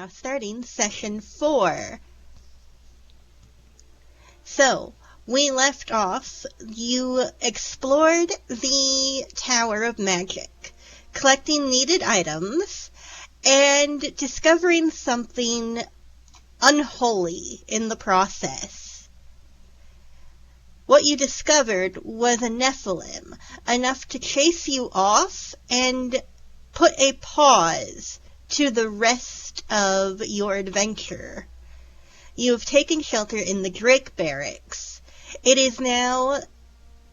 now starting session 4. So, we left off, you explored the Tower of Magic, collecting needed items, and discovering something unholy in the process. What you discovered was a Nephilim, enough to chase you off and put a pause to the rest of your adventure. You have taken shelter in the Drake Barracks. It is now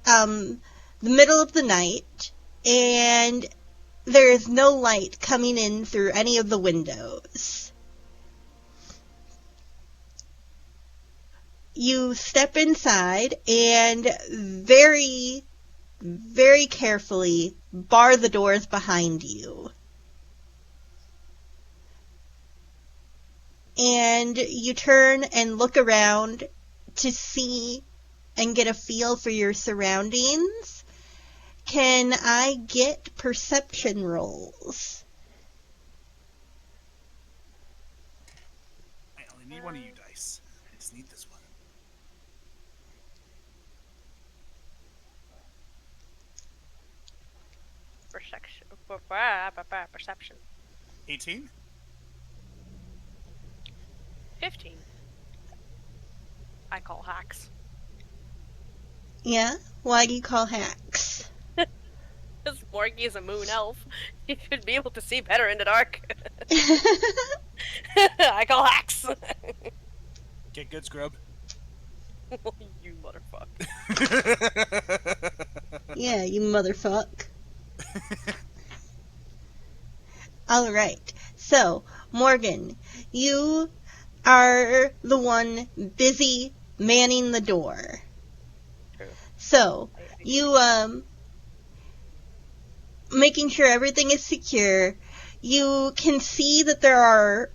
the middle of the night, and there is no light coming in through any of the windows. You step inside and very, very carefully bar the doors behind you. And you turn and look around to see and get a feel for your surroundings. Can I get perception rolls? I only need one of you dice. I just need this one. Perception. 18? 15. I call hacks. Yeah? Why do you call hacks? Because Morgie is a moon elf. He should be able to see better in the dark. I call hacks. Get good, scrub. You motherfucker. Yeah, you motherfuck. Alright, so, Morgan, you are the one busy manning the door. True. So, you, making sure everything is secure, you can see that there are,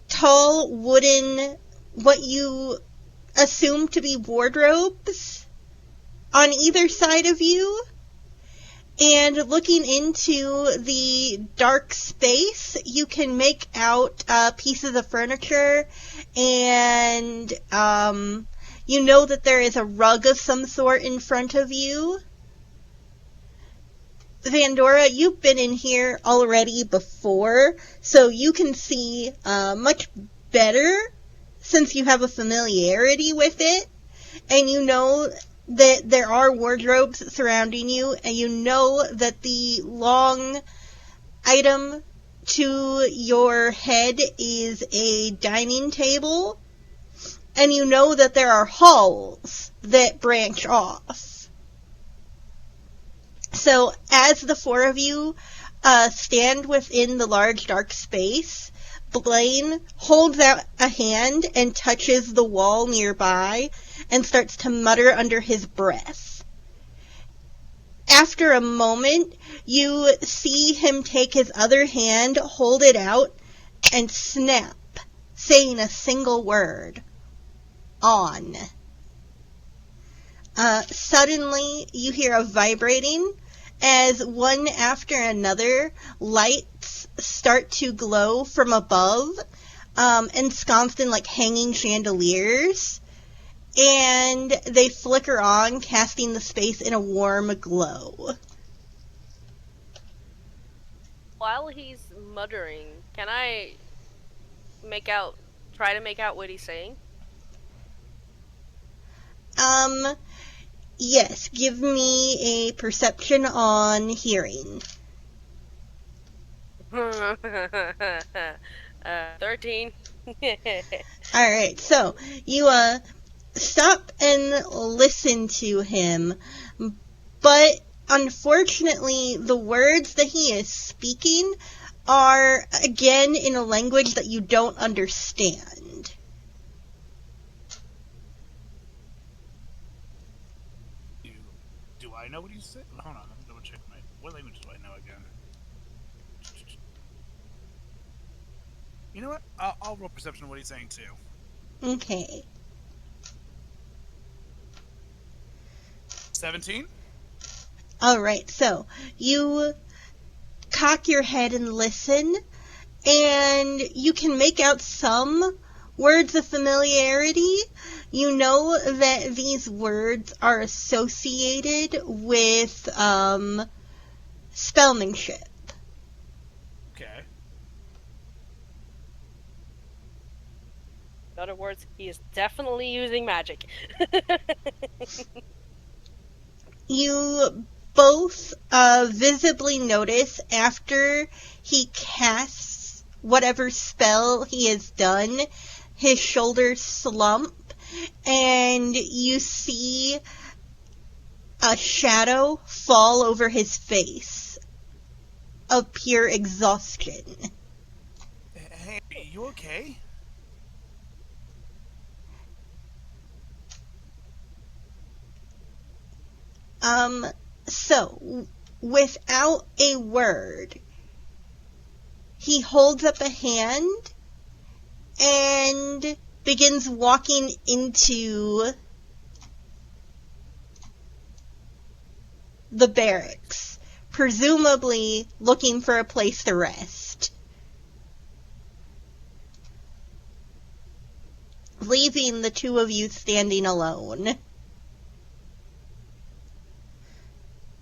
tall wooden, what you assume to be wardrobes on either side of you. And looking into the dark space, you can make out pieces of furniture, and you know that there is a rug of some sort in front of you. Vandora, you've been in here already before, so you can see much better since you have a familiarity with it, and you know that there are wardrobes surrounding you, and you know that the long item to your head is a dining table, and you know that there are halls that branch off. So, as the four of you stand within the large dark space, Blaine holds out a hand and touches the wall nearby and starts to mutter under his breath. After a moment, you see him take his other hand, hold it out, and snap, saying a single word. On. Suddenly, you hear a vibrating as one after another lights start to glow from above, ensconced in like hanging chandeliers, and they flicker on, casting the space in a warm glow. While he's muttering, can I try to make out what he's saying? Yes, give me a perception on hearing. 13. Alright, so, you, stop and listen to him, but unfortunately, the words that he is speaking are, again, in a language that you don't understand. Do I know what he's saying? Hold on, let me double check what language do I know again? You know what? I'll roll perception of what he's saying too. Okay. 17? Alright, so, you cock your head and listen, and you can make out some words of familiarity. You know that these words are associated with spellmanship. Okay. In other words, he is definitely using magic. You both visibly notice after he casts whatever spell he has done, his shoulders slump, and you see a shadow fall over his face of pure exhaustion. Hey, you okay? So, without a word, he holds up a hand and begins walking into the barracks, presumably looking for a place to rest, leaving the two of you standing alone.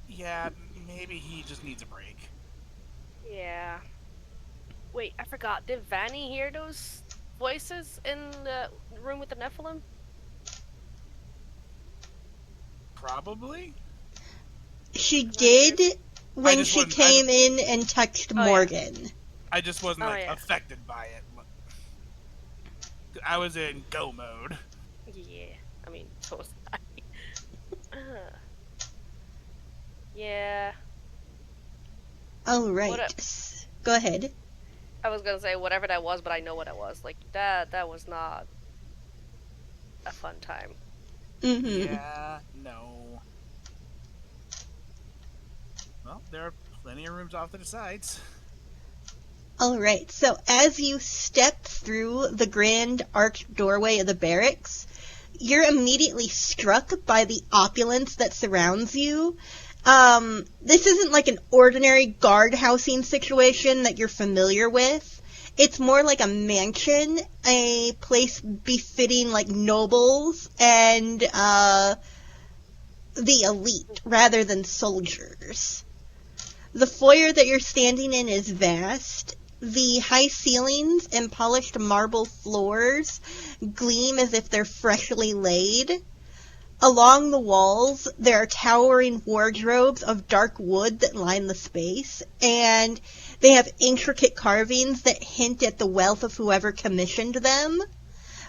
Yeah, maybe he just needs a break. Yeah. Wait, I forgot. Did Vanny hear those voices in the room with the Nephilim? Probably? She I'm not did sure. when just she wasn't- came in and touched Oh, yeah. Morgan. I just wasn't, Oh, like, yeah. affected by it. I was in go mode. Yeah. I mean, so was I. Yeah. All right. What Go ahead. I was gonna say whatever that was, but I know what it was. Like, that was not a fun time. Mm-hmm. Yeah, no. Well, there are plenty of rooms off to the sides. All right. So as you step through the grand arched doorway of the barracks, you're immediately struck by the opulence that surrounds you. This isn't like an ordinary guard housing situation that you're familiar with. It's more like a mansion, a place befitting like nobles and the elite rather than soldiers. The foyer that you're standing in is vast. The high ceilings and polished marble floors gleam as if they're freshly laid. Along the walls, there are towering wardrobes of dark wood that line the space, and they have intricate carvings that hint at the wealth of whoever commissioned them.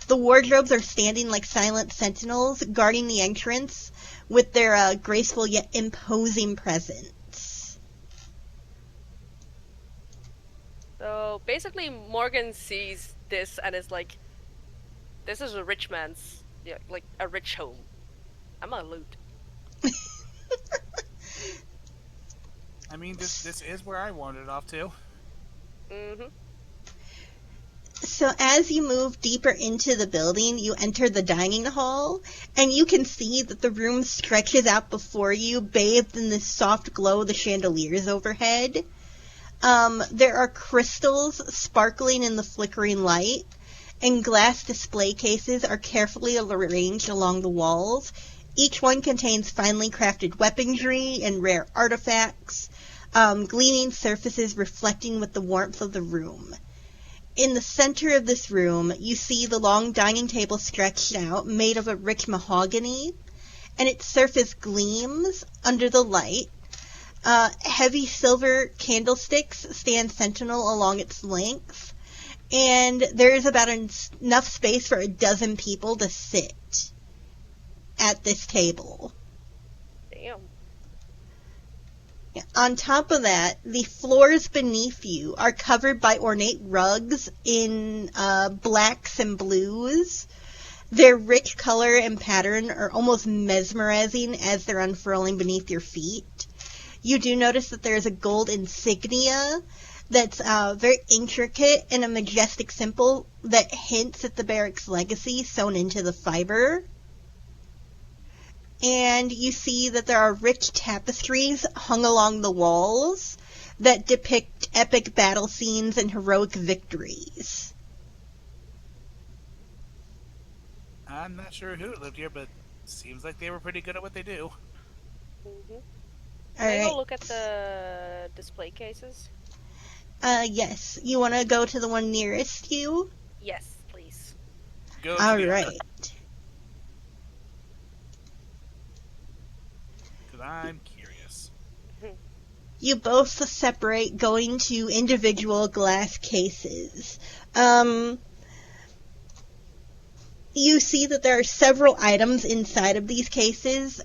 The wardrobes are standing like silent sentinels, guarding the entrance with their graceful yet imposing presence. So basically, Morgan sees this and is like, "This is a rich man's, yeah, like a rich home. I'm gonna loot." I mean, this is where I wandered off to. Mm-hmm. So as you move deeper into the building, you enter the dining hall, and you can see that the room stretches out before you, bathed in the soft glow of the chandeliers overhead. There are crystals sparkling in the flickering light, and glass display cases are carefully arranged along the walls. Each one contains finely crafted weaponry and rare artifacts, gleaming surfaces reflecting with the warmth of the room. In the center of this room, you see the long dining table stretched out, made of a rich mahogany, and its surface gleams under the light. Heavy silver candlesticks stand sentinel along its length, and there is about enough space for a dozen people to sit at this table. Damn. On top of that, the floors beneath you are covered by ornate rugs in blacks and blues. Their rich color and pattern are almost mesmerizing as they're unfurling beneath your feet. You do notice that there is a gold insignia that's very intricate and a majestic symbol that hints at the barracks legacy sewn into the fiber. And you see that there are rich tapestries hung along the walls that depict epic battle scenes and heroic victories. I'm not sure who lived here, but seems like they were pretty good at what they do. Can All I right. go look at the display cases? Yes. You want to go to the one nearest you? Yes, please. Go to All the right. Because I'm curious. You both separate, going to individual glass cases. You see that there are several items inside of these cases.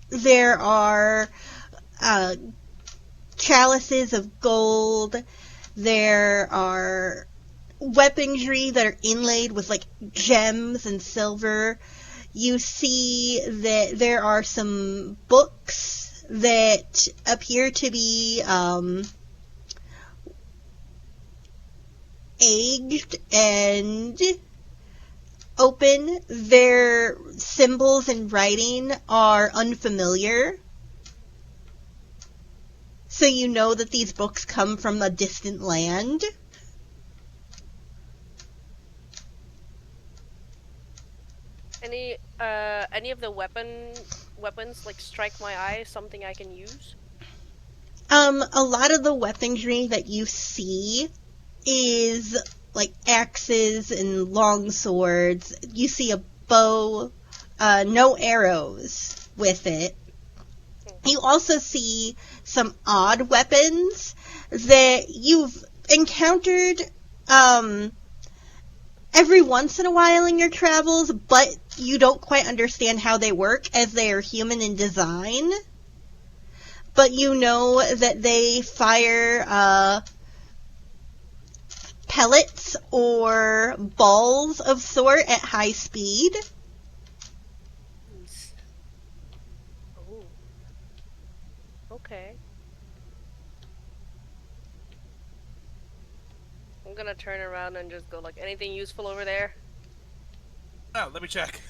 There are chalices of gold. There are weaponry that are inlaid with like gems and silver. You see that there are some books that appear to be aged and open. Their symbols and writing are unfamiliar. So you know that these books come from a distant land. Any of the weapons like strike my eye? Something I can use? A lot of the weaponry that you see is like axes and long swords. You see a bow, no arrows with it. You also see some odd weapons that you've encountered every once in a while in your travels, but you don't quite understand how they work as they are human in design. But you know that they fire pellets or balls of sort at high speed. Oh. Okay. I'm gonna turn around and just go like, anything useful over there? Oh, let me check.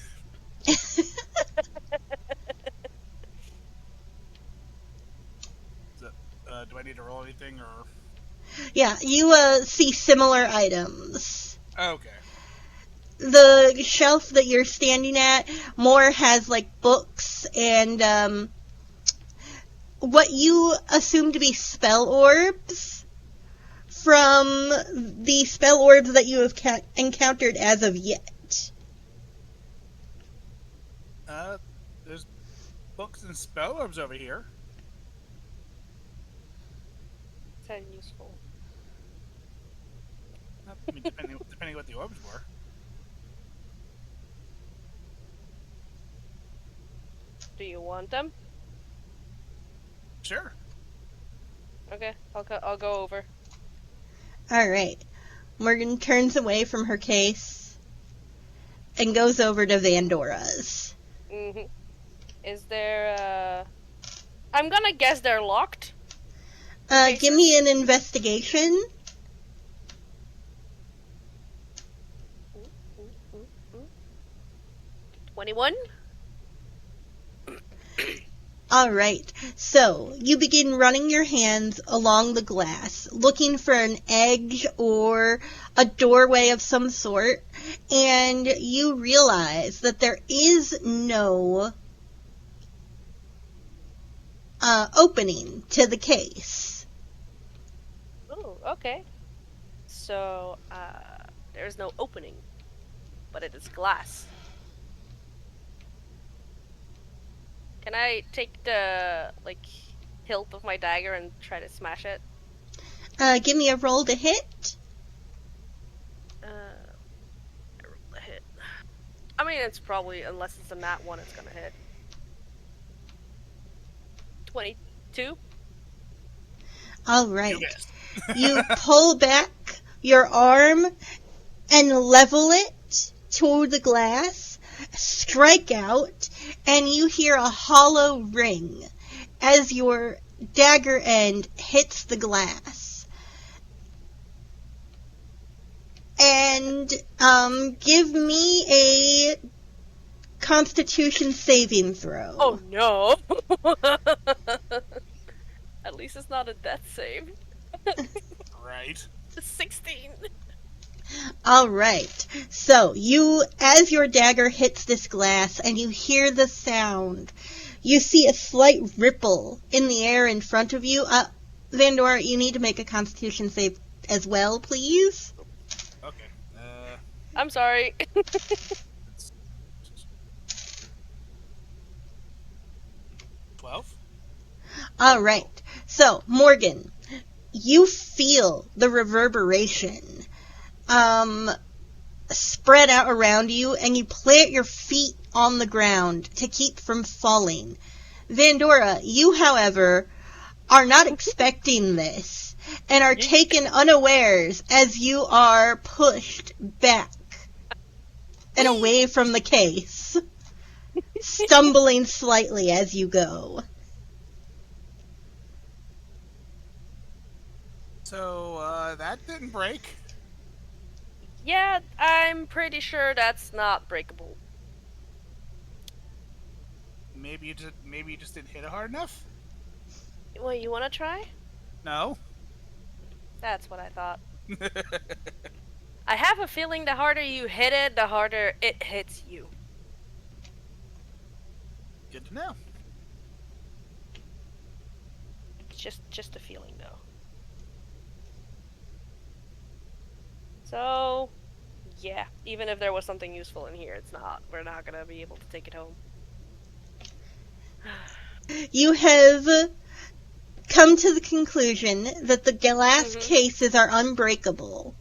Do I need to roll anything, or...? Yeah, you see similar items. Okay. The shelf that you're standing at more has like books and what you assume to be spell orbs from the spell orbs that you have encountered as of yet. There's books and spell orbs over here. Sound useful. I mean, depending what the orbs were. Do you want them? Sure. Okay, I'll go over. Alright. Morgan turns away from her case and goes over to Vandora's. Mm-hmm. Is there, I'm gonna guess they're locked. Give me an investigation. 21? Alright, so you begin running your hands along the glass, looking for an edge or a doorway of some sort, and you realize that there is no opening to the case. Oh, okay. So, there's no opening, but it is glass. Can I take the, like, hilt of my dagger and try to smash it? Give me a roll to hit. I rolled a hit. I mean, it's probably, unless it's a nat 1, it's gonna hit. 22? Alright. You missed. You pull back your arm and level it toward the glass, strike out, and you hear a hollow ring as your dagger end hits the glass. And give me a Constitution saving throw. Oh no! At least it's not a death save. Right. 16. All right. So as your dagger hits this glass and you hear the sound, you see a slight ripple in the air in front of you. Vandora, you need to make a Constitution save as well, please. Okay. I'm sorry. It's 12. All right. So, Morgan, you feel the reverberation spread out around you, and you plant your feet on the ground to keep from falling. Vandora, you, however, are not expecting this and are taken unawares as you are pushed back and away from the case, stumbling slightly as you go. So, that didn't break. Yeah, I'm pretty sure that's not breakable. Maybe you just didn't hit it hard enough? Well, you want to try? No. That's what I thought. I have a feeling the harder you hit it, the harder it hits you. Good to know. It's just a feeling, though. So, yeah, even if there was something useful in here, we're not gonna be able to take it home. You have come to the conclusion that the glass cases are unbreakable.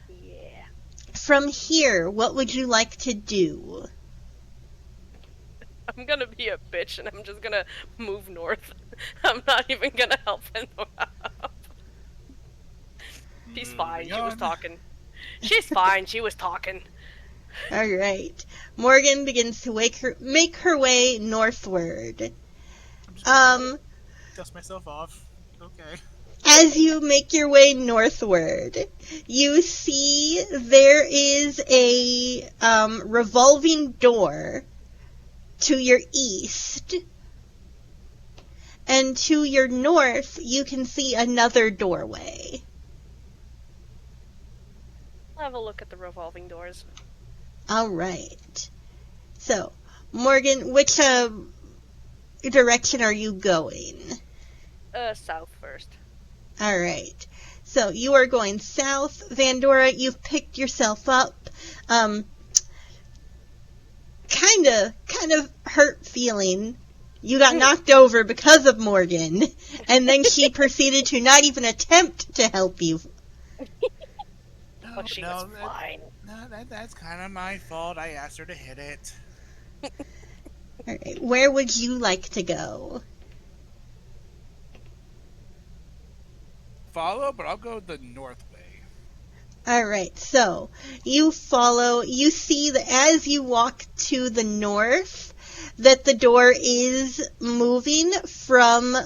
Yeah. From here, what would you like to do? I'm gonna be a bitch and I'm just gonna move north. I'm not even gonna help Pandora out. She's fine, she was talking. She's fine, she was talking. Alright. Morgan begins to make her way northward. Dust myself off. Okay. As you make your way northward, you see there is a revolving door to your east. And to your north, you can see another doorway. I'll have a look at the revolving doors. Alright. So, Morgan, which direction are you going? South first. Alright. So, you are going south. Vandora, you've picked yourself up. Kind of hurt feeling. You got knocked over because of Morgan, and then she proceeded to not even attempt to help you. But she was fine. That's kind of my fault. I asked her to hit it. Alright, where would you like to go? Follow, but I'll go the north way. Alright, so you see that as you walk to the north, that the door is moving from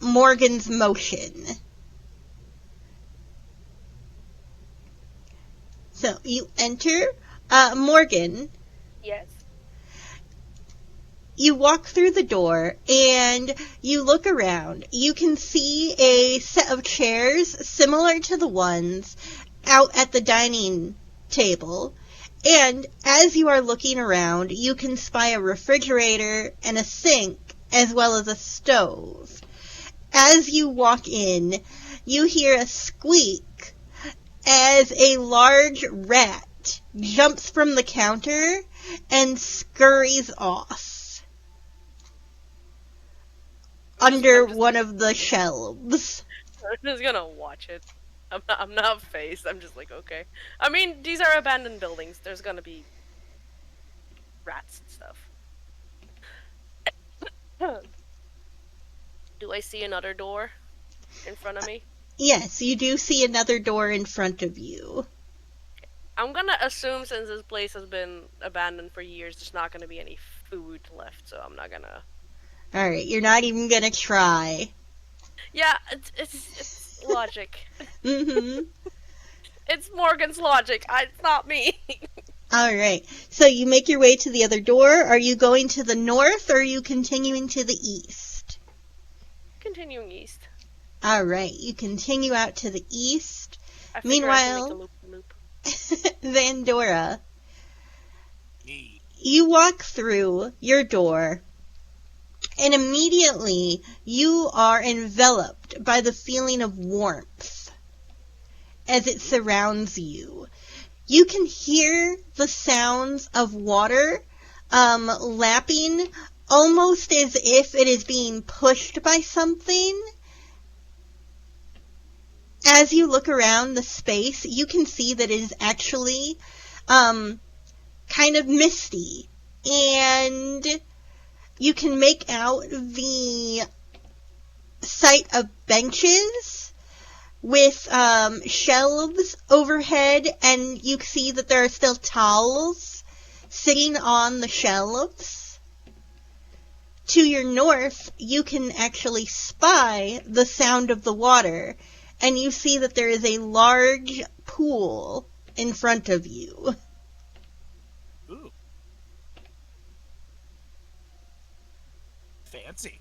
Morgan's motion. So you enter, Morgan. Yes. You walk through the door and you look around. You can see a set of chairs similar to the ones out at the dining table. And as you are looking around, you can spy a refrigerator and a sink as well as a stove. As you walk in, you hear a squeak as a large rat jumps from the counter and scurries off under one of the shelves. I'm just gonna watch it. I'm not phased. I'm just like, okay. I mean, these are abandoned buildings. There's gonna be rats and stuff. Do I see another door in front of me? Yes, you do see another door in front of you. I'm gonna assume since this place has been abandoned for years, there's not gonna be any food left, so I'm not gonna... Alright, you're not even gonna try. Yeah, it's logic. Mm-hmm. It's Morgan's logic. It's not me. Alright, so you make your way to the other door. Are you going to the north, or are you continuing to the east? continuing east. All right, you continue out to the east. I figure I can make a Meanwhile, loop. Vandora, Yee. you walk through your door, and immediately you are enveloped by the feeling of warmth as it surrounds you. You can hear the sounds of water lapping, almost as if it is being pushed by something. As you look around the space, you can see that it is actually kind of misty, and you can make out the sight of benches with shelves overhead, and you see that there are still towels sitting on the shelves. To your north, you can actually spy the sound of the water, and you see that there is a large pool in front of you. Ooh. Fancy.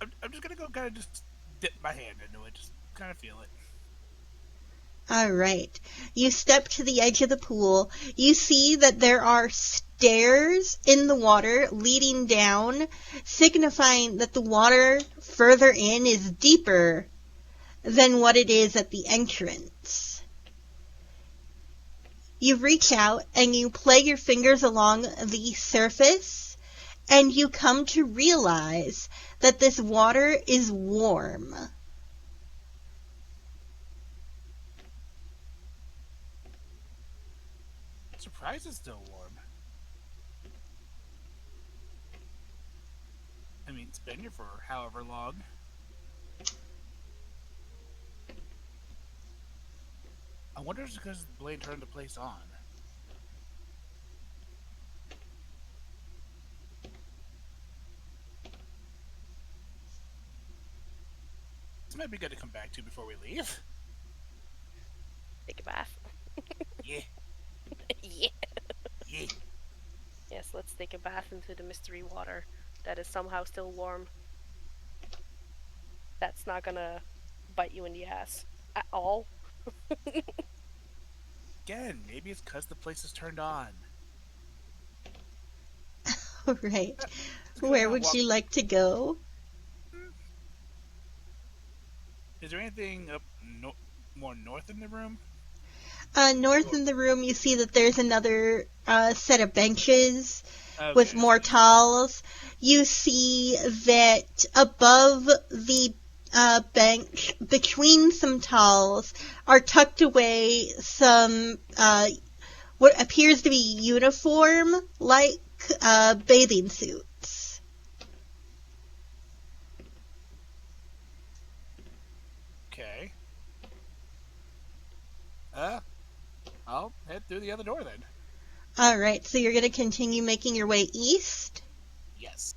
I'm just gonna go kind of just dip my hand into it, just kind of feel it. All right. You step to the edge of the pool. You see that there are stairs in the water leading down, signifying that the water further in is deeper than what it is at the entrance. You reach out and you play your fingers along the surface, and you come to realize that this water is warm. Surprised it's still warm. I mean, it's been here for however long. I wonder if it's because Blaine turned the place on. This might be good to come back to before we leave. Take a bath. Yeah. Yeah. Yeah. Yes, let's take a bath into the mystery water that is somehow still warm. That's not gonna bite you in the ass at all. Again, maybe it's because the place is turned on. All right. Just Where gonna would walk- you like to go? Is there anything up more north in the room? North in the room, you see that there's another set of benches Okay, with more towels. You see that above the bench, between some towels, are tucked away some what appears to be uniform-like bathing suits. Okay. I'll head through the other door then. All right, so you're going to continue making your way east? Yes.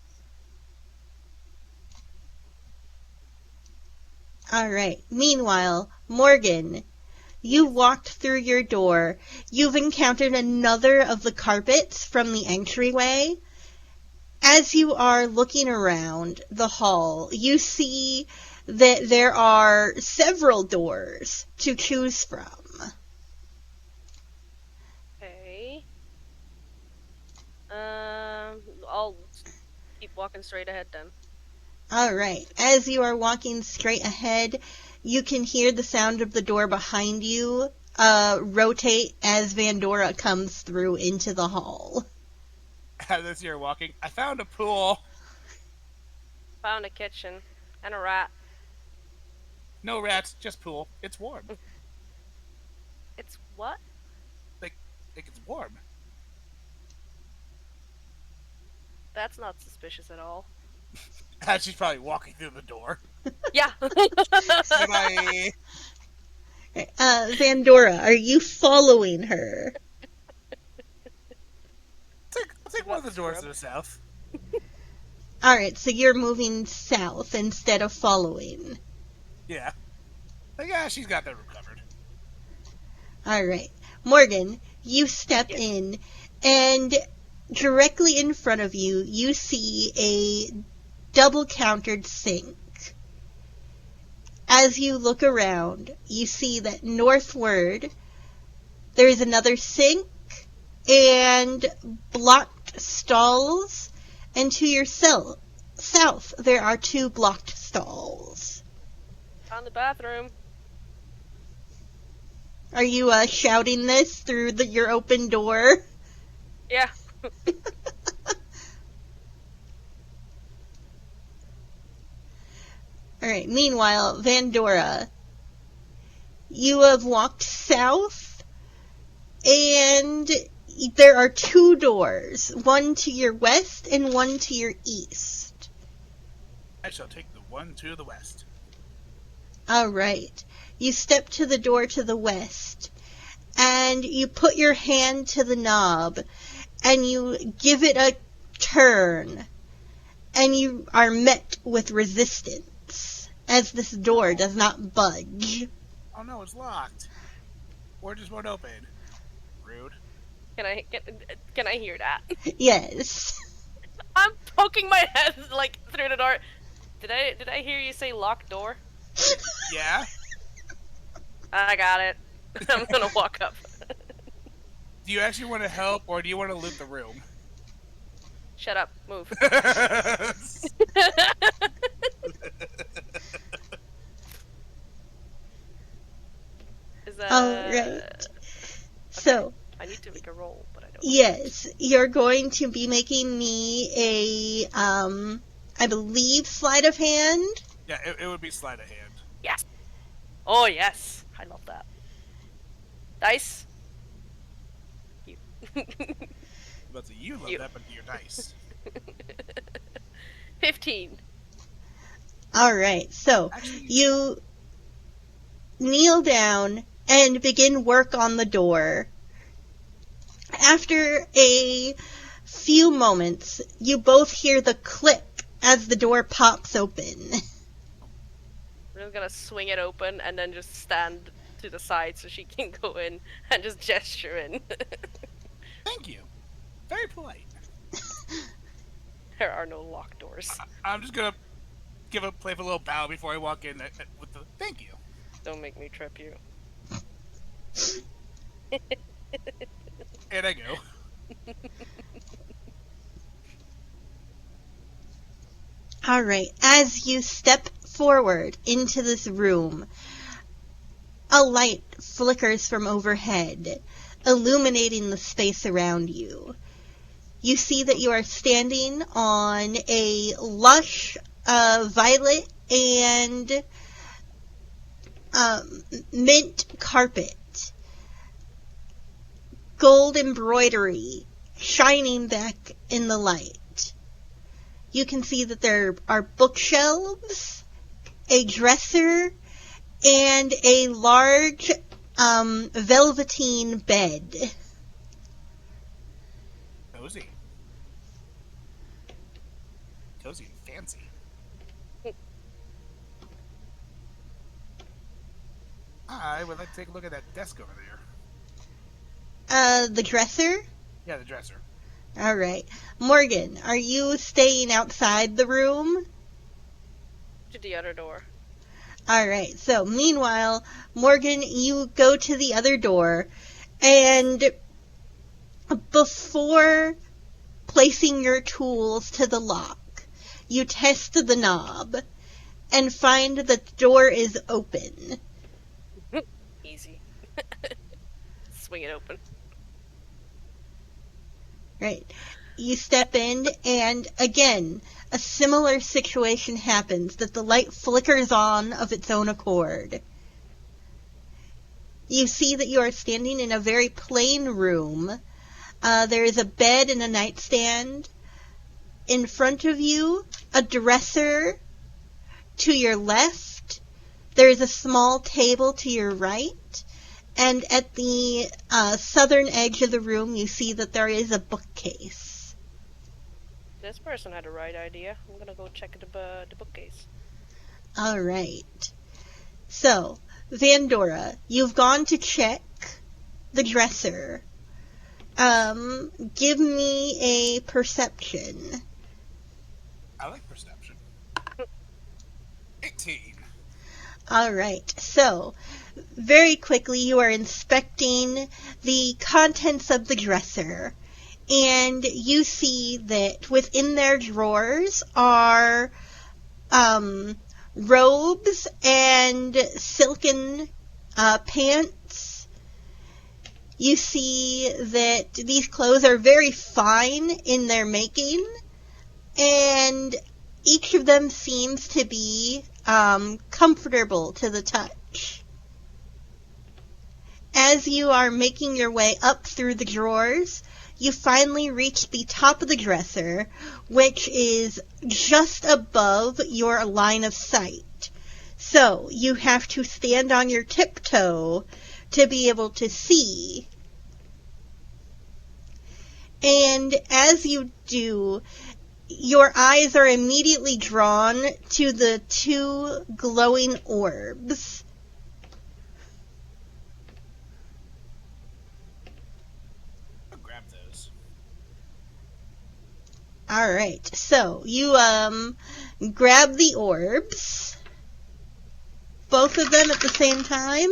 All right. Meanwhile, Morgan, you walked through your door. You've encountered another of the carpets from the entryway. As you are looking around the hall, you see that there are several doors to choose from. Okay. I'll keep walking straight ahead then. All right. As you are walking straight ahead, you can hear the sound of the door behind you rotate as Vandora comes through into the hall. As you're walking, I found a pool. Found a kitchen and a rat. No rats, just pool. It's warm. It's what? Like it's warm. That's not suspicious at all. As she's probably walking through the door. Yeah. Bye. Vandora, are you following her? I'll take one of the doors to the south. All right, so you're moving south instead of following. Yeah. Like, yeah, she's got that room covered. All right. Morgan, you step in, and directly in front of you, you see a double-countered sink. As you look around, you see that northward, there is another sink and blocked stalls, and to your south, there are 2 blocked stalls. On the bathroom. Are you shouting this through your open door? Yeah. Alright, meanwhile, Vandora, you have walked south, and there are 2 doors, one to your west and one to your east. I shall take the one to the west. Alright, you step to the door to the west, and you put your hand to the knob, and you give it a turn, and you are met with resistance, as this door does not budge. Oh no, it's locked. Or just won't open. Rude. Can I hear that? Yes. I'm poking my head like through the door. Did I hear you say locked door? Yeah? I got it. I'm gonna walk up. Do you actually want to help, or do you want to loot the room? Shut up. Move. Is that... Alright. So, I need to make a roll, but I don't. yes, you're going to be making me a, I believe, sleight of hand. Yeah, it would be sleight of hand. Yes. Oh, yes. I love that. Dice. You. But you love You. that, but your dice. 15. Alright, so Actually, you kneel down and begin work on the door. After a few moments, you both hear the click as the door pops open. We're just gonna swing it open and then just stand to the side so she can go in and just gesture in. thank you. Very polite. There are no locked doors. I'm just gonna give a playful little bow before I walk in with the thank you. Don't make me trip you. And I go. Alright, as you step forward into this room, a light flickers from overhead, illuminating the space around you. You see that you are standing on a lush violet and mint carpet. Gold embroidery shining back in the light. You can see that there are bookshelves, a dresser, and a large velveteen bed. Cozy. Cozy and fancy. I would like to take a look at that desk over there. The dresser? Yeah, the dresser. Alright. Morgan, are you staying outside the room? To the other door. Alright, so meanwhile, Morgan, you go to the other door, and before placing your tools to the lock, you test the knob, and find that the door is open. Easy. Swing it open. Right. You step in, and again, a similar situation happens, that the light flickers on of its own accord. You see that you are standing in a very plain room. There is a bed and a nightstand. In front of you, a dresser. To your left, there is a small table to your right. And at the southern edge of the room, you see that there is a bookcase. This person had the right idea. I'm gonna go check the bookcase. All right. So, Vandora, you've gone to check the dresser. Give me a perception. I like perception. 18. All right. So, very quickly, you are inspecting the contents of the dresser, and you see that within their drawers are robes and silken pants. You see that these clothes are very fine in their making, and each of them seems to be comfortable to the touch. As you are making your way up through the drawers, you finally reach the top of the dresser, which is just above your line of sight. So you have to stand on your tiptoe to be able to see. And as you do, your eyes are immediately drawn to the two glowing orbs. I'll grab those. Alright, so you grab the orbs. Both of them at the same time.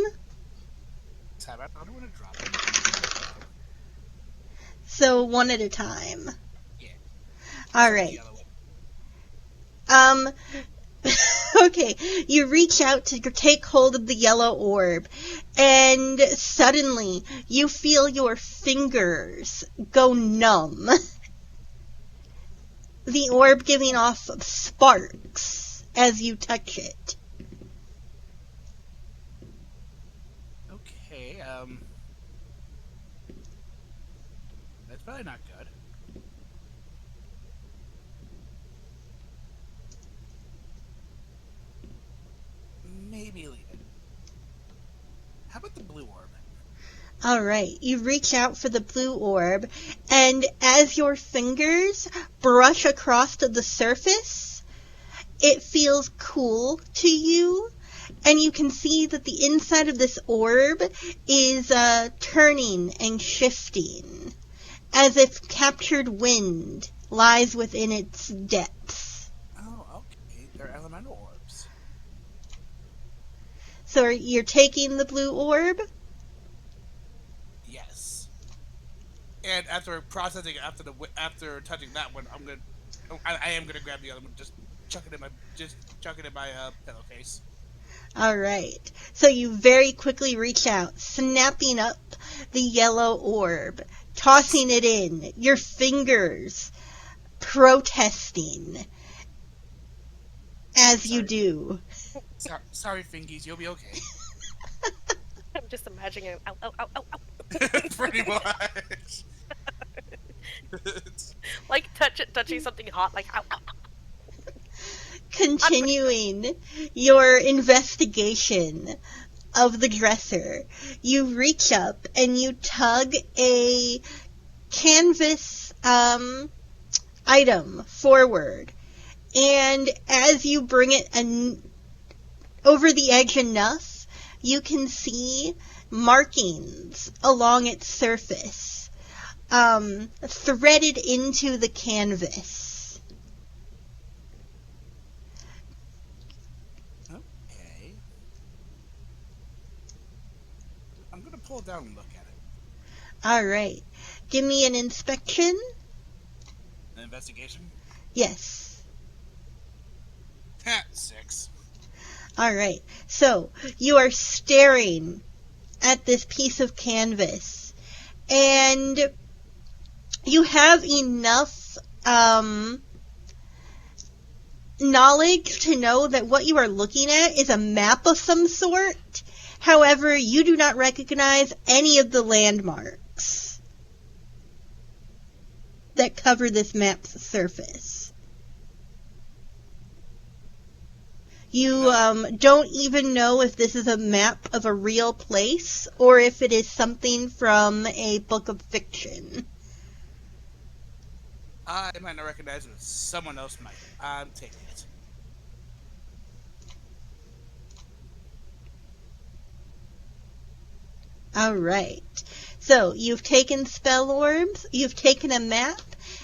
Tab, I don't want to drop them. So one at a time. Yeah. Alright. Okay, you reach out to take hold of the yellow orb, and suddenly you feel your fingers go numb. The orb giving off sparks as you touch it. Okay, that's probably not good. Maybe leave it. How about the blue orb? Alright, you reach out for the blue orb, and as your fingers brush across to the surface, it feels cool to you, and you can see that the inside of this orb is turning and shifting, as if captured wind lies within its depths. Oh, okay. They're elemental orbs. So you're taking the blue orb? Yes. And after processing, after touching that one, I am gonna grab the other one. Just chuck it in my pillowcase. Alright, so you very quickly reach out, snapping up the yellow orb, tossing it in, your fingers protesting as you do. Sorry, fingies, you'll be okay. I'm just imagining it. Ow, ow, ow, ow, ow. Pretty much. Like touching something hot, like ow, ow, ow. Continuing your investigation of the dresser, you reach up and you tug a canvas item forward, and as you bring it over the edge enough, you can see markings along its surface, threaded into the canvas. Okay. I'm gonna pull it down and look at it. Alright. Give me an inspection. An investigation? Yes. 6. Alright. So, you are staring at this piece of canvas, and you have enough knowledge to know that what you are looking at is a map of some sort. However, you do not recognize any of the landmarks that cover this map's surface. You don't even know if this is a map of a real place or if it is something from a book of fiction. I might not recognize it, but someone else might. I'm taking it. Alright. So, you've taken spell orbs, you've taken a map,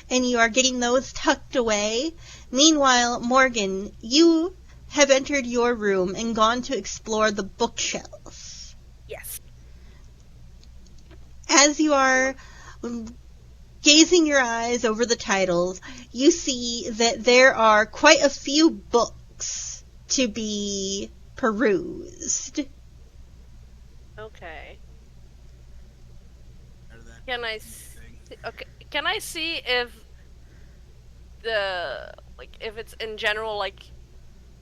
and you are getting those tucked away. Meanwhile, Morgan, you have entered your room and gone to explore the bookshelves. Yes. As you are gazing your eyes over the titles, you see that there are quite a few books to be perused. Okay. Out of that Can I thing. okay, can I see if if it's in general like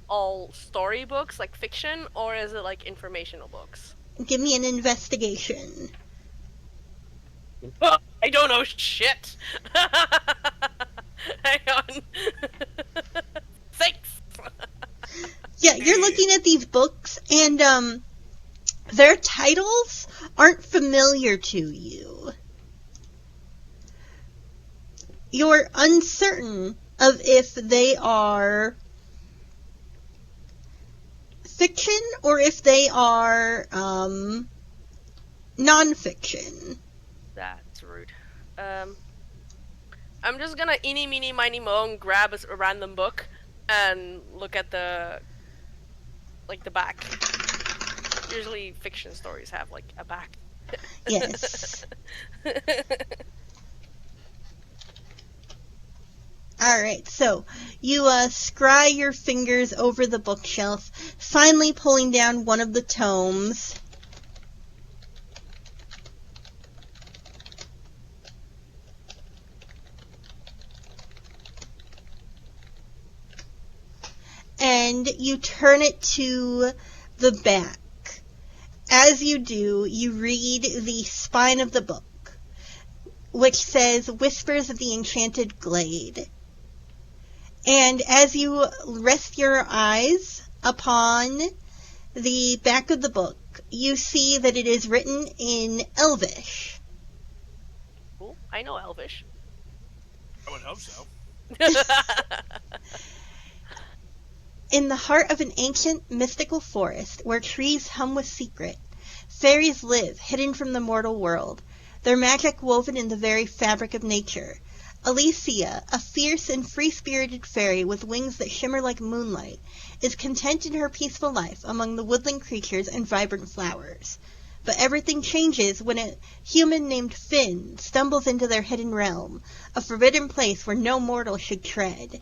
all storybooks, like fiction, or is it like informational books? Give me an investigation. I don't know shit. Hang on. 6. Yeah, you're looking at these books, and their titles aren't familiar to you. You're uncertain of if they are fiction or if they are nonfiction. That's rude. I'm just gonna eeny meeny miny moe and grab a random book and look at the back. Usually fiction stories have like a back. Yes. Alright, so you scry your fingers over the bookshelf, finally pulling down one of the tomes. And you turn it to the back. As you do, you read the spine of the book, which says Whispers of the Enchanted Glade. And as you rest your eyes upon the back of the book, you see that it is written in Elvish. Cool. I know Elvish. I would hope so. In the heart of an ancient, mystical forest, where trees hum with secret, fairies live, hidden from the mortal world, their magic woven in the very fabric of nature. Alicia, a fierce and free-spirited fairy with wings that shimmer like moonlight, is content in her peaceful life among the woodland creatures and vibrant flowers. But everything changes when a human named Finn stumbles into their hidden realm, a forbidden place where no mortal should tread.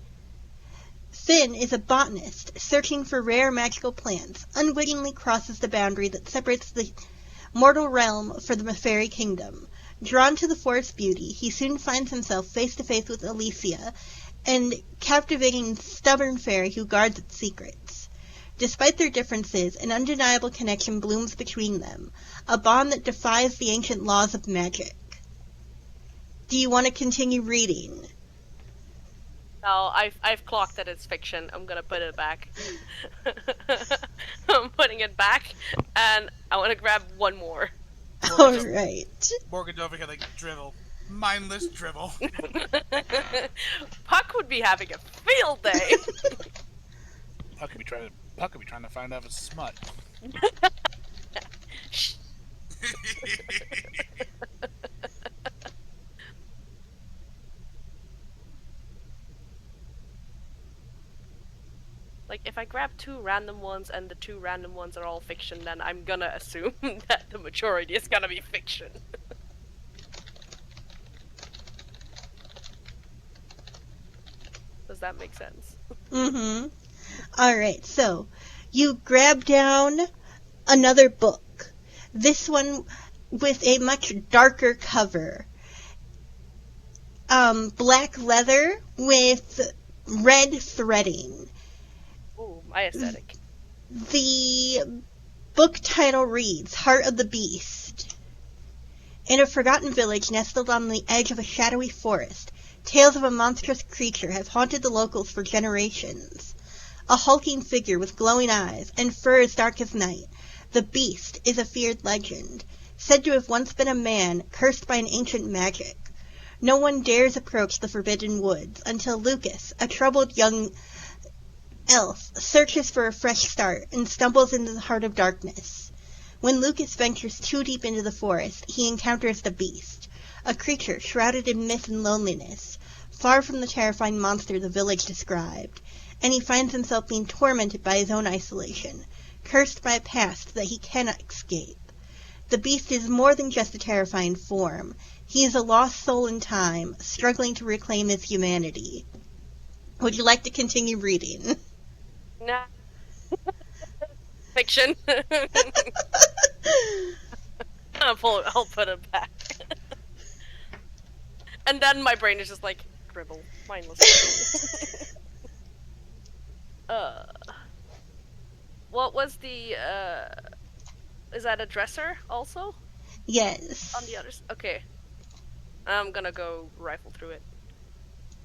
Finn is a botanist, searching for rare magical plants, unwittingly crosses the boundary that separates the mortal realm from the fairy kingdom. Drawn to the forest's beauty, he soon finds himself face to face with Alicia, an captivating, stubborn fairy who guards its secrets. Despite their differences, an undeniable connection blooms between them, a bond that defies the ancient laws of magic. Do you want to continue reading? No, I've clocked that it's fiction. I'm gonna put it back. I'm putting it back, and I want to grab one more. Alright. Morgan's over here like drivel. Mindless drivel. Puck would be having a field day. Puck could be trying to find out if it's smut. Like, if I grab 2 random ones and the 2 random ones are all fiction, then I'm gonna assume that the majority is gonna be fiction. Does that make sense? Mm-hmm. Alright, so you grab down another book. This one with a much darker cover. Black leather with red threading. Ooh, my aesthetic. The book title reads, Heart of the Beast. In a forgotten village nestled on the edge of a shadowy forest, tales of a monstrous creature have haunted the locals for generations. A hulking figure with glowing eyes and fur as dark as night, the Beast is a feared legend, said to have once been a man cursed by an ancient magic. No one dares approach the forbidden woods until Lucas, a troubled young elf, searches for a fresh start and stumbles into the heart of darkness. When Lucas ventures too deep into the forest, he encounters the Beast, a creature shrouded in myth and loneliness, far from the terrifying monster the village described, and he finds himself being tormented by his own isolation, cursed by a past that he cannot escape. The Beast is more than just a terrifying form. He is a lost soul in time, struggling to reclaim his humanity. Would you like to continue reading? Nah. Fiction. I'll put it back. And then my brain is just like, dribble. Mindless. What was the, is that a dresser also? Yes. On the others? Okay. I'm gonna go rifle through it.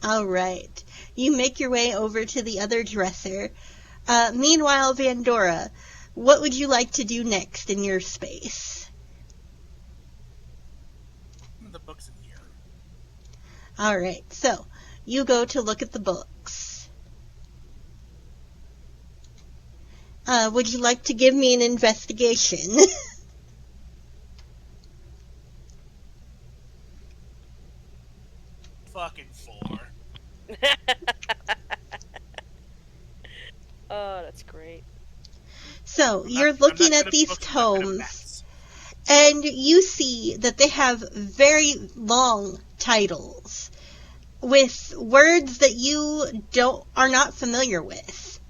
Alright. You make your way over to the other dresser. Meanwhile, Vandora, what would you like to do next in your space? The book's in here. Alright, so you go to look at the books. Would you like to give me an investigation? Fucking 4. Oh, that's great. So, you're looking at these tomes, and you see that they have very long titles with words that you are not familiar with.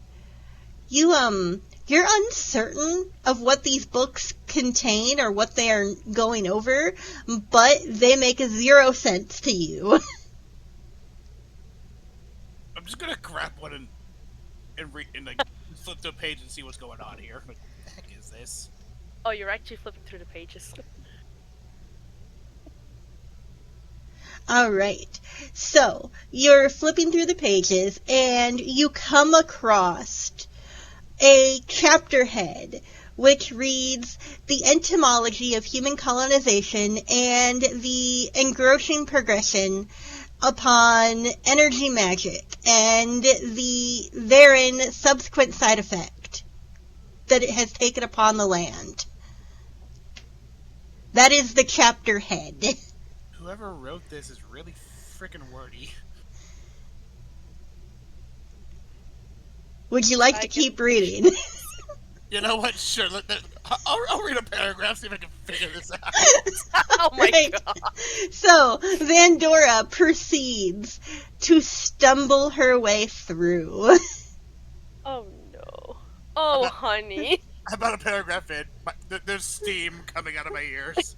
You're uncertain of what these books contain or what they are going over, but they make 0 sense to you. I'm just gonna grab one and like flip the page and see what's going on here. Like, what the heck is this? Oh, you're actually flipping through the pages. Alright, so you're flipping through the pages and you come across a chapter head which reads The Entomology of Human Colonization and the Engrossing Progression upon Energy Magic and the therein subsequent side effect that it has taken upon the land. That is the chapter head. Whoever wrote this is really freaking wordy. Would you like to keep reading? You know what? Sure. I'll read a paragraph, see if I can figure this out. Oh my god. So, Vandora proceeds to stumble her way through. Oh no. Oh, honey. How about a paragraph in? There's steam coming out of my ears.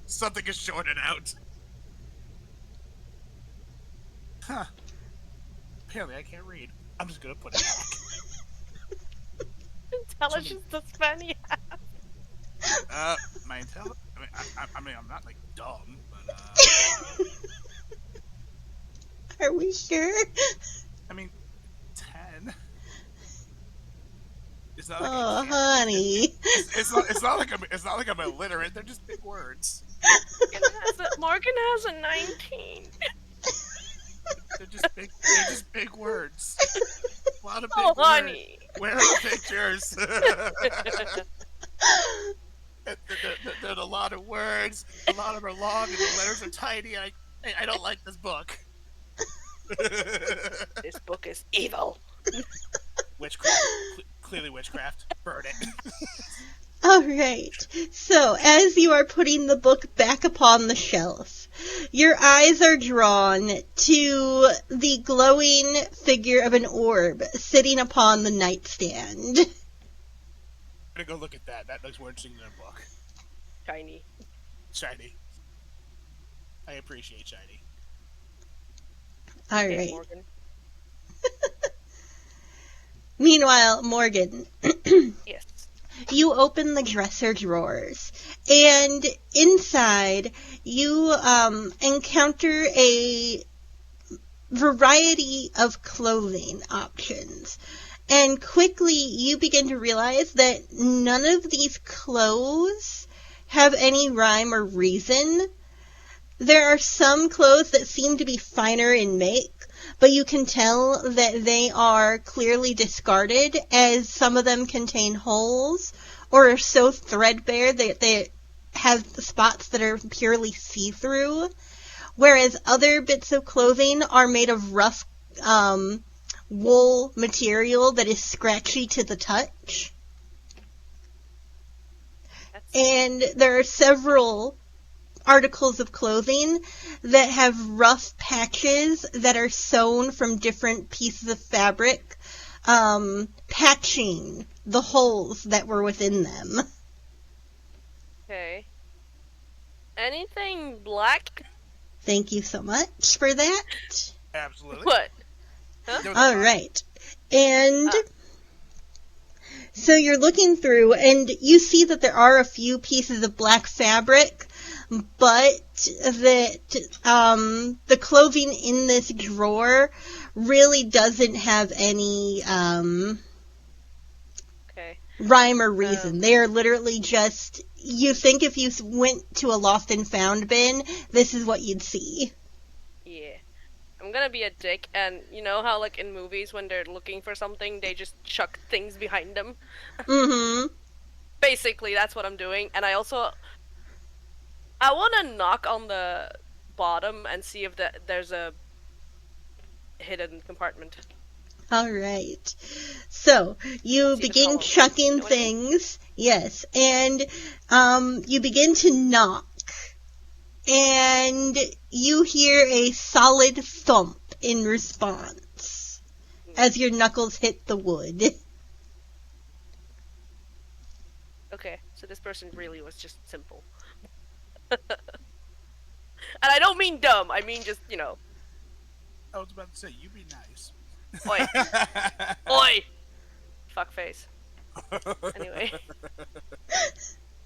Something is shorted out. Huh. Apparently I can't read. I'm just gonna put it back. Intelligence does Fanny have? My intelligence. I mean, I'm not like dumb, but Are we sure? I mean, 10. It's not like honey. It's not like I'm illiterate. They're just big words. Morgan has a 19. They're just big words. A lot of big words. Honey. Where are the pictures? There's a lot of words. A lot of them are long, and the letters are tiny. I don't like this book. This book is evil. Witchcraft. Clearly witchcraft. Burn it. Alright, so as you are putting the book back upon the shelf, your eyes are drawn to the glowing figure of an orb sitting upon the nightstand. I'm gonna go look at that. That looks more interesting than a book. Shiny. Shiny. I appreciate shiny. Alright. Okay, Morgan. Meanwhile, Morgan. Yes. You open the dresser drawers, and inside you encounter a variety of clothing options. And quickly you begin to realize that none of these clothes have any rhyme or reason. There are some clothes that seem to be finer in make, but you can tell that they are clearly discarded, as some of them contain holes or are so threadbare that they have spots that are purely see-through, whereas other bits of clothing are made of rough wool material that is scratchy to the touch. And there are several articles of clothing that have rough patches that are sewn from different pieces of fabric, patching the holes that were within them. Okay. Anything black? Thank you so much for that. Absolutely. What? Huh? All right. And so you're looking through, and you see that there are a few pieces of black fabric, but that the clothing in this drawer really doesn't have any Okay. rhyme or reason. They are literally just, you think if you went to a lost and found bin, this is what you'd see. Yeah. I'm gonna be a dick, and you know how, like, in movies, when they're looking for something, they just chuck things behind them? Mm-hmm. Basically, that's what I'm doing, and I want to knock on the bottom and see if there's a hidden compartment. All right. So you begin chucking things, yes, and you begin to knock, and you hear a solid thump in response as your knuckles hit the wood. Okay, so this person really was just simple. And I don't mean dumb, I mean just, I was about to say, you be nice. Oi. Oi! Fuckface. Anyway.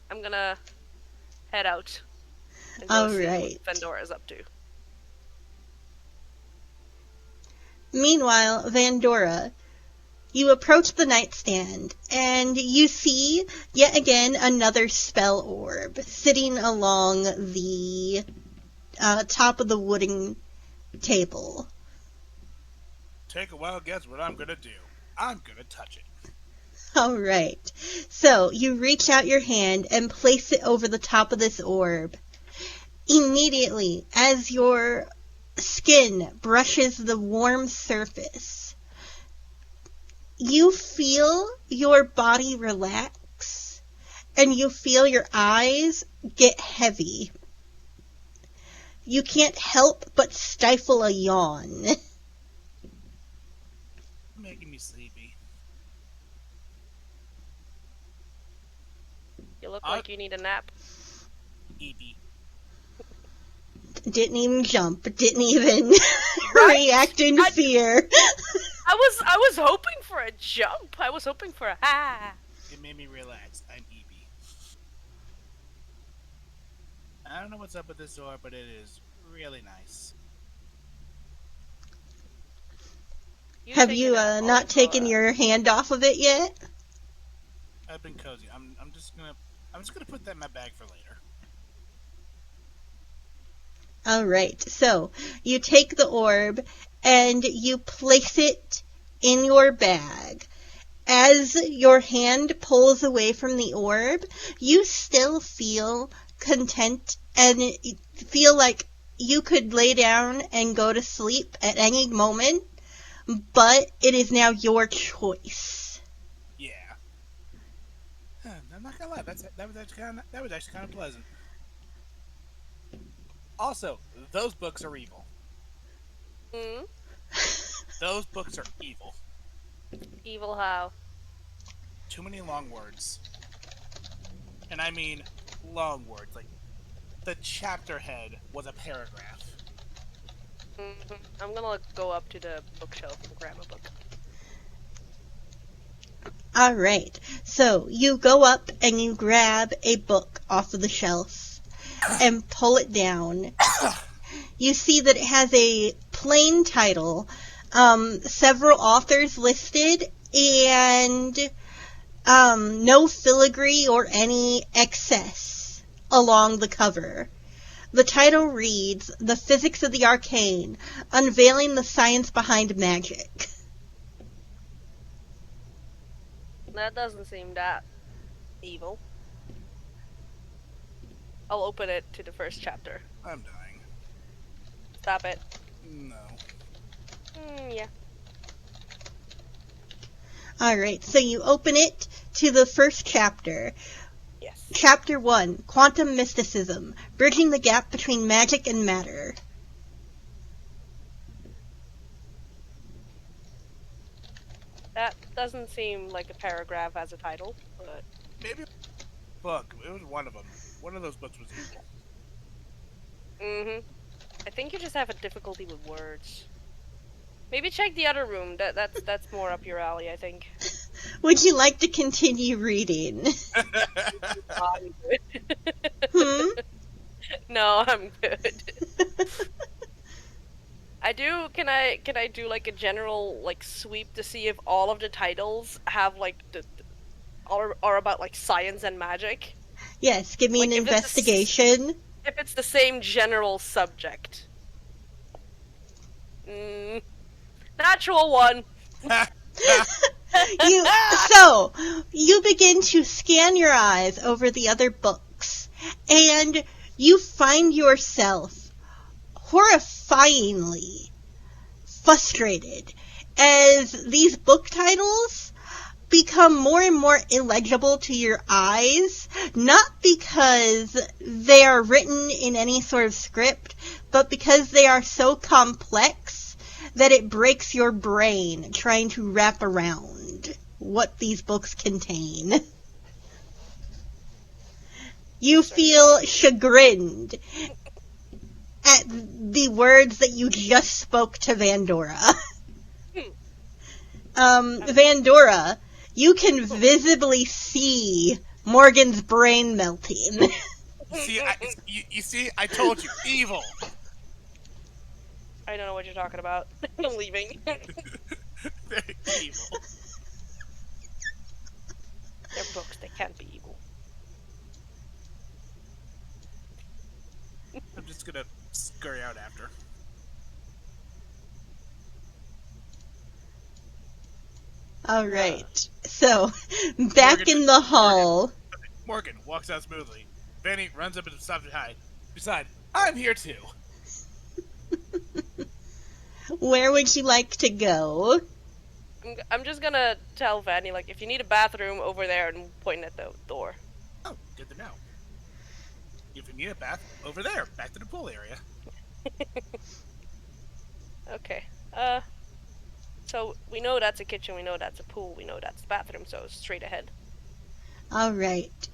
I'm gonna head out and go see what Vandora's up to. Meanwhile, Vandora, you approach the nightstand, and you see, yet again, another spell orb sitting along the top of the wooden table. Take a wild guess what I'm gonna do. I'm gonna touch it. All right. So, you reach out your hand and place it over the top of this orb. Immediately, as your skin brushes the warm surface, you feel your body relax, and you feel your eyes get heavy. You can't help but stifle a yawn. Making me sleepy. You look like you need a nap. Evie. Didn't even jump. Didn't even react in fear. I was hoping for a jump. I was hoping for a It made me relax. I'm Evie. I don't know what's up with this door, but it is really nice. Have you not taken your hand off of it yet? I've been cozy. I'm just gonna put that in my bag for later. Alright, so you take the orb and you place it in your bag. As your hand pulls away from the orb, you still feel content and feel like you could lay down and go to sleep at any moment, but it is now your choice. Yeah. I'm not gonna lie, that was actually kind of pleasant. Also, those books are evil. Hmm? Those books are evil. Evil how? Too many long words. And I mean long words. Like, the chapter head was a paragraph. Mm-hmm. I'm gonna go up to the bookshelf and grab a book. Alright, so you go up and you grab a book off of the shelf and pull it down. You see that it has a plain title, several authors listed, and no filigree or any excess along the cover. The title reads, "The Physics of the Arcane, Unveiling the Science Behind Magic." That doesn't seem that Evil. I'll open it to the first chapter. I'm dying. Stop it. No. Yeah. Alright, so you open it to the first chapter. Yes. Chapter 1, Quantum Mysticism, Bridging the Gap Between Magic and Matter. That doesn't seem like a paragraph as a title, but Maybe a book. It was one of them. One of those books was evil. I think you just have a difficulty with words. Maybe check the other room. That's more up your alley, I think. Would you like to continue reading? I'm Hmm? No, I'm good. I do. Can I do like a general like sweep to see if all of the titles have like are about like science and magic? Yes, give me Like, an if it's a investigation. If it's the same general subject. Natural one. You begin to scan your eyes over the other books, and you find yourself horrifyingly frustrated as these book titles become more and more illegible to your eyes, not because they are written in any sort of script, but because they are so complex that it breaks your brain trying to wrap around what these books contain. You feel chagrined at the words that you just spoke to Vandora. Vandora, you can visibly see Morgan's brain melting. You see, I told you, evil. I don't know what you're talking about. I'm leaving. They're evil. They're books. They can't be evil. I'm just gonna scurry out after. Alright, so, back in the hall. Morgan walks out smoothly. Vanny runs up and stops behind. Beside, I'm here too. Where would you like to go? I'm just gonna tell Vanny, like, if you need a bathroom over there, and point at the door. Oh, good to know. If you need a bath, over there, back to the pool area. Okay. So we know that's a kitchen, we know that's a pool, we know that's the bathroom, so straight ahead. Alright.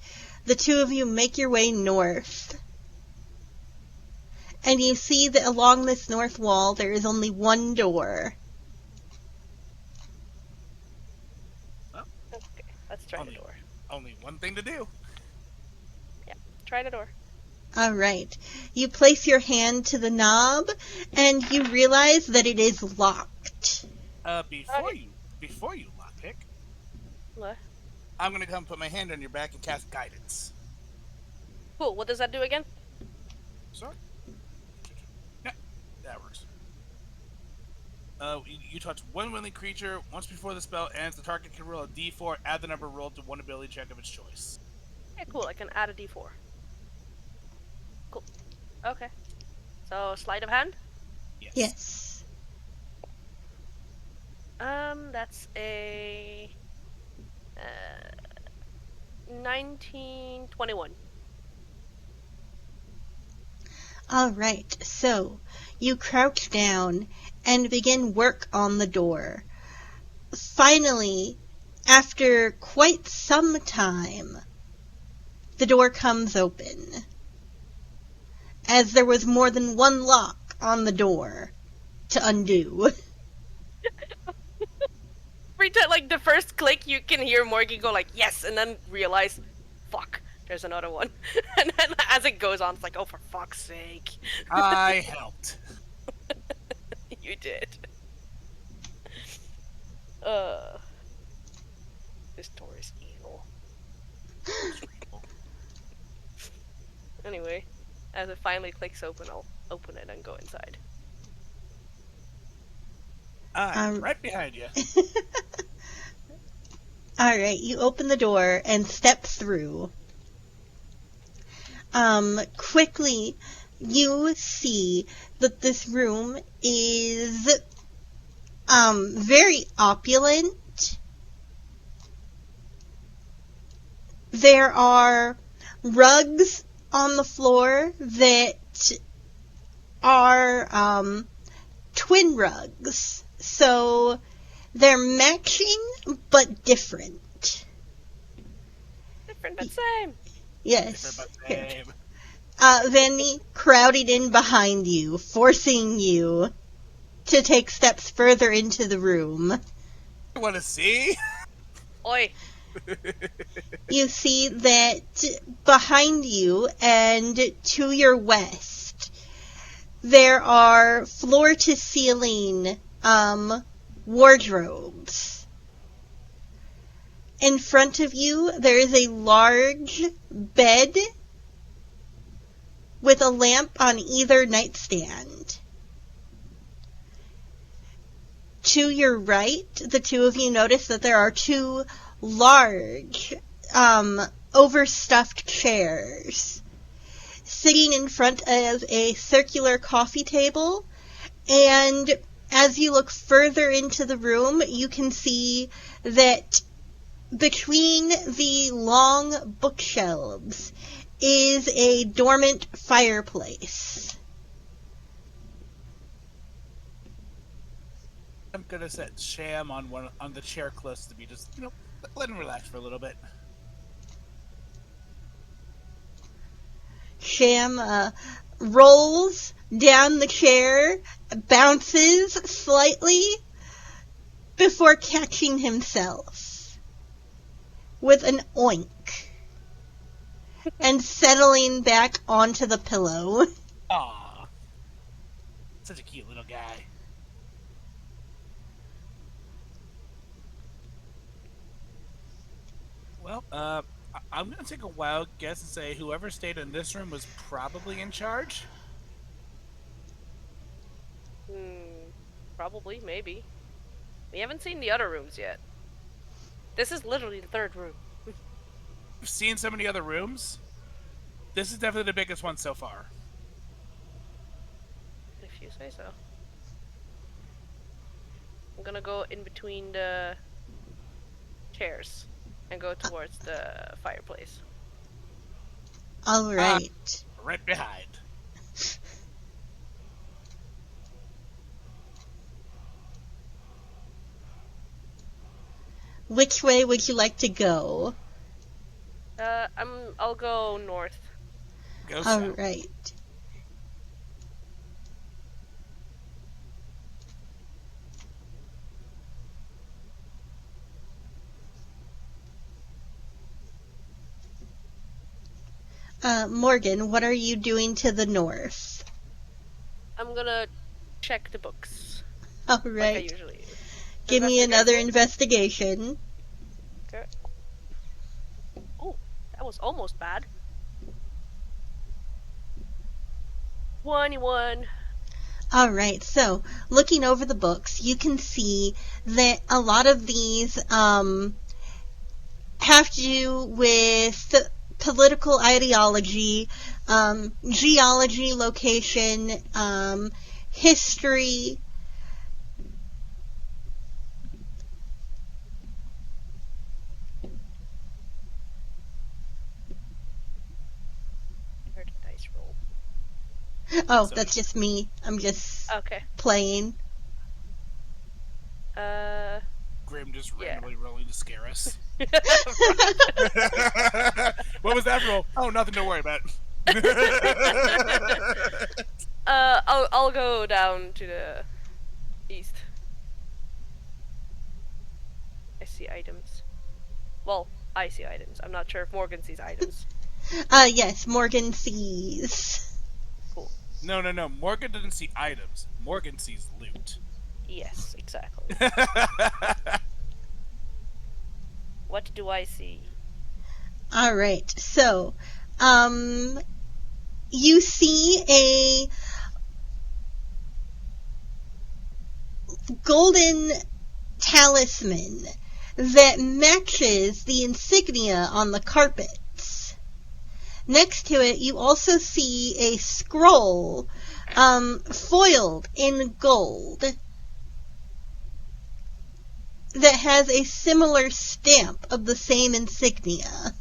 The two of you make your way north. And you see that along this north wall there is only one door. Oh. Okay, let's try the door. Only one thing to do. Yeah, try the door. Alright. You place your hand to the knob, and you realize that it is locked. Before you lockpick, What? I'm gonna come put my hand on your back and cast guidance. Cool, what does that do again? Sorry? Yeah, that works. You touch one willing creature. Once before the spell ends, the target can roll a d4, add the number rolled to one ability check of its choice. Yeah, cool, I can add a d4. Cool. Okay. So, sleight of hand? Yes. That's a 1921. Alright, so you crouch down and begin work on the door. Finally, after quite some time, the door comes open, as there was more than one lock on the door to undo. Every time, like, the first click, you can hear Morgan go like, yes, and then realize, fuck, there's another one. And then as it goes on, it's like, oh, for fuck's sake. I helped. You did. This door is evil. Anyway, as it finally clicks open, I'll open it and go inside. I'm right behind you. All right, you open the door and step through. Quickly, you see that this room is very opulent. There are rugs on the floor that are twin rugs. So they're matching but different. Different but same. Yes. Different but same. Vanny crowded in behind you, forcing you to take steps further into the room. You want to see? Oi. You see that behind you and to your west, there are floor-to-ceiling wardrobes. In front of you, there is a large bed with a lamp on either nightstand. To your right, the two of you notice that there are two large, overstuffed chairs sitting in front of a circular coffee table, and as you look further into the room, you can see that between the long bookshelves is a dormant fireplace. I'm gonna set Sham on the chair close to me, just let him relax for a little bit. Sham rolls down the chair, bounces slightly before catching himself with an oink and settling back onto the pillow. Aww. Such a cute little guy. Well, I'm gonna take a wild guess and say whoever stayed in this room was probably in charge. Probably, maybe. We haven't seen the other rooms yet. This is literally the third room. We've seen so many other rooms. This is definitely the biggest one so far. If you say so. I'm gonna go in between the chairs and go towards the fireplace. All right. Right behind. Which way would you like to go? I'll go north. Go All south. right. Morgan, what are you doing to the north? I'm gonna check the books. All Like I right. usually do. Give me another Investigation? investigation. Okay. Oh, that was almost bad. 21. All right. So, looking over the books, you can see that a lot of these have to do with political ideology, geology, location, history. Heard a dice roll. Oh, So- that's just me. I'm just Okay. playing. Grim just Yeah. randomly rolling to scare us. What was that roll? Oh, nothing to worry about. I'll go down to the east. I see items. Well, I see items. I'm not sure if Morgan sees items. Yes, Morgan sees. Cool. No. Morgan doesn't see items. Morgan sees loot. Yes, exactly. What do I see? All right. So, you see a golden talisman that matches the insignia on the carpets. Next to it, you also see a scroll foiled in gold that has a similar stamp of the same insignia.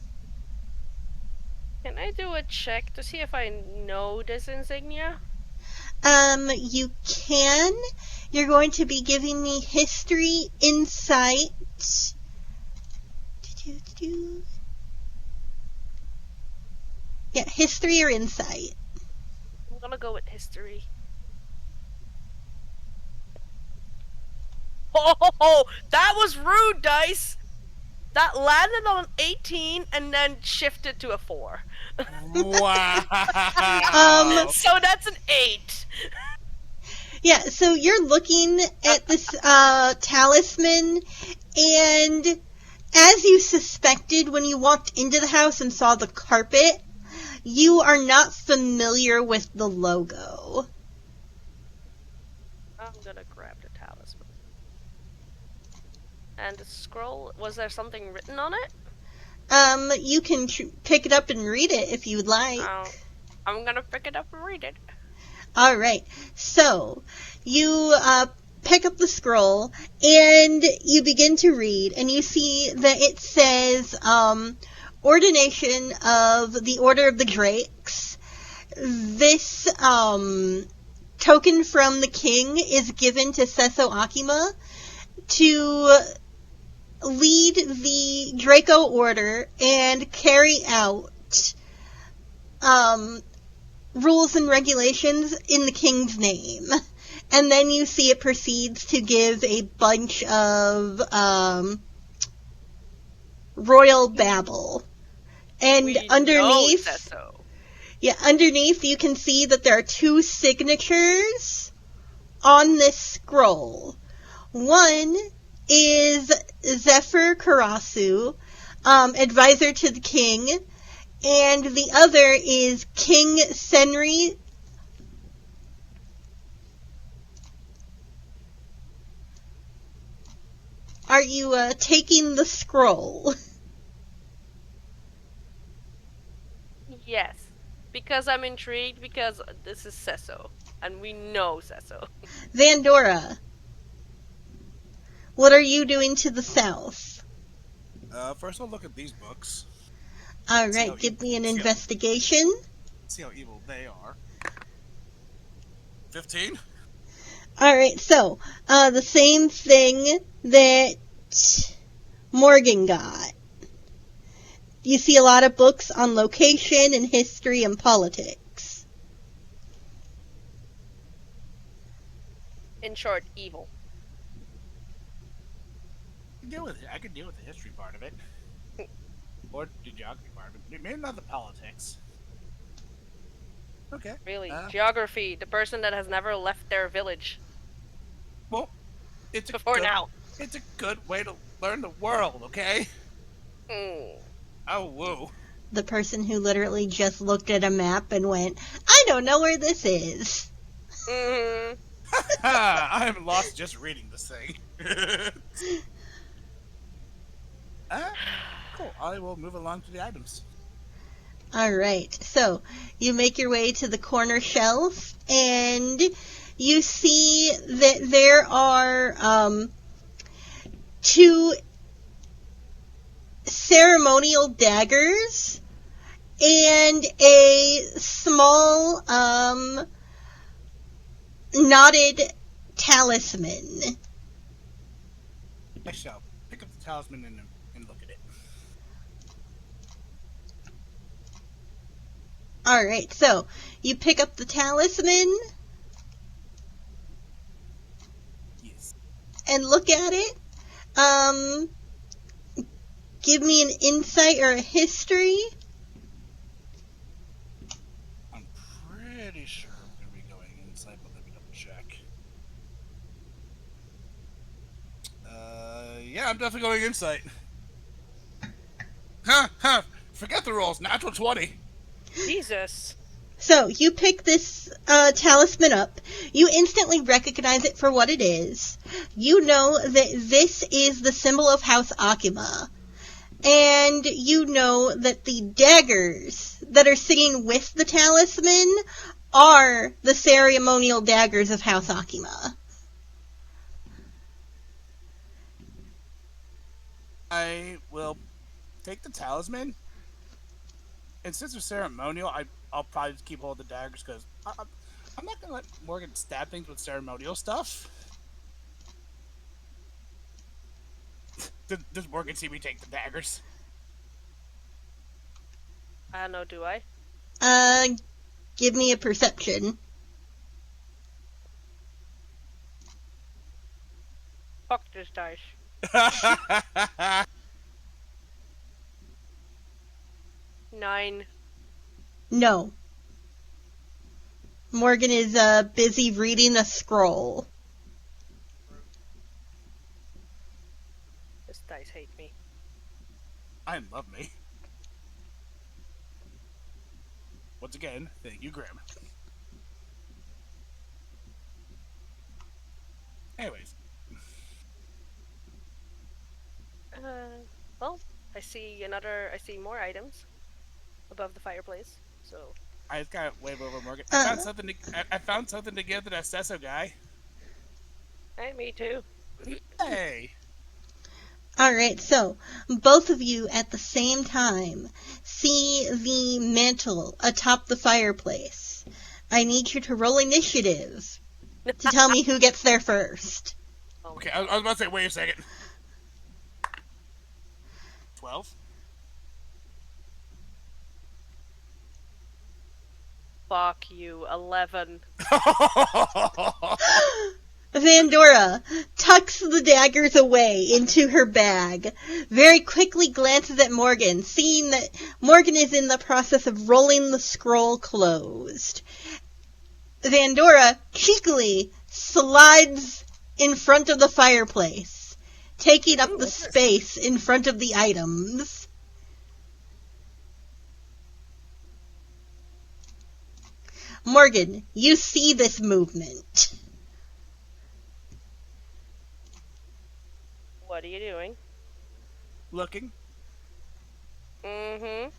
Can I do a check to see if I know this insignia? You can. You're going to be giving me history, insight. Yeah, history or insight. I'm gonna go with history. Oh, that was rude, dice! That landed on an 18 and then shifted to a 4. Wow. So that's an 8. Yeah, so you're looking at this talisman, and as you suspected when you walked into the house and saw the carpet, you are not familiar with the logo. I'm gonna grab the talisman. And the scroll, was there something written on it? You can pick it up and read it if you would like. I'm gonna pick it up and read it. Alright, so you pick up the scroll and you begin to read, and you see that it says ordination of the Order of the Drakes. This token from the king is given to Sesso Akima to lead the Draco Order and carry out rules and regulations in the king's name. And then you see it proceeds to give a bunch of royal babble. And underneath, underneath you can see that there are 2 signatures on this scroll. One is Zephyr Karasu, advisor to the king, and the other is King Senri. Are you taking the scroll? Yes, because I'm intrigued, because this is Sesso, and we know Sesso. Vandora, what are you doing to the south? First I'll look at these books. Alright, give me an investigation. See how evil they are. 15? Alright, so, the same thing that Morgan got. You see a lot of books on location and history and politics. In short, evil. I can deal with the history part of it. Or the geography part of it. Maybe not the politics. Okay. Really, geography, the person that has never left their village. Well, it's now. It's a good way to learn the world, okay? Mm. Oh, woo. The person who literally just looked at a map and went, I don't know where this is. Mm-hmm. I am lost just reading this thing. Cool. I will move along to the items. Alright, so you make your way to the corner shelf, and you see that there are 2 ceremonial daggers and a small knotted talisman. I shall pick up the talisman and look at it. Alright, so you pick up the talisman. Yes. And look at it. Give me an insight or a history. I'm pretty sure I'm going to be going inside, but let me double check. Yeah, I'm definitely going insight. Forget the rolls. Natural 20. Jesus. So, you pick this talisman up. You instantly recognize it for what it is. you know that this is the symbol of House Akima. And you know that the daggers that are sitting with the talisman are the ceremonial daggers of House Akima. I will take the talisman, and since they're ceremonial, I'll probably just keep hold of the daggers because I'm not gonna let Morgan stab things with ceremonial stuff. Does Morgan see me take the daggers? I don't know, do I? Give me a perception. Fuck this dice. 9. No. Morgan is busy reading a scroll. This dice hate me. I love me. Once again, thank you, Graham. Anyways. Well, I see more items above the fireplace, so... I just gotta wave over Morgan. I found something to give to that Sesso guy. Hey, me too. Hey! Alright, so, both of you at the same time see the mantle atop the fireplace. I need you to roll initiative to tell me who gets there first. Okay, I was about to say, wait a second. 12? Fuck you, 11. Vandora tucks the daggers away into her bag, very quickly glances at Morgan, seeing that Morgan is in the process of rolling the scroll closed. Vandora cheekily slides in front of the fireplace, taking up the space in front of the items. Morgan, you see this movement. What are you doing? Looking. Mm-hmm.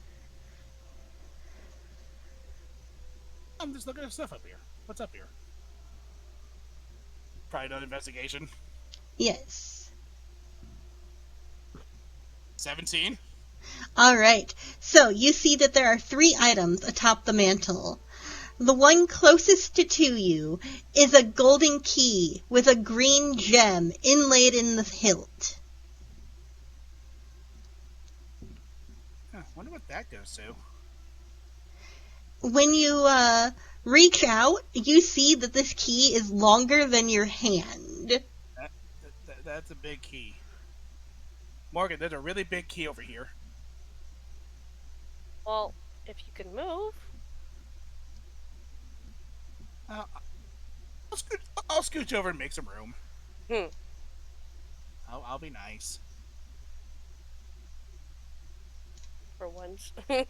I'm just looking at stuff up here. What's up here? Probably not investigation. Yes. 17? Alright, so you see that there are 3 items atop the mantle. The one closest to you is a golden key with a green gem inlaid in the hilt. Wonder what that goes to. When you reach out, you see that this key is longer than your hand. That's a big key. Morgan, there's a really big key over here. Well, if you can move... I'll scooch over and make some room. Hmm. I'll be nice. For once. Me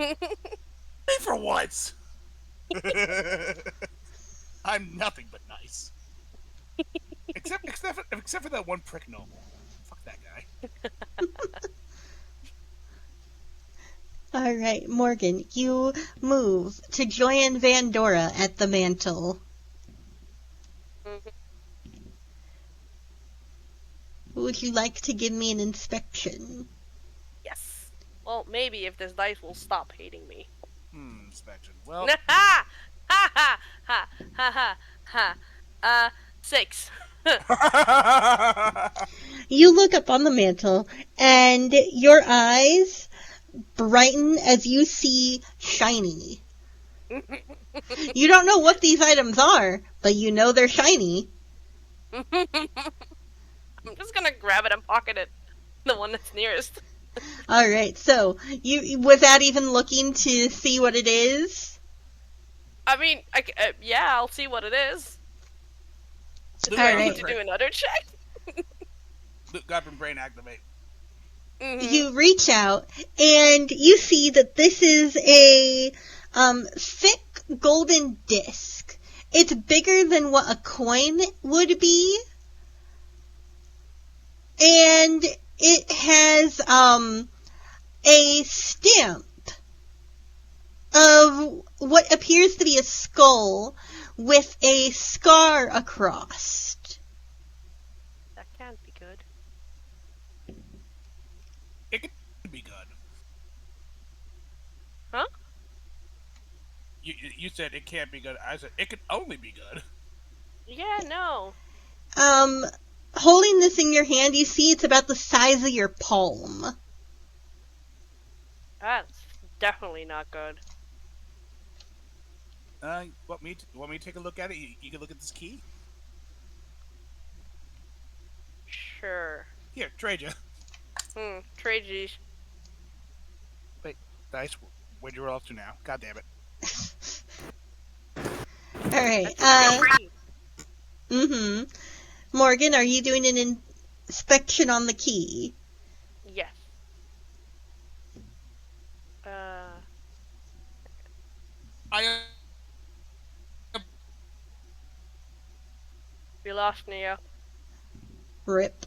for once! I'm nothing but nice. Except for that one prick noble. Fuck that guy. Alright, Morgan, you move to join Vandora at the mantle. Mm-hmm. Would you like to give me an inspection? Yes. Well, maybe if this dice will stop hating me. Inspection. Well... Ha! Ha ha ha ha ha ha. 6. You look up on the mantle, and your eyes brighten as you see shiny. You don't know what these items are, but you know they're shiny. I'm just gonna grab it and pocket it. The one that's nearest. Alright, so, you without even looking to see what it is? I mean, yeah, I'll see what it is. Do I need to do another check? Goblin brain activate. Mm-hmm. You reach out, and you see that this is a thick golden disc. It's bigger than what a coin would be, and it has a stamp of what appears to be a skull with a scar across. That can't be good. It could be good. Huh? You said it can't be good. I said it could only be good. Yeah, no. Holding this in your hand, you see it's about the size of your palm. That's definitely not good. Want me to take a look at it? You can look at this key. Sure. Here, trade you. Trade these. Wait, dice. Where'd you roll off to now? God damn it. Alright, That's a key. Morgan, are you doing an inspection on the key? Yes. I We lost Neo. Rip.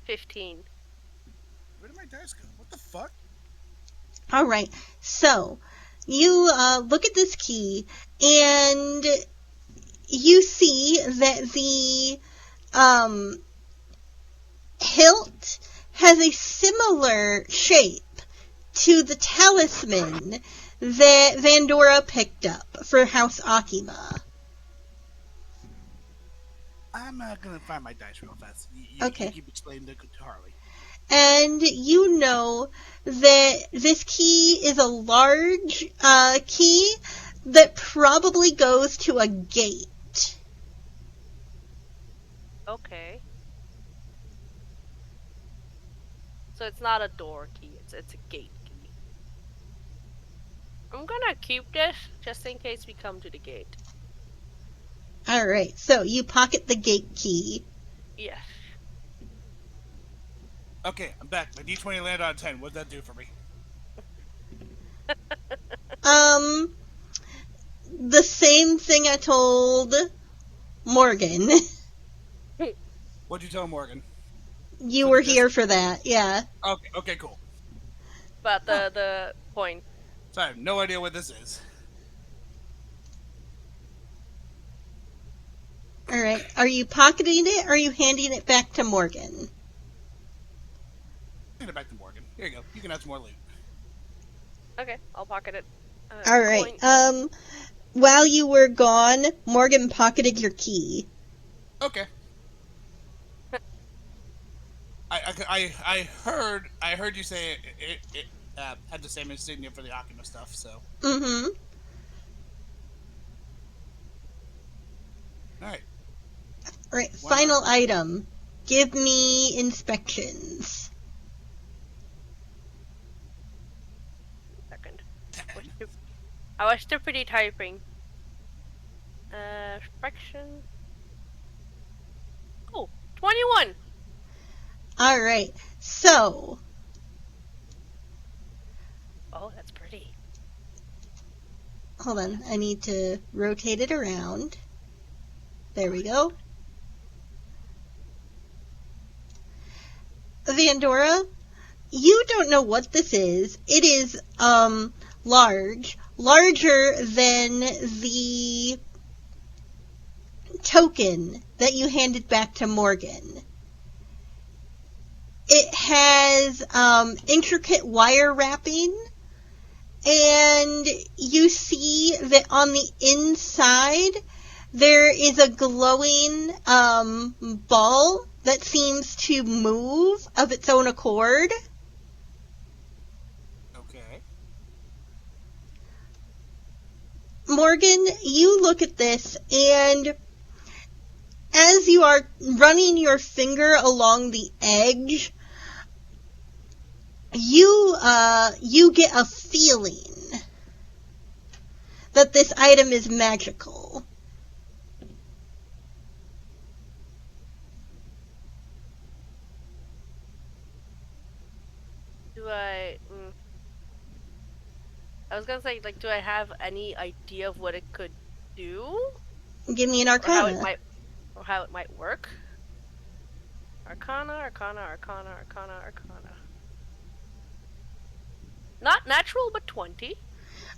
15. Where did my dice go? What the fuck? Alright, so you look at this key and you see that the hilt has a similar shape to the talisman that Vandora picked up for House Akima. I'm gonna find my dice real fast. Okay. You keep explaining to Harley. And you know that this key is a large key that probably goes to a gate. Okay. So it's not a door key, it's a gate key. I'm gonna keep this just in case we come to the gate. Alright, so you pocket the gate key. Yes. Okay, I'm back. My D20 landed on 10. What'd that do for me? The same thing I told Morgan. What'd you tell Morgan? You were here for that, yeah. Okay, cool. But the point. So I have no idea what this is. Alright, are you pocketing it or are you handing it back to Morgan? Hand it back to Morgan. Here you go. You can have some more loot. Okay, I'll pocket it. Alright, while you were gone, Morgan pocketed your key. Okay. I heard you say it had the same insignia for the Akima stuff, so. Mm-hmm. Alright. Alright, final item. Give me inspections. Second. I was stupidly typing. Inspection. Oh, 21! Alright, so. Oh, that's pretty. Hold on, I need to rotate it around. There we go. Vandora, you don't know what this is. It is, large. Larger than the token that you handed back to Morgan. It has, intricate wire wrapping, and you see that on the inside there is a glowing ball that seems to move of its own accord. Okay. Morgan, you look at this, and as you are running your finger along the edge, you get a feeling that this item is magical. I was gonna say, like, do I have any idea of what it could do? Give me an arcana. Or how it might work? Arcana, Arcana, Arcana, Arcana, Arcana. Not natural, but 20.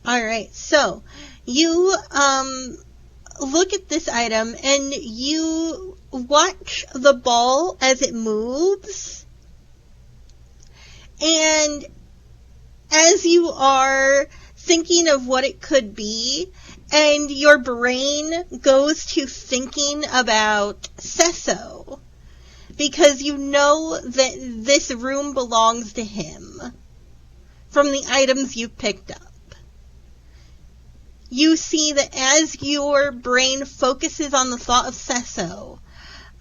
All right. So you look at this item and you watch the ball as it moves. And as you are thinking of what it could be, and your brain goes to thinking about Sesso, because you know that this room belongs to him from the items you picked up. You see that as your brain focuses on the thought of Sesso,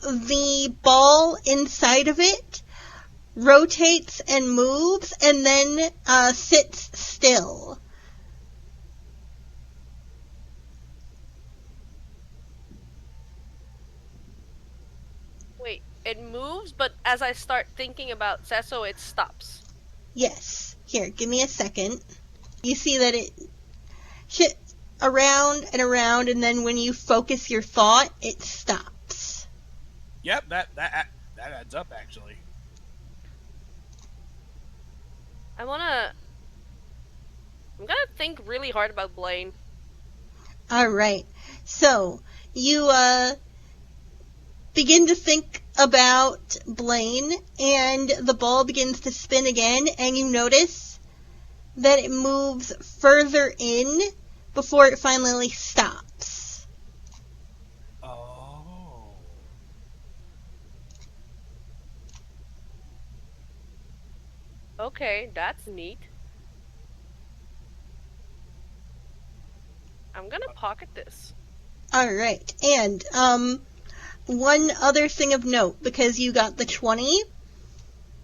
the ball inside of it rotates and moves and then sits still. Wait, it moves, but as I start thinking about Sesso, it stops. Yes. Here, give me a second. You see that it shifts around and around, and then when you focus your thought, it stops. Yep, that adds up actually. I'm gonna think really hard about Blaine. All right. So, you begin to think about Blaine, and the ball begins to spin again, and you notice that it moves further in before it finally stops. Oh. Okay, that's neat. I'm gonna pocket this. All right. And one other thing of note, because you got the 20,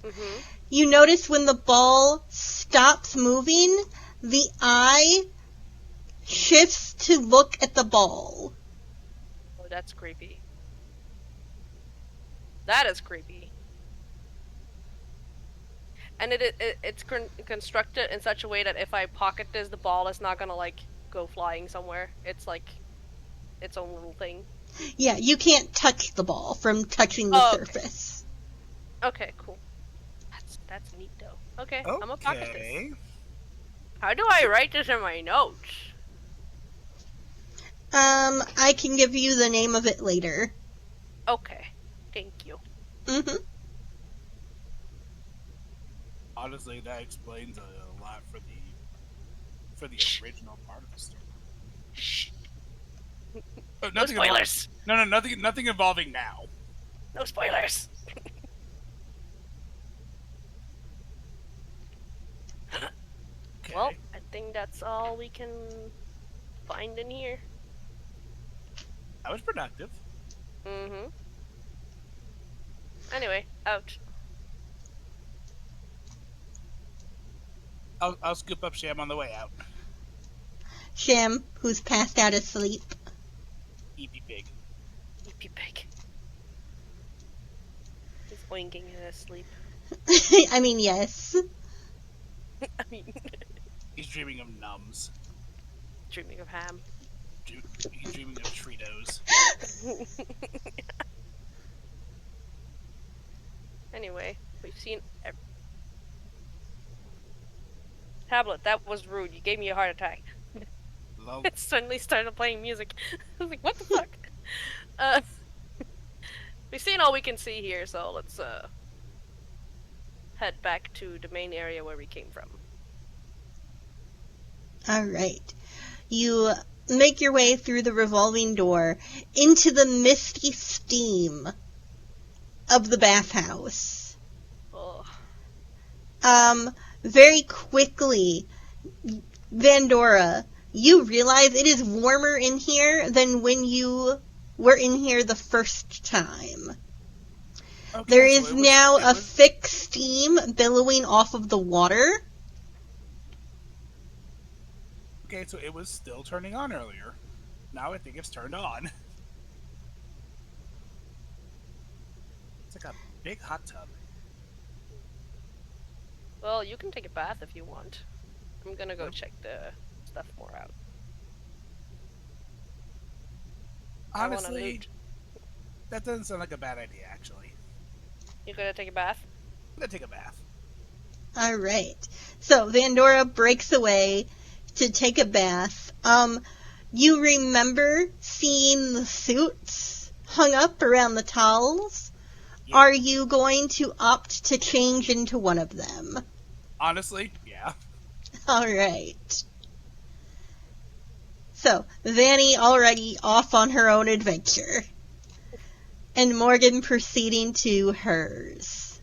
Mm-hmm. you notice when the ball stops moving, the eye shifts to look at the ball. Oh, that's creepy. That is creepy. And it's constructed in such a way that if I pocket this, the ball is not gonna like go flying somewhere. It's like its own little thing. Yeah, you can't touch the ball from touching the surface. Okay, cool. That's neat though. Okay, Okay. I'm gonna pocket this. How do I write this in my notes? I can give you the name of it later. Okay, thank you. Mm-hmm. Honestly, that explains a lot for the original part of the story. Shh. Oh, No spoilers. No, nothing involving now. No spoilers. Okay. Well, I think that's all we can find in here. That was productive. Mm-hmm. Anyway, out. I'll scoop up Sham on the way out. Sham, who's passed out asleep. EP pig. EP pig. He's oinking in his sleep. I mean, yes. I mean, He's dreaming of nums. dreaming of ham. He's dreaming of Tritos. Anyway, we've seen. Tablet, that was rude. You gave me a heart attack. Love. It suddenly started playing music. I was like, what the fuck? We've seen all we can see here, so let's head back to the main area where we came from. All right. You make your way through the revolving door into the misty steam of the bathhouse. Oh. Very quickly, Vandora, you realize it is warmer in here than when you were in here the first time. Okay, There is now a thick steam billowing off of the water. Okay, so it was still turning on earlier. Now I think it's turned on. It's like a big hot tub. Well, you can take a bath if you want. I'm gonna go check the stuff more out. Honestly, that doesn't sound like a bad idea, actually. You gonna take a bath? I'm gonna take a bath. All right. So Vandora breaks away to take a bath. You remember seeing the suits hung up around the towels? Yeah. Are you going to opt to change into one of them? Honestly, yeah. All right. So, Vanny already off on her own adventure. And Morgan proceeding to hers.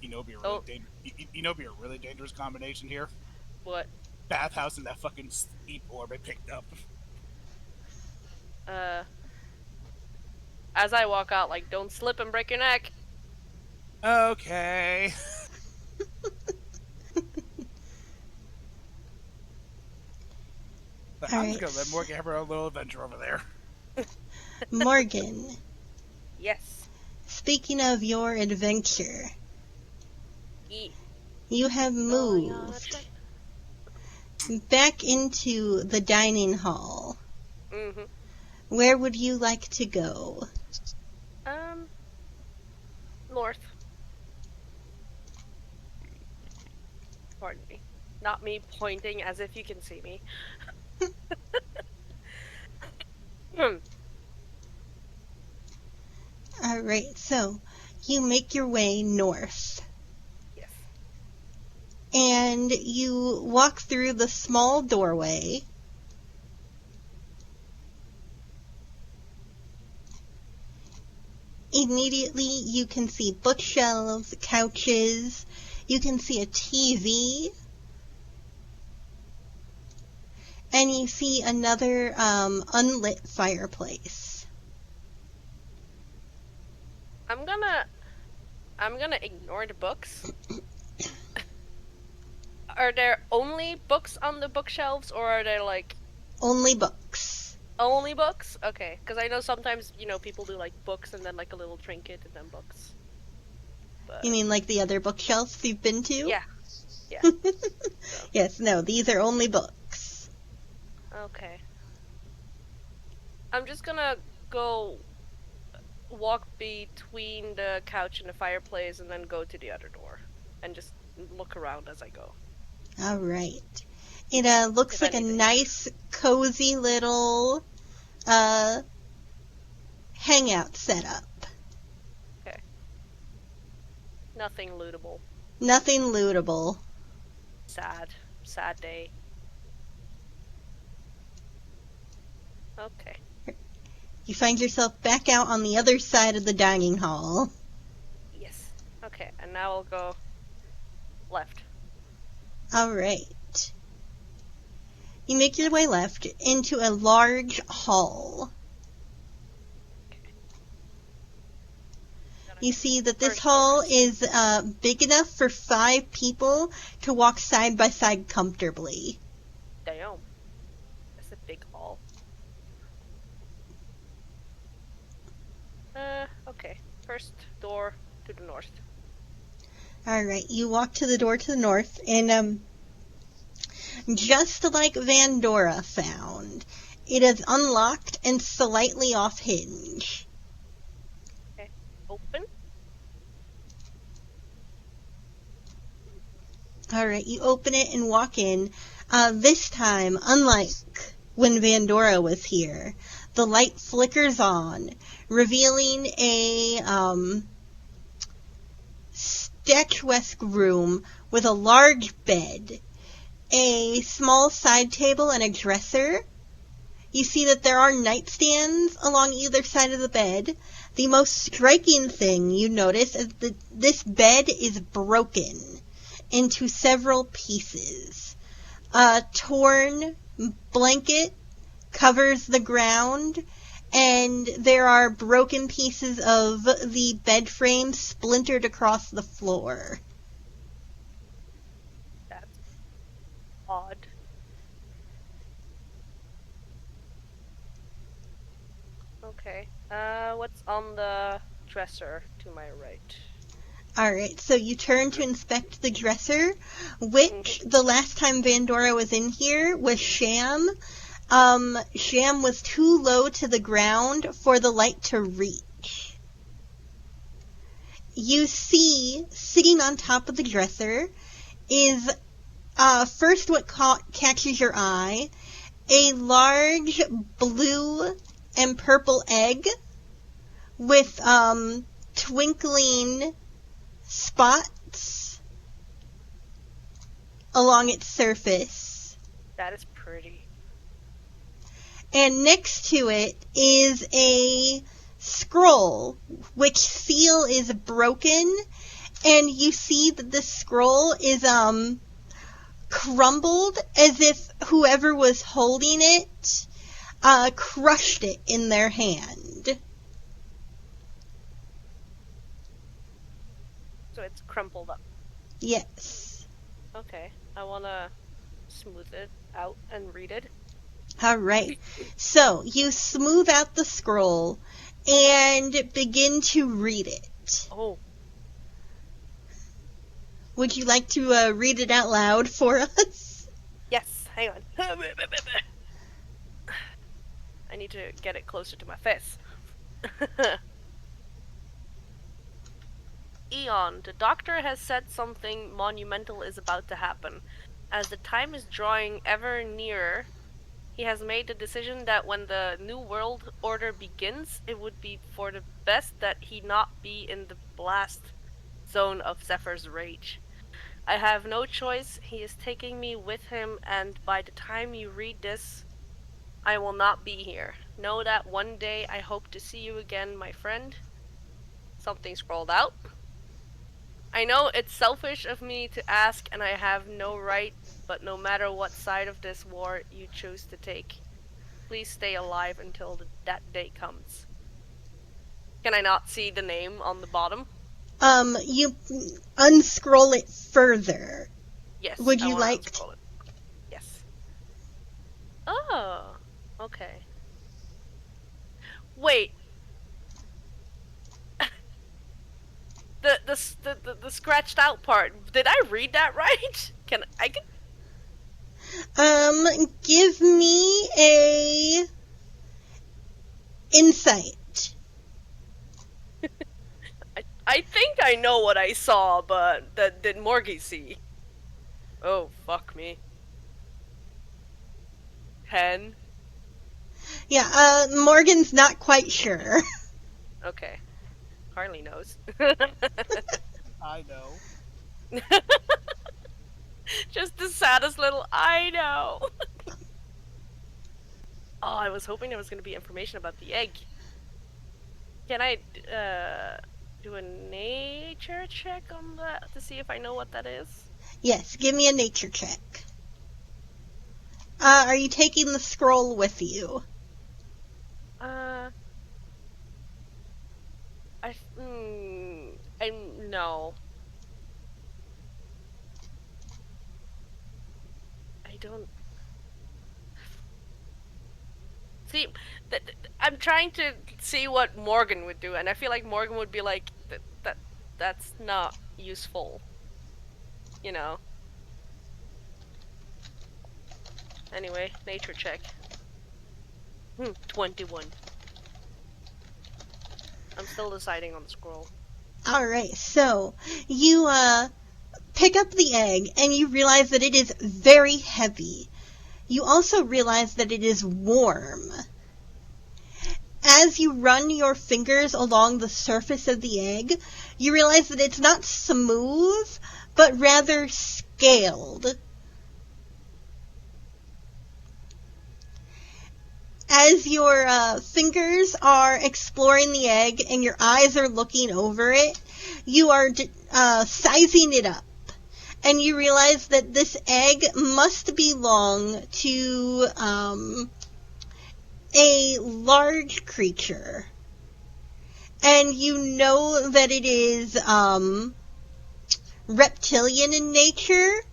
You know, it'd be a really Oh, it'd be a really dangerous combination here. what? Bathhouse and that fucking sleep orb I picked up. Uh, as I walk out, like, don't slip and break your neck. Okay. But All I'm just right. gonna let Morgan have her own little adventure over there. Morgan, Yes. speaking of your adventure, Ye. you have Going on a moved trip. back into the dining hall. Mm-hmm. Where would you like to go? North. Pardon me. Not me pointing as if you can see me. Hmm. All right, so you make your way north. Yes. And you walk through the small doorway. Immediately, you can see bookshelves, couches. You can see a TV. And you see another unlit fireplace. I'm gonna ignore the books. Are there only books on the bookshelves, or are there like Only books. only books? Okay, because I know sometimes people do like books and then like a little trinket and then books. But You mean like the other bookshelves you've been to? yeah, yeah. So. Yes, no, these are only books. Okay. I'm just gonna go walk between the couch and the fireplace and then go to the other door and just look around as I go. All right. It looks If like anything. a nice, cozy little hangout setup. Okay. Nothing lootable. Nothing lootable. Sad day. Okay. You find yourself back out on the other side of the dining hall. Yes. Okay, and now I'll go left. All right. You make your way left into a large hall. You see that this hall is big enough for 5 people to walk side by side comfortably. Damn. That's a big hall. Okay. First door to the north. All right, you walk to the door to the north, and just like Vandora found, it is unlocked and slightly off hinge. Okay. Open. All right, you open it and walk in. This time, unlike when Vandora was here, the light flickers on, revealing a statuesque room with a large bed, a small side table, and a dresser. You see that there are nightstands along either side of the bed. The most striking thing you notice is that this bed is broken into several pieces. A torn blanket covers the ground, and there are broken pieces of the bed frame splintered across the floor. That's odd. Okay. What's on the dresser to my right? Alright, so you turn to inspect the dresser, which the last time Vandora was in here was Sham. Sham was too low to the ground for the light to reach. you see sitting on top of the dresser is first what catches your eye, a large blue and purple egg with twinkling spots along its surface. That is pretty. And next to it is a scroll, which seal is broken, and you see that the scroll is crumbled as if whoever was holding it crushed it in their hand. So it's crumpled up. Yes. Okay. I wanna smooth it out and read it. All right. So you smooth out the scroll and begin to read it. Oh. Would you like to read it out loud for us? Yes. Hang on. I need to get it closer to my face. Eon, the doctor has said something monumental is about to happen. As the time is drawing ever nearer, he has made the decision that when the New World Order begins, it would be for the best that he not be in the blast zone of Zephyr's rage. I have no choice. He is taking me with him, and by the time you read this, I will not be here. Know that one day I hope to see you again, my friend. Something scrolled out. I know it's selfish of me to ask, and I have no right, but no matter what side of this war you choose to take, please stay alive until that day comes. Can I not see the name on the bottom? You unscroll it further. Yes. Would I you wanna like unscroll it. Yes. Oh, okay. Wait. The scratched out part. Did I read that right? Can give me a insight. I think I know what I saw, but did Morgie see? Oh, fuck me. 10? Yeah, Morgan's not quite sure. Okay. Harley knows. I know. Just the saddest little I know. Oh, I was hoping there was going to be information about the egg. Can I do a nature check on that to see if I know what that is? Yes, give me a nature check. Are you taking the scroll with you? No. I don't. See, I'm trying to see what Morgan would do, and I feel like Morgan would be like, that's not useful. You know. Anyway, nature check. 21. I'm still deciding on the scroll. Alright, so you pick up the egg and you realize that it is very heavy. You also realize that it is warm. As you run your fingers along the surface of the egg, you realize that it's not smooth, but rather scaled. As your fingers are exploring the egg and your eyes are looking over it, you are sizing it up. And you realize that this egg must belong to a large creature. And you know that it is reptilian in nature.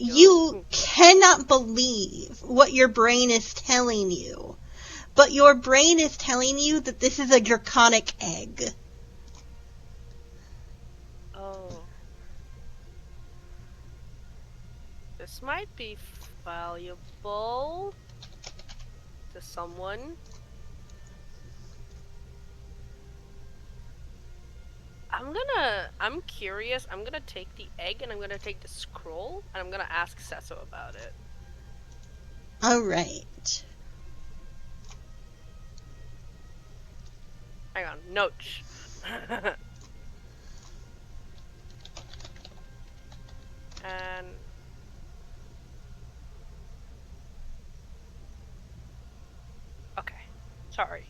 You cannot believe what your brain is telling you. But your brain is telling you that this is a draconic egg. Oh. This might be valuable to someone. I'm curious. I'm gonna take the egg and I'm gonna take the scroll and I'm gonna ask Sesso about it. All right. Hang on, notes. And okay, sorry.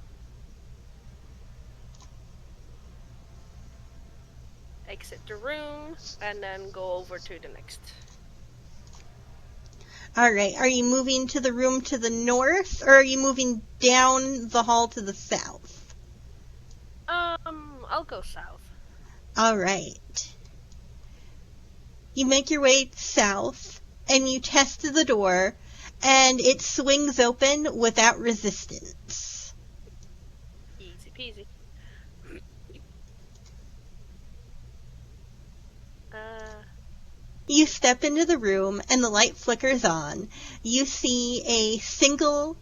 Exit the room and then go over to the next. All right. Are you moving to the room to the north, or are you moving down the hall to the south? I'll go south. All right. You make your way south, and you test the door, and it swings open without resistance. Easy peasy. You step into the room, and the light flickers on. You see a single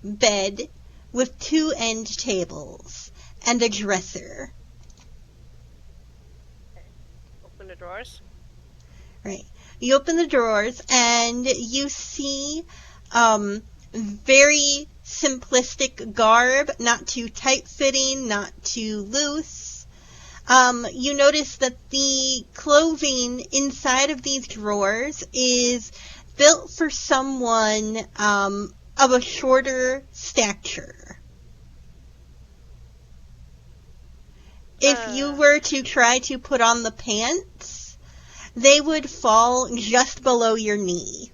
bed with 2 end tables and a dresser. Open the drawers. Right. You open the drawers, and you see very simplistic garb, not too tight-fitting, not too loose. You notice that the clothing inside of these drawers is built for someone of a shorter stature. If you were to try to put on the pants, they would fall just below your knee.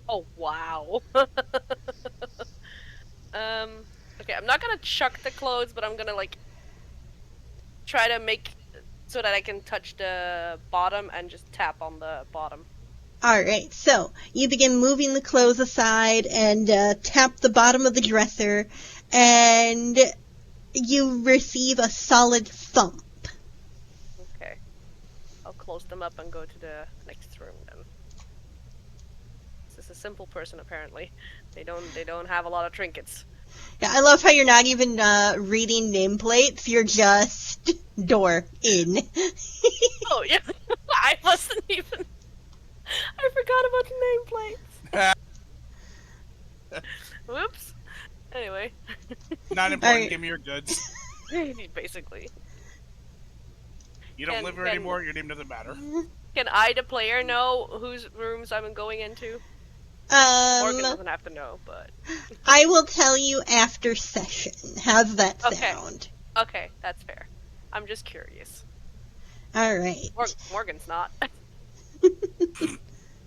Oh, wow. Okay, I'm not gonna chuck the clothes, but I'm gonna, try to make so that I can touch the bottom and just tap on the bottom. Alright, so you begin moving the clothes aside and tap the bottom of the dresser, and you receive a solid thump. Okay. I'll close them up and go to the next room then. This is a simple person apparently. They don't have a lot of trinkets. Yeah, I love how you're not even reading nameplates, you're just door in. Oh yeah. I wasn't even I forgot about the nameplates. Whoops. Anyway. Not important, Alright. give me your goods. Basically. You don't live here anymore, your name doesn't matter. Can I, the player, know whose rooms I'm going into? Morgan doesn't have to know, but... I will tell you after session. How's that sound? Okay, that's fair. I'm just curious. Alright. Morgan's not.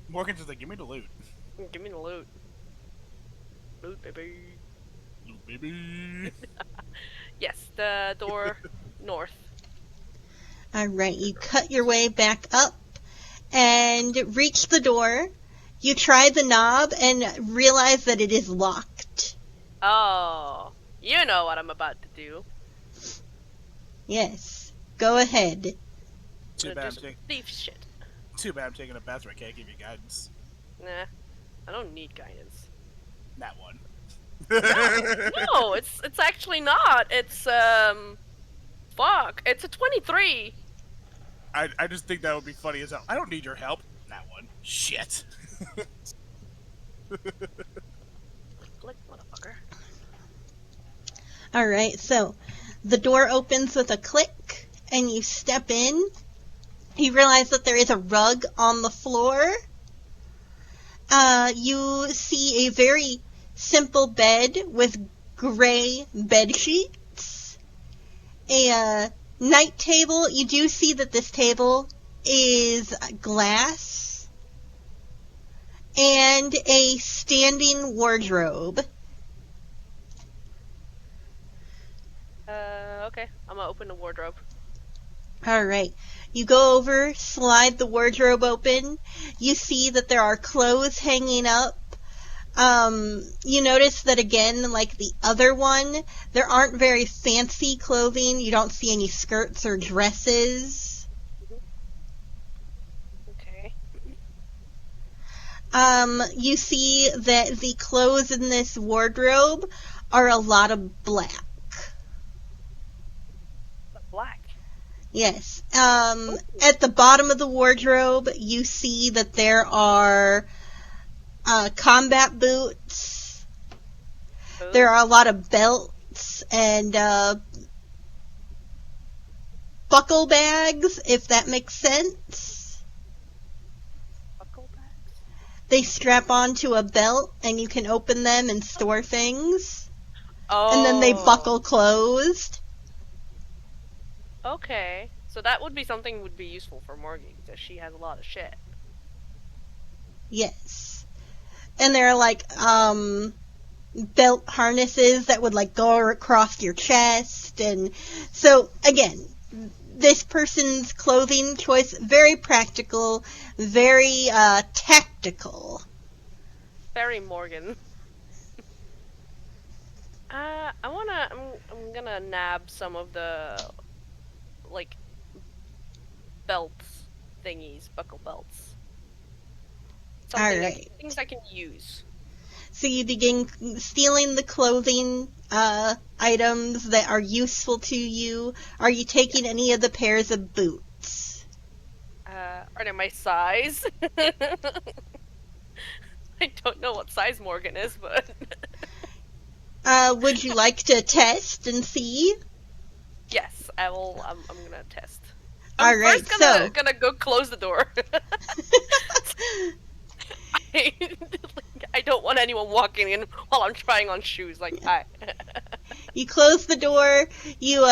Morgan's just like, give me the loot. Give me the loot. Loot, baby. Loot, baby. Yes, the door north. Alright, you cut your way back up and reach the door. You try the knob and realize that it is locked. Oh, you know what I'm about to do. Yes, go ahead. Too bad, thief shit. Too bad I'm taking a bath where I can't give you guidance. Nah, I don't need guidance. That one. No, it's actually not. It's fuck. It's a 23. I just think that would be funny as hell. I don't need your help. That one. Shit. Click, motherfucker. Alright, so the door opens with a click and you step in. You realize that there is a rug on the floor. You see a very simple bed with gray bed sheets. A night table. You do see that this table is glass. And a standing wardrobe. Okay. I'm gonna open the wardrobe. Alright. You go over, slide the wardrobe open. You see that there are clothes hanging up. You notice that again, like the other one, there aren't very fancy clothing. You don't see any skirts or dresses. Okay. You see that the clothes in this wardrobe are a lot of black. But black. Yes. At the bottom of the wardrobe, you see that there are combat boots. Oh, There are a lot of belts and buckle bags, if that makes sense. buckle bags. They strap onto a belt, and you can open them and store things. Oh. And then they buckle closed. Okay. So that would be something would be useful for Morgan because she has a lot of shit. Yes. And there are like belt harnesses that would like go across your chest, and so again, this person's clothing choice very practical, very tactical. Very Morgan. I'm gonna nab some of the like belts thingies, buckle belts. Something All right. things I can use. So you begin stealing the clothing items that are useful to you. Are you taking any of the pairs of boots? Are they my size? I don't know what size Morgan is, but Would you like to test and see? yes, I will. I'm gonna test. All I'm right, first so gonna go close the door. I don't want anyone walking in while I'm trying on shoes. Like, hi. you close the door. You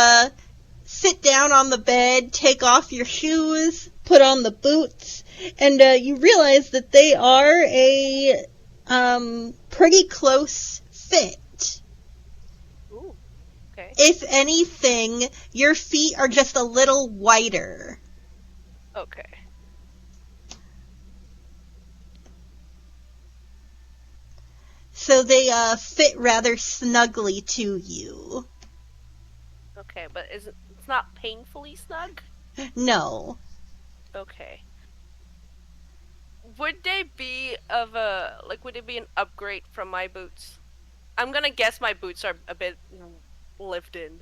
sit down on the bed, take off your shoes, put on the boots, and you realize that they are a pretty close fit. Ooh, okay. If anything, your feet are just a little wider. Okay. So they fit rather snugly to you. Okay, but it's not painfully snug? No. Okay. Would they be would it be an upgrade from my boots? I'm gonna guess my boots are a bit lived in.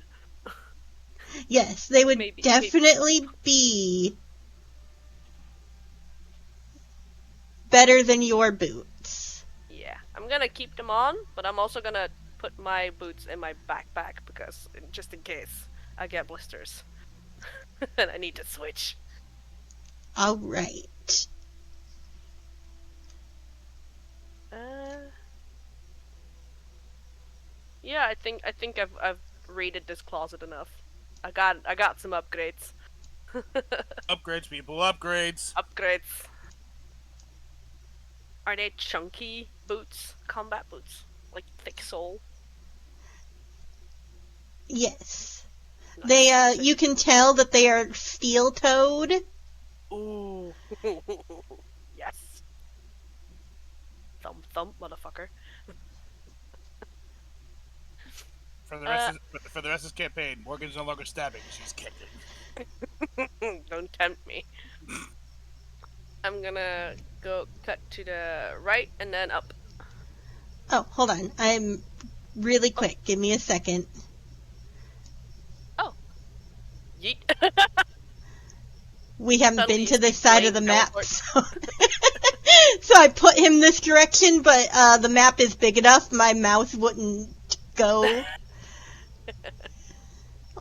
Yes, they would Maybe. definitely be better than your boots. Yeah, I'm gonna keep them on, but I'm also gonna put my boots in my backpack because just in case I get blisters and I need to switch. All right. Yeah, I think I've raided this closet enough. I got some upgrades. Upgrades, people, upgrades. Upgrades. Are they chunky boots? Combat boots? Like thick sole? Yes. Nice. They you can tell that they are steel-toed. Ooh. Yes. Thump thump, motherfucker. For the rest of this campaign, Morgan's no longer stabbing; she's kicking. Don't tempt me. I'm gonna go cut to the right and then up. Oh, hold on. I'm really quick. Give me a second. Oh. Yeet. We haven't Suddenly been you to this see side of the flame map, teleport. so, so I put him this direction, but the map is big enough, my mouse wouldn't go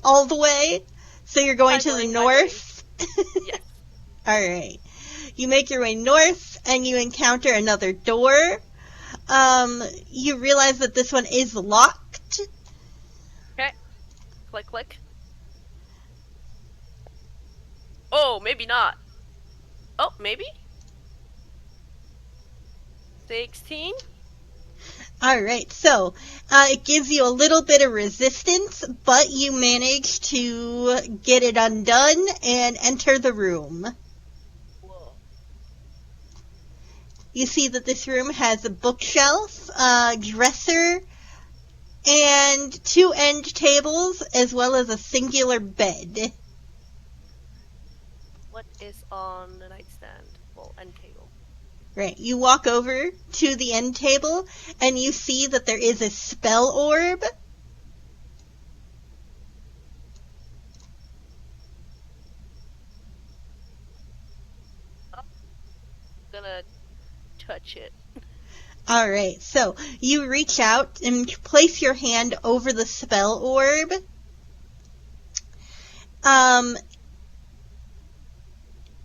all the way. So you're going to the north? Yes. Alright. You make your way north, and you encounter another door. You realize that this one is locked. Okay. Click, click. Oh, maybe not. Oh, maybe? 16? Alright, so it gives you a little bit of resistance, but you manage to get it undone and enter the room. Whoa. You see that this room has a bookshelf, a dresser, and 2 end tables, as well as a singular bed. What is on the nightstand? Well, end table. Right, you walk over to the end table, and you see that there is a spell orb. gonna touch it. Alright, so you reach out and place your hand over the spell orb.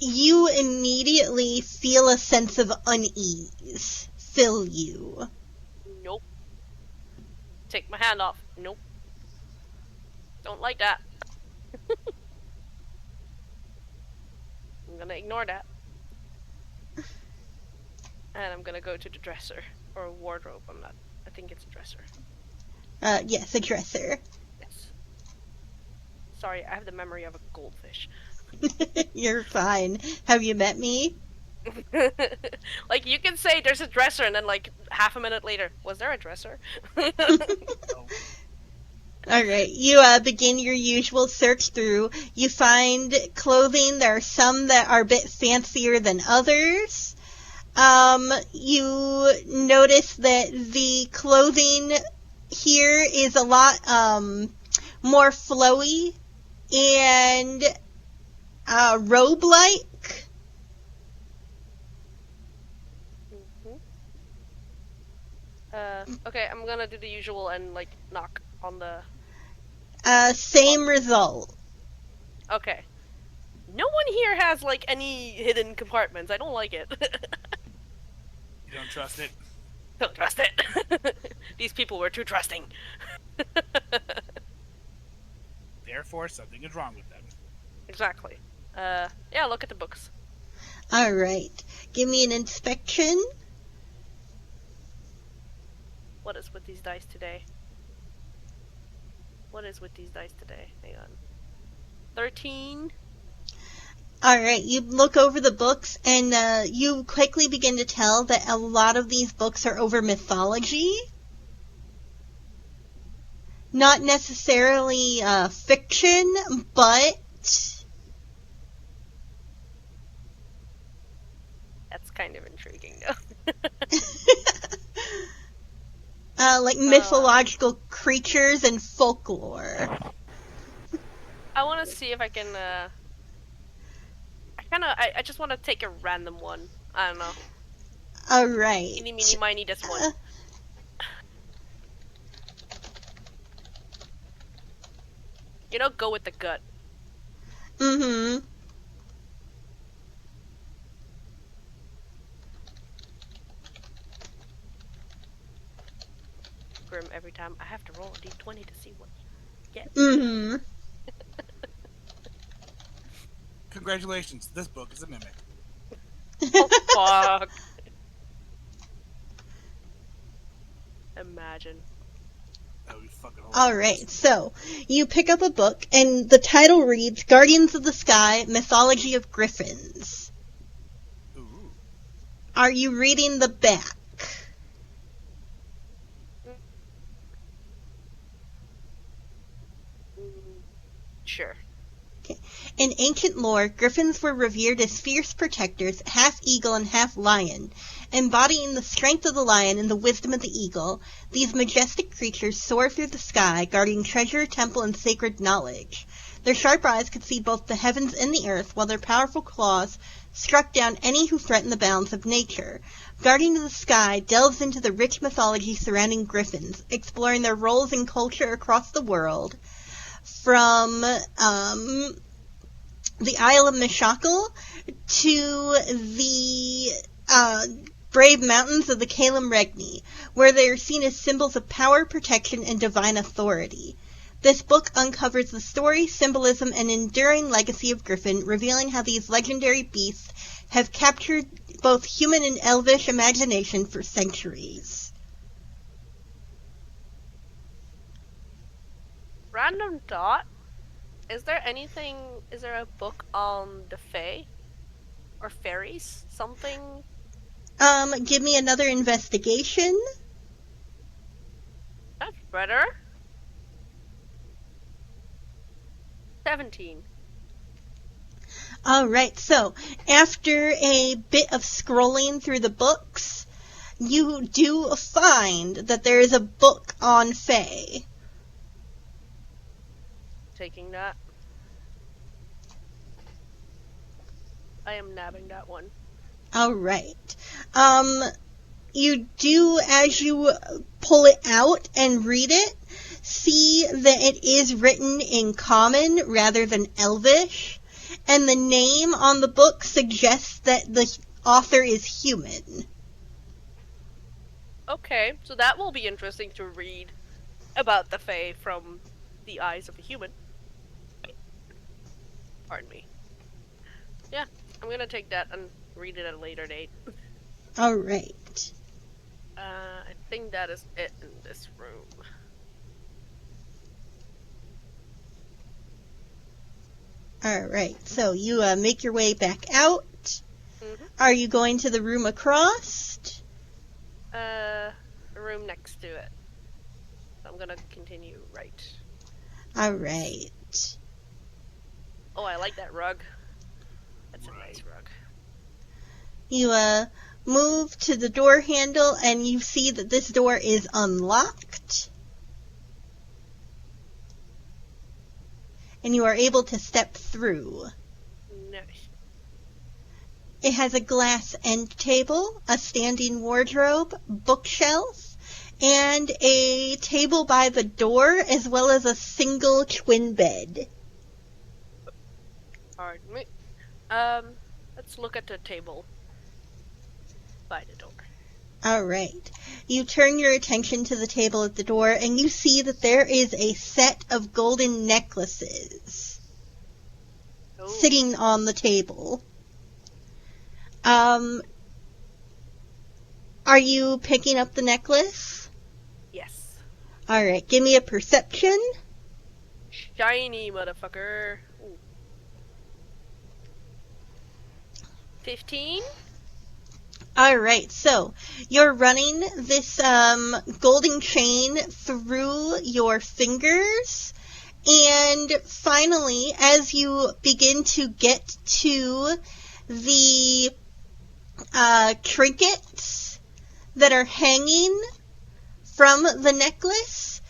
You immediately feel a sense of unease fill you. Nope. Take my hand off. Nope. Don't like that. I'm gonna ignore that. And I'm gonna go to the dresser. Or a wardrobe, I think it's a dresser. Yes, a dresser. Yes. Sorry, I have the memory of a goldfish. You're fine. Have you met me? Like, you can say there's a dresser, and then, like, half a minute later, was there a dresser? Oh, Alright, you begin your usual search through. You find clothing. There are some that are a bit fancier than others. You notice that the clothing here is a lot more flowy and robe-like. Okay, I'm gonna do the usual and, like, knock on the... Same result. Okay. No one here has, like, any hidden compartments. I don't like it. you don't trust it? Don't trust it. These people were too trusting. Therefore, something is wrong with them. Exactly. Yeah, look at the books. Alright. Give me an inspection. What is with these dice today? What is with these dice today? Hang on. 13? Alright, you look over the books, and you quickly begin to tell that a lot of these books are over mythology. Not necessarily fiction, but... That's kind of intriguing, though. like mythological creatures and folklore. I want to see if I can, I just want to take a random one. I don't know. Alright. Eeny, meeny, miny, this one. You know, go with the gut. Mm-hmm. Grim every time. I have to roll a d20 to see what you get. Mm-hmm. Congratulations, this book is a mimic. Oh, fuck. Imagine. That would be fucking horrible. Alright, so, you pick up a book, and the title reads, Guardians of the Sky, Mythology of Griffins. Ooh. Are you reading the back? Sure. In ancient lore, griffins were revered as fierce protectors, half eagle and half lion. Embodying the strength of the lion and the wisdom of the eagle, these majestic creatures soar through the sky, guarding treasure, temple, and sacred knowledge. Their sharp eyes could see both the heavens and the earth, while their powerful claws struck down any who threatened the balance of nature. Guardian of the Sky delves into the rich mythology surrounding griffins, exploring their roles in culture across the world, from the Isle of Meshakal to the brave mountains of the Kalim Regni, where they are seen as symbols of power, protection, and divine authority. This book uncovers the story, symbolism, and enduring legacy of Griffin, revealing how these legendary beasts have captured both human and elvish imagination for centuries. Random thought. Is there a book on the Fae? Or fairies? Something? Give me another investigation. That's better. 17. Alright, so, after a bit of scrolling through the books, you do find that there is a book on Fae. Taking that. I am nabbing that one. All right. You do, as you pull it out and read it, see that it is written in common rather than Elvish, and the name on the book suggests that the author is human. Okay, so that will be interesting to read about the Fae from the eyes of a human. Pardon me. Yeah, I'm gonna take that and read it at a later date. All right. I think that is it in this room. All right. So you make your way back out. Mm-hmm. Are you going to the room across? A room next to it. I'm gonna continue right. All right. Oh, I like that rug. That's a nice rug. You move to the door handle and you see that this door is unlocked. And you are able to step through. Nice. It has a glass end table, a standing wardrobe, bookshelf, and a table by the door, as well as a single twin bed. Pardon me. Let's look at the table by the door. All right. You turn your attention to the table at the door, and you see that there is a set of golden necklaces sitting on the table. Are you picking up the necklace? Yes. All right. Give me a perception. Shiny motherfucker. Ooh. 15? All right, so you're running this golden chain through your fingers, and finally, as you begin to get to the trinkets that are hanging from the necklace,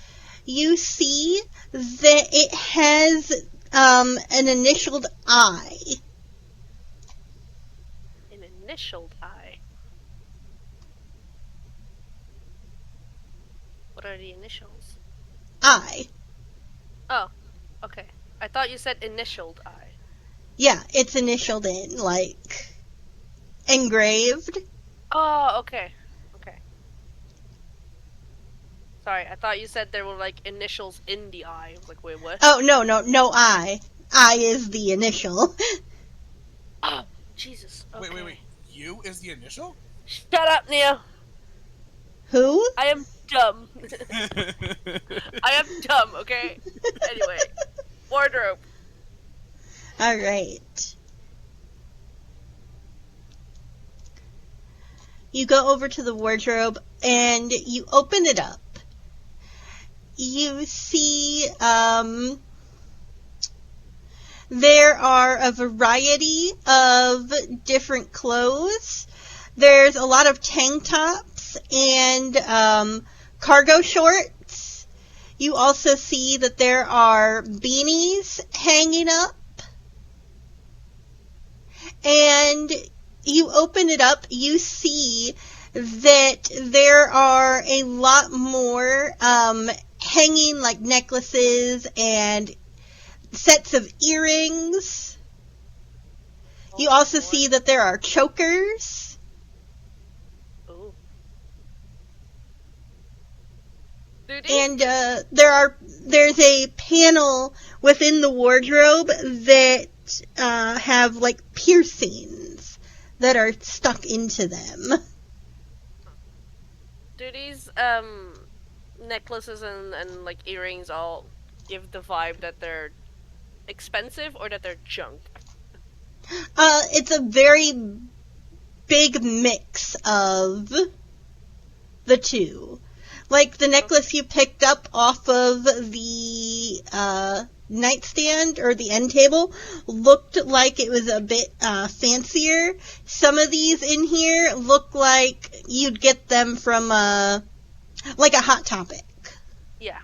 you see that it has an initialed I. An initialed I. What are the initials? I. Oh, okay. I thought you said initialed I. Yeah, it's initialed in, like, engraved. Oh, okay. Okay. Sorry, I thought you said there were, like, initials in the I. I was like, wait, what? Oh, no I. I is the initial. Oh, Jesus. Okay. Wait. U is the initial? Shut up, Neo. Who? I am dumb. I am dumb, okay? Anyway. Wardrobe. Alright. You go over to the wardrobe and you open it up. You see, there are a variety of different clothes. There's a lot of tank tops and cargo shorts. You also see that there are beanies hanging up. And you open it up, you see that there are a lot more hanging, like necklaces and sets of earrings. You also see that there are chokers. Ooh. And there's a panel within the wardrobe that have like piercings that are stuck into them. Do these necklaces and like earrings all give the vibe that they're expensive or that they're junk? It's a very big mix of the two. Like the necklace you picked up off of the nightstand or the end table looked like it was a bit fancier. Some of these in here look like you'd get them from like a Hot Topic. Yeah.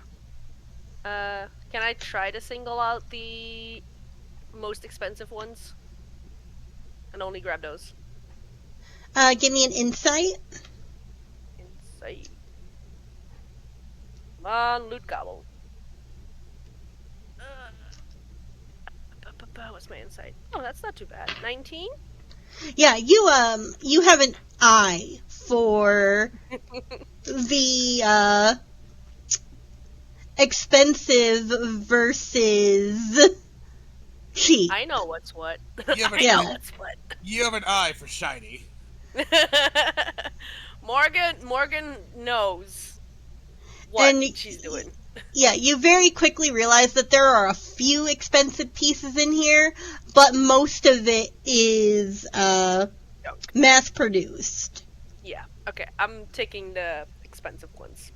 Can I try to single out the most expensive ones? And only grab those. Give me an insight. Insight. Come on, loot gobble. What's my insight? Oh, that's not too bad. 19? Yeah, you have an eye for the, expensive versus cheap. I know what's what. You have an, I know what's what. you have an eye for shiny. Morgan knows what And she's doing. Yeah, you very quickly realize that there are a few expensive pieces in here, but most of it is mass produced. Yeah, okay, I'm taking the expensive ones.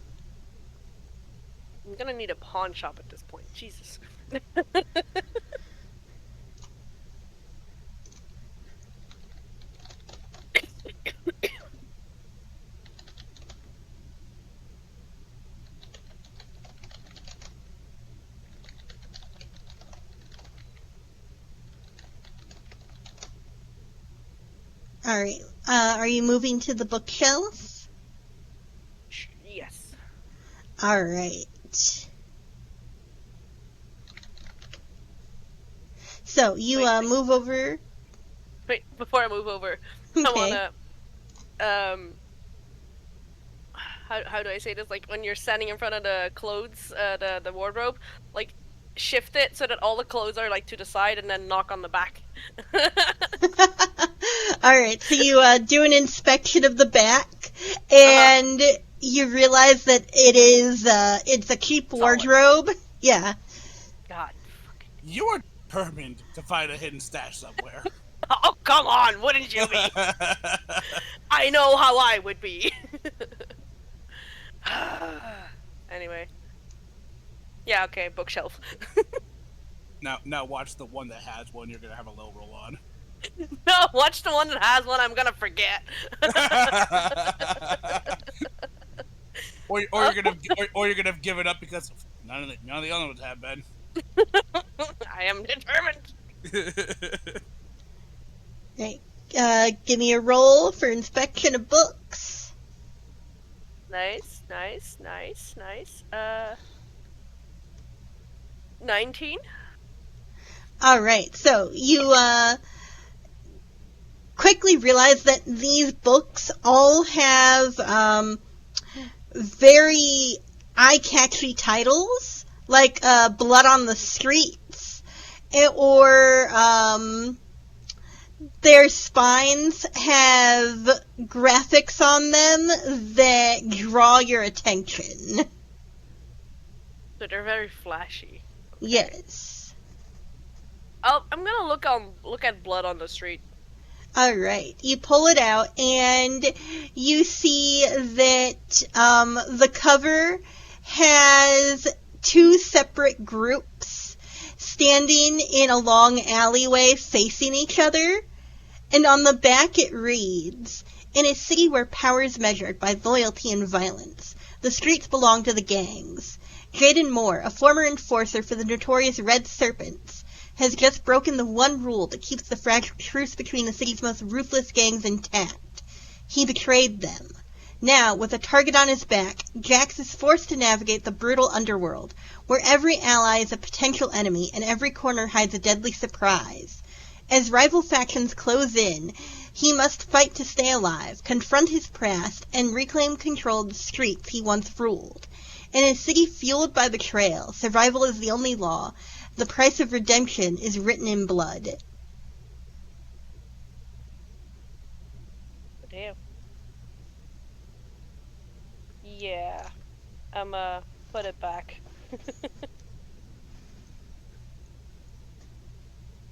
I'm gonna need a pawn shop at this point. Jesus. Alright, are you moving to the bookshelf? Yes. Alright. So, you Wait. move over. Wait, before I move over, Okay. I wanna, how do I say this? Like, when you're standing in front of the clothes, the wardrobe, like, shift it so that all the clothes are, like, to the side and then knock on the back. Alright, so you do an inspection of the back, and you realize that it's a cheap wardrobe. Yeah. God. You are determined to find a hidden stash somewhere. Oh, come on, wouldn't you be? I know how I would be. Anyway. Yeah, okay, bookshelf. Now watch the one that has one you're gonna have a low roll on. No, watch the one that has one, I'm gonna forget. or you're gonna give it up because none of the other ones have been. I am determined. Right. Give me a roll for inspection of books. Nice. 19? Alright, so you quickly realize that these books all have very eye-catchy titles, like Blood on the Streets, or their spines have graphics on them that draw your attention. So they're very flashy. Yes. I'm gonna look at blood on the street. Alright, you pull it out and you see that the cover has two separate groups standing in a long alleyway facing each other, and on the back it reads, "In a city where power is measured by loyalty and violence, the streets belong to the gangs. Jaden Moore, a former enforcer for the notorious Red Serpents, has just broken the one rule that keeps the fragile truce between the city's most ruthless gangs intact. He betrayed them. Now, with a target on his back, Jax is forced to navigate the brutal underworld, where every ally is a potential enemy and every corner hides a deadly surprise. As rival factions close in, he must fight to stay alive, confront his past, and reclaim control of the streets he once ruled. In a city fueled by betrayal, survival is the only law. The price of redemption is written in blood." Damn. Yeah. I'm put it back.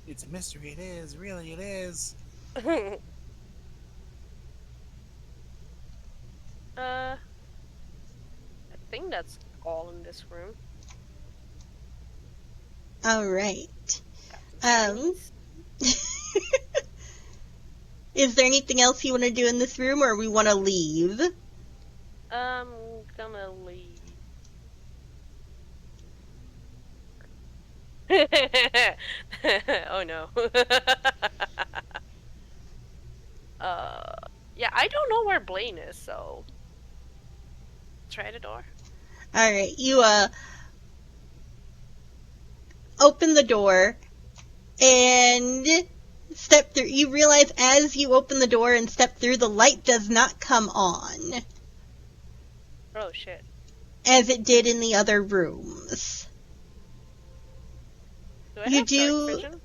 It's a mystery. It is. Really, it is. I think that's all in this room. Alright. Chinese. Is there anything else you want to do in this room, or we want to leave? I'm gonna leave. Oh no. Yeah, I don't know where Blaine is, so try the door. All right, you open the door and step through. You realize as you open the door and step through, the light does not come on Oh shit. as it did in the other rooms. Do I have dark vision?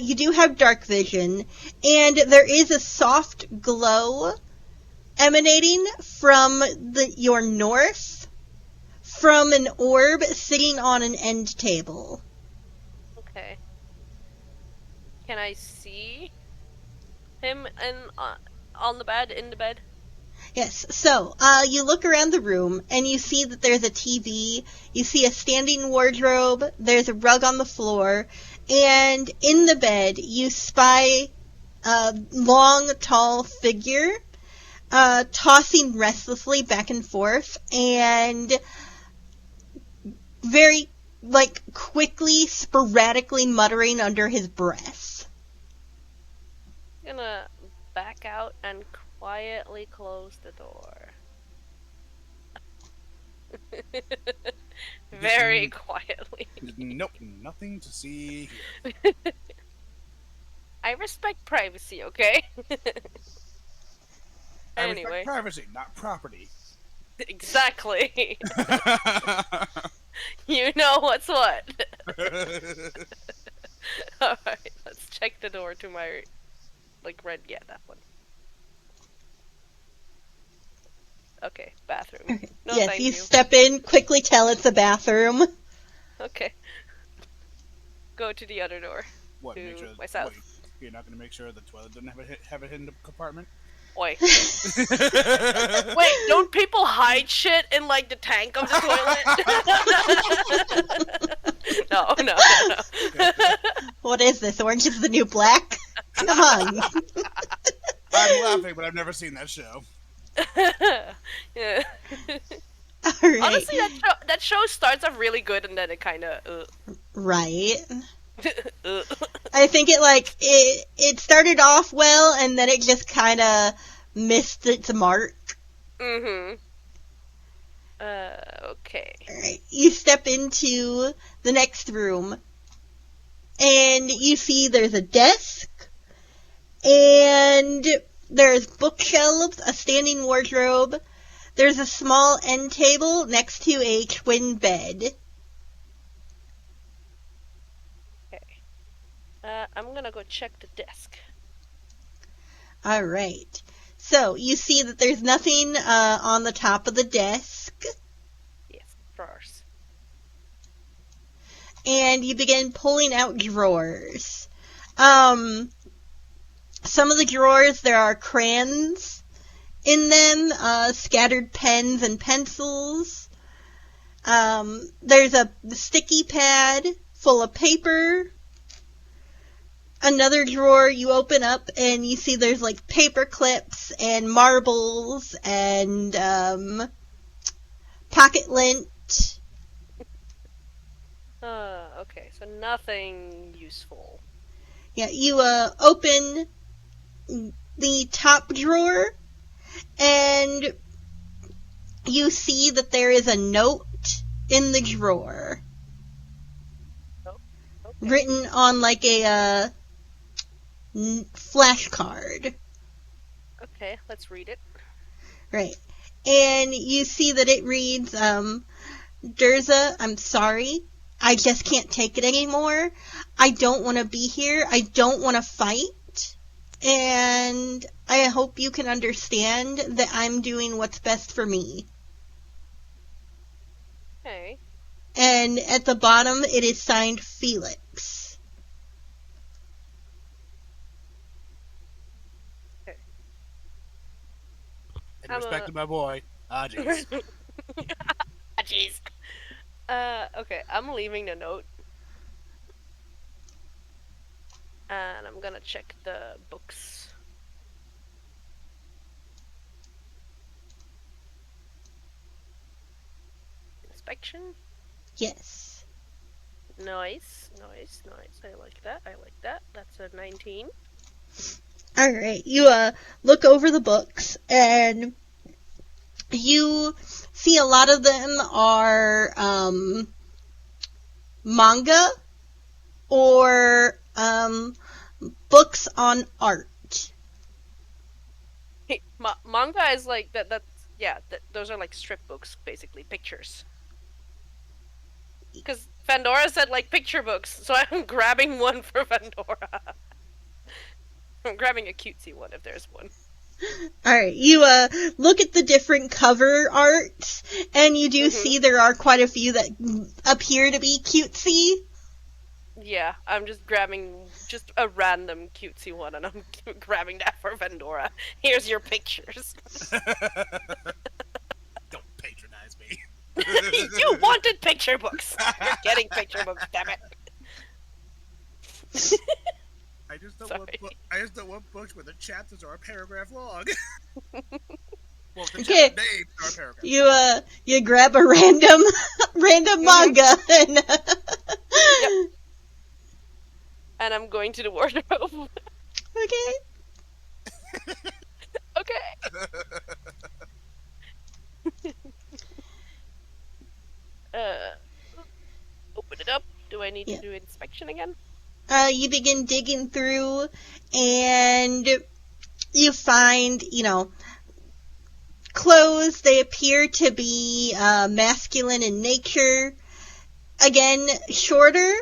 You do have dark vision, and there is a soft glow emanating from your north from an orb sitting on an end table. Okay. Can I see him on the bed, in the bed? Yes, so you look around the room and you see that there's a TV, you see a standing wardrobe, there's a rug on the floor, and in the bed you spy a long, tall figure tossing restlessly back and forth and very, quickly, sporadically muttering under his breath. Gonna back out and quietly close the door. Very quietly. Nope, nothing to see here. I respect privacy, okay? I Anyway. respect privacy, not property. Exactly. You know what's what. Alright, let's check the door to my, red, yeah, that one. Okay, bathroom. No, yes, thank you you. step in, quickly tell it's a bathroom. Okay. Go to the other door. What, to make sure, myself. Wait, you're not going to make sure the toilet doesn't have a hidden compartment? Wait, don't people hide shit in, the tank of the toilet? No. What is this? Orange is the New Black? Come on. I'm laughing, but I've never seen that show. Yeah. Right. Honestly, that show starts off really good and then it kind of. Right. I think it started off well and then it just kind of missed its mark. Mm-hmm. Okay. Alright, you step into the next room and you see there's a desk and there's bookshelves, a standing wardrobe, there's a small end table next to a twin bed. Okay. I'm gonna go check the desk. Alright. So, you see that there's nothing on the top of the desk. Yes, drawers. And you begin pulling out drawers. Some of the drawers, there are crayons in them, scattered pens and pencils. There's a sticky pad full of paper. Another drawer you open up and you see there's paper clips and marbles and pocket lint. Okay, so nothing useful. Yeah, you open the top drawer and you see that there is a note in the drawer. Oh, okay. Written on a flashcard. Okay, let's read it. Right. And you see that it reads, Durza, I'm sorry. I just can't take it anymore. I don't want to be here. I don't want to fight. And I hope you can understand that I'm doing what's best for me. Okay. And at the bottom, it is signed Felix. Okay. In respect to my boy. Ah, jeez. Jeez. Okay, I'm leaving the note. And I'm gonna check the books. Inspection? Yes. Nice. I like that. That's a 19. All right. You look over the books and you see a lot of them are manga or books on art. Hey, manga is like that. Those are like strip books, basically pictures. Because Pandora said like picture books, so I'm grabbing one for Pandora. I'm grabbing a cutesy one if there's one. Alright, you look at the different cover art, and you do see there are quite a few that appear to be cutesy. Yeah, I'm just grabbing just a random cutesy one, and I'm grabbing that for Pandora. Here's your pictures. Don't patronize me. You wanted picture books. You're getting picture books, damn it. I just don't want books where the chapters are a paragraph long. Well, the Okay. chapter names are a paragraph. You grab a random manga and Yep. And I'm going to the wardrobe. Okay. Okay. Open it up. Do I need to do inspection again? You begin digging through and you find, clothes. They appear to be masculine in nature. Again, shorter.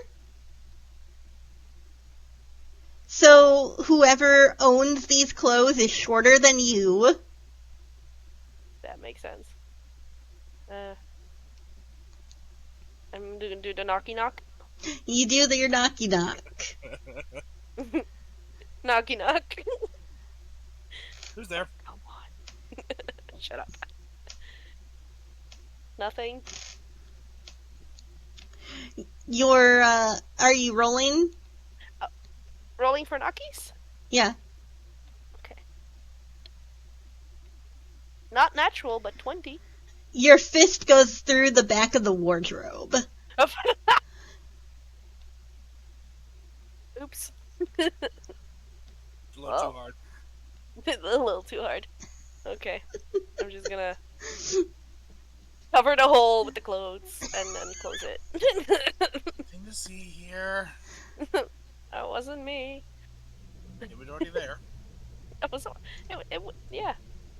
So whoever owns these clothes is shorter than you. That makes sense. I'm gonna do the knocky knock. You do your knocky knock. Knocky knock. Who's there? Come on. Shut up. Nothing. Are you rolling? Rolling for knockies? Yeah. Okay. Not natural, but 20. Your fist goes through the back of the wardrobe. Oops. It's a little too hard. A little too hard. Okay. I'm just gonna cover the hole with the clothes and then close it. Nothing to see here. That wasn't me. It was already there. Yeah.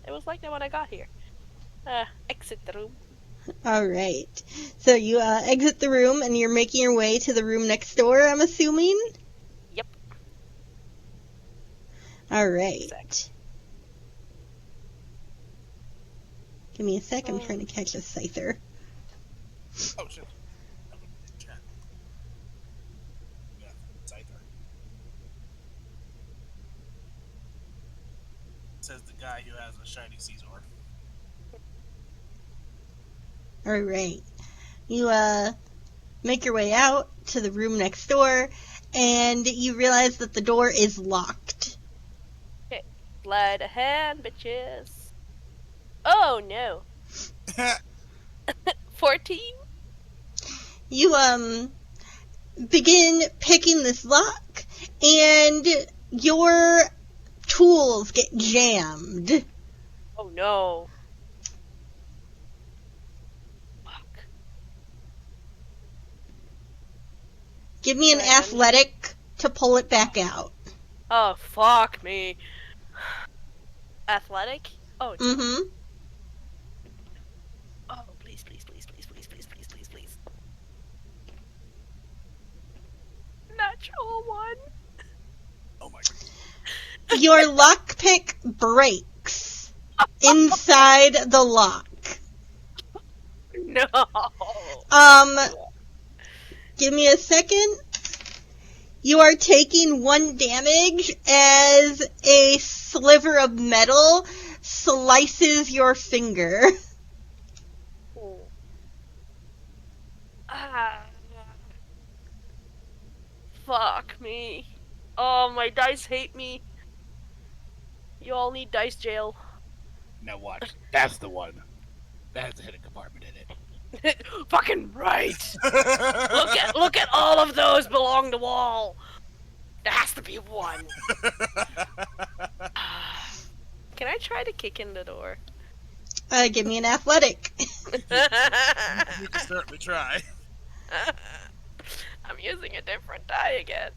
It was like that when I got here. Exit the room. Alright. So you exit the room and you're making your way to the room next door, I'm assuming? Yep. Alright. Exactly. Give me a sec, I'm trying to catch a Scyther. Oh, shit. That would be in chat. Yeah, Scyther. Says the guy who has a shiny Caesar. Alright. You make your way out to the room next door, and you realize that the door is locked. Okay. Slide a hand, bitches. Oh, no. 14? You, begin picking this lock, and your tools get jammed. Oh, no. Fuck. Give me an athletic to pull it back out. Oh, fuck me. Athletic? Oh, no. Mm-hmm. Oh, please, please, please, please, please, please, please, please, please. Natural one. Oh my god. Your lockpick breaks inside the lock. No. Give me a second. You are taking 1 damage as a sliver of metal slices your finger. Fuck me. Oh, my dice hate me. You all need dice jail. Now watch. That's the one. That has a hidden compartment in it. Fucking right. Look at all of those belong to Wall. There has to be one. Can I try to kick in the door? Give me an athletic. You can certainly try. I'm using a different die again.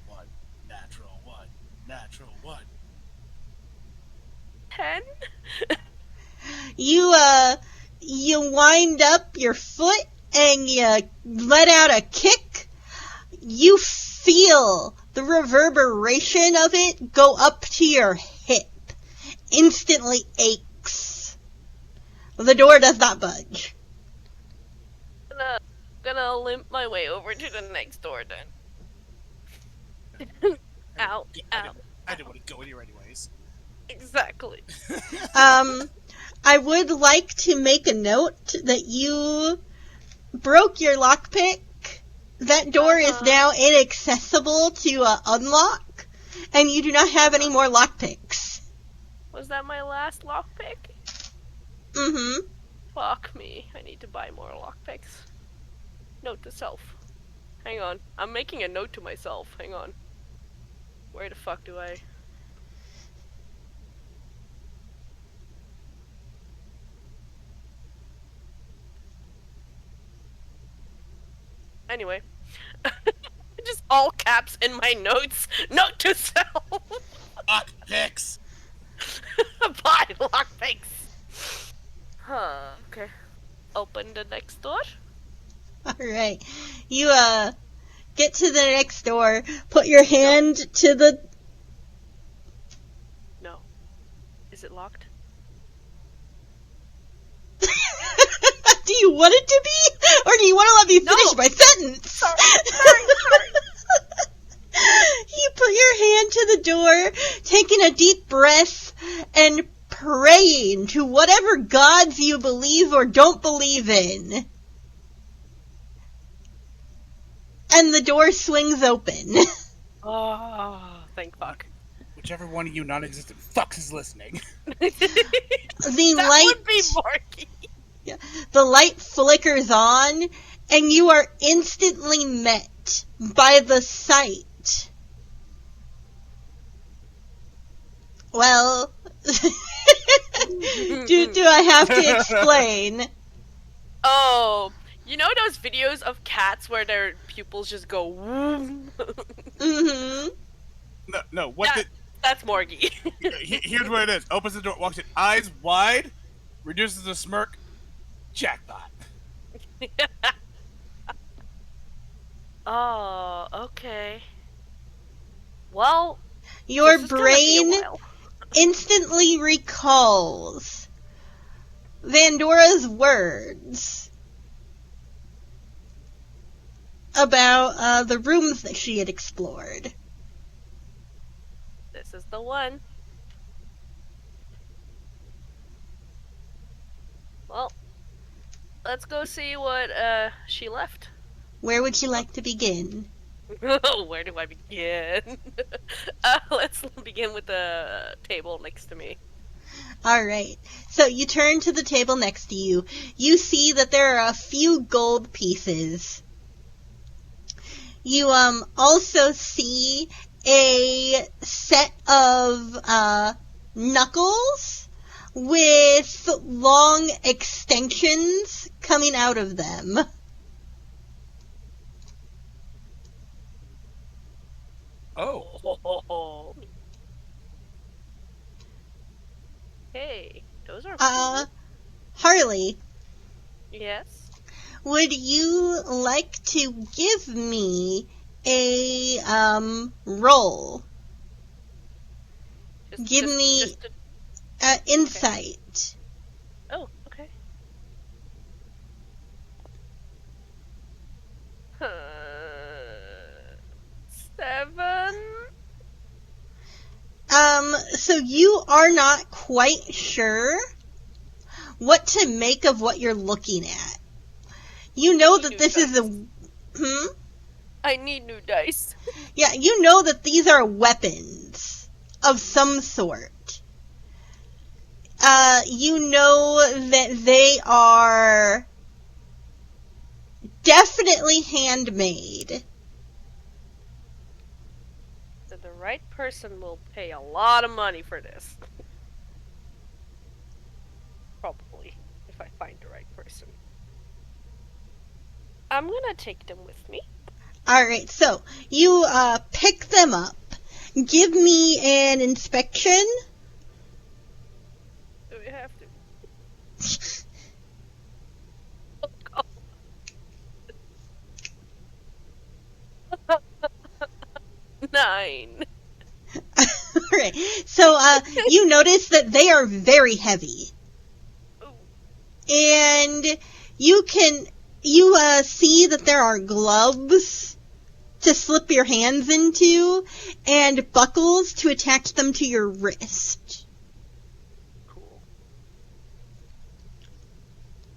1, natural 1, natural 1. 10? You wind up your foot and you let out a kick. You feel the reverberation of it go up to your hip. Instantly aches. The door does not budge. Gonna limp my way over to the next door then. Ow, ow. I didn't want to go in here anyways. Exactly. I would like to make a note that you broke your lockpick. That door is now inaccessible to unlock, and you do not have any more lockpicks. Was that my last lockpick? Mm-hmm. Fuck me. I need to buy more lockpicks. Note to self. Hang on. I'm making a note to myself. Hang on. Where the fuck do I... Anyway. Just all caps in my notes. Note to self. Lockpicks. Buy lockpicks. Huh, okay. Open the next door. Alright. You, get to the next door, put your hand to the... No. Is it locked? Do you want it to be? Or do you want to let me finish my sentence? Sorry. You put your hand to the door, taking a deep breath, and praying to whatever gods you believe or don't believe in. And the door swings open. Oh, thank fuck. Whichever one of you non-existent fucks is listening. That would be Morky. Yeah, the light flickers on, and you are instantly met by the sight. Well, do I have to explain? Oh, you know those videos of cats where their pupils just go whoom? Mm-hmm. No, what That's Morgy. Here's what it is. Opens the door, walks in, eyes wide, reduces the smirk, jackpot. Oh, okay. Well, Your this is gonna be a brain while. instantly recalls Vandora's words about the rooms that she had explored. This is the one. Well, let's go see what she left. Where would you like to begin? Where do I begin? Let's begin with the table next to me. Alright, so you turn to the table next to you. You see that there are a few gold pieces. You also see a set of knuckles with long extensions coming out of them. Oh. Hey, those are cool. Harley, Yes? would you like to give me a roll? Give me insight. Oh, okay. 7? So you are not quite sure what to make of what you're looking at. You know that this is a... I need new dice. Yeah, you know that these are weapons of some sort. You know that they are definitely handmade. right person will pay a lot of money for this. Probably, if I find the right person. I'm gonna take them with me. Alright, so you pick them up. Give me an inspection. Do we have to? 9. Alright, so you notice that they are very heavy. Ooh. And you see that there are gloves to slip your hands into and buckles to attach them to your wrist. Cool.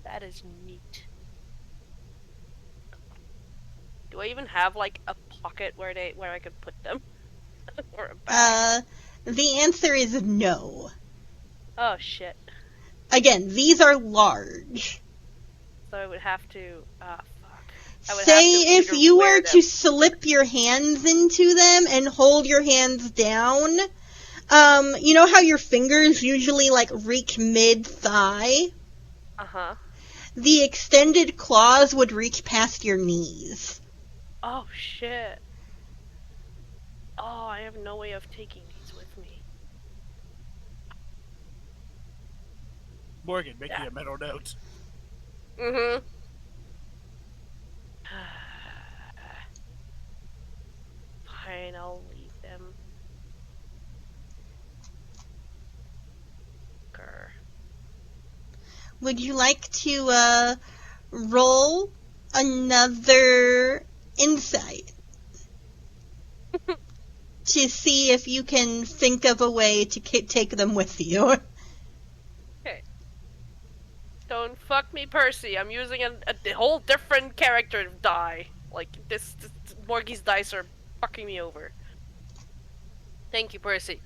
That is neat. Do I even have like a pocket where I could put them? Or a bag? The answer is no. Oh shit. Again, these are large. So I would have to fuck. Say if you were to slip your hands into them and hold your hands down, you know how your fingers usually like reach mid-thigh? Uh-huh. The extended claws would reach past your knees. Oh shit. Oh, I have no way of taking these with me. Morgan, making a mental note. Mm-hmm. Fine, I'll leave them. Grr. Would you like to roll another insight to see if you can think of a way to take them with you? Okay. Don't fuck me, Percy. I'm using a whole different character die. Like, this Morgie's dice are fucking me over. Thank you, Percy.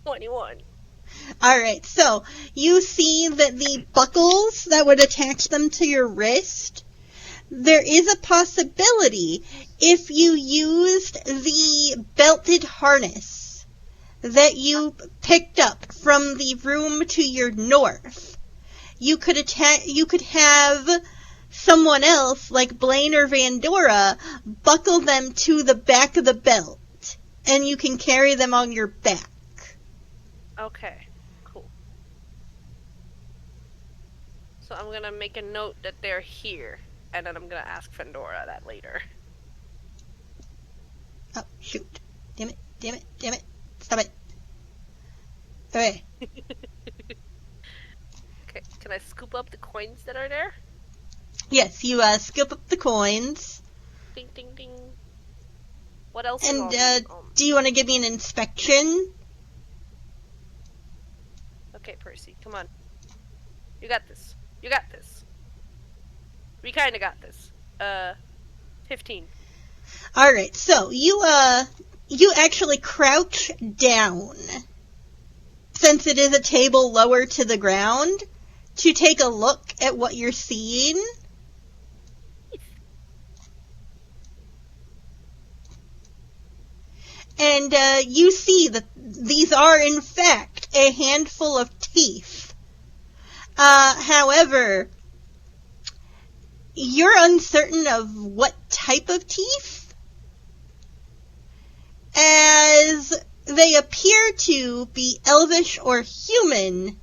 21. Alright, so you see that the buckles that would attach them to your wrist, there is a possibility if you used the belted harness that you picked up from the room to your north. You could have someone else, like Blaine or Vandora, buckle them to the back of the belt, and you can carry them on your back. Okay, cool. So I'm gonna make a note that they're here, and then I'm gonna ask Fandora that later. Oh, shoot. Damn it. Stop it. Okay. Okay, can I scoop up the coins that are there? Yes, you scoop up the coins. Ding, ding, ding. What else And is do you want to give me an inspection? Okay, Percy, come on. You got this. You got this. We kinda got this. 15. Alright, so you actually crouch down, since it is a table lower to the ground, to take a look at what you're seeing. And you see that these are, in fact, a handful of teeth. However, you're uncertain of what type of teeth, as they appear to be elvish or human,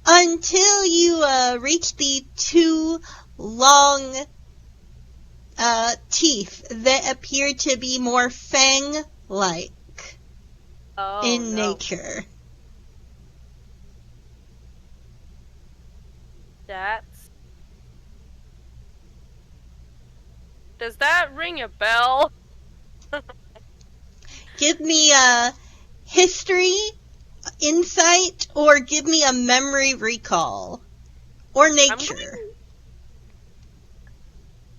until you reach the two long teeth that appear to be more fang-like in nature. Does that ring a bell? Give me a history, insight, or give me a memory recall. Or nature.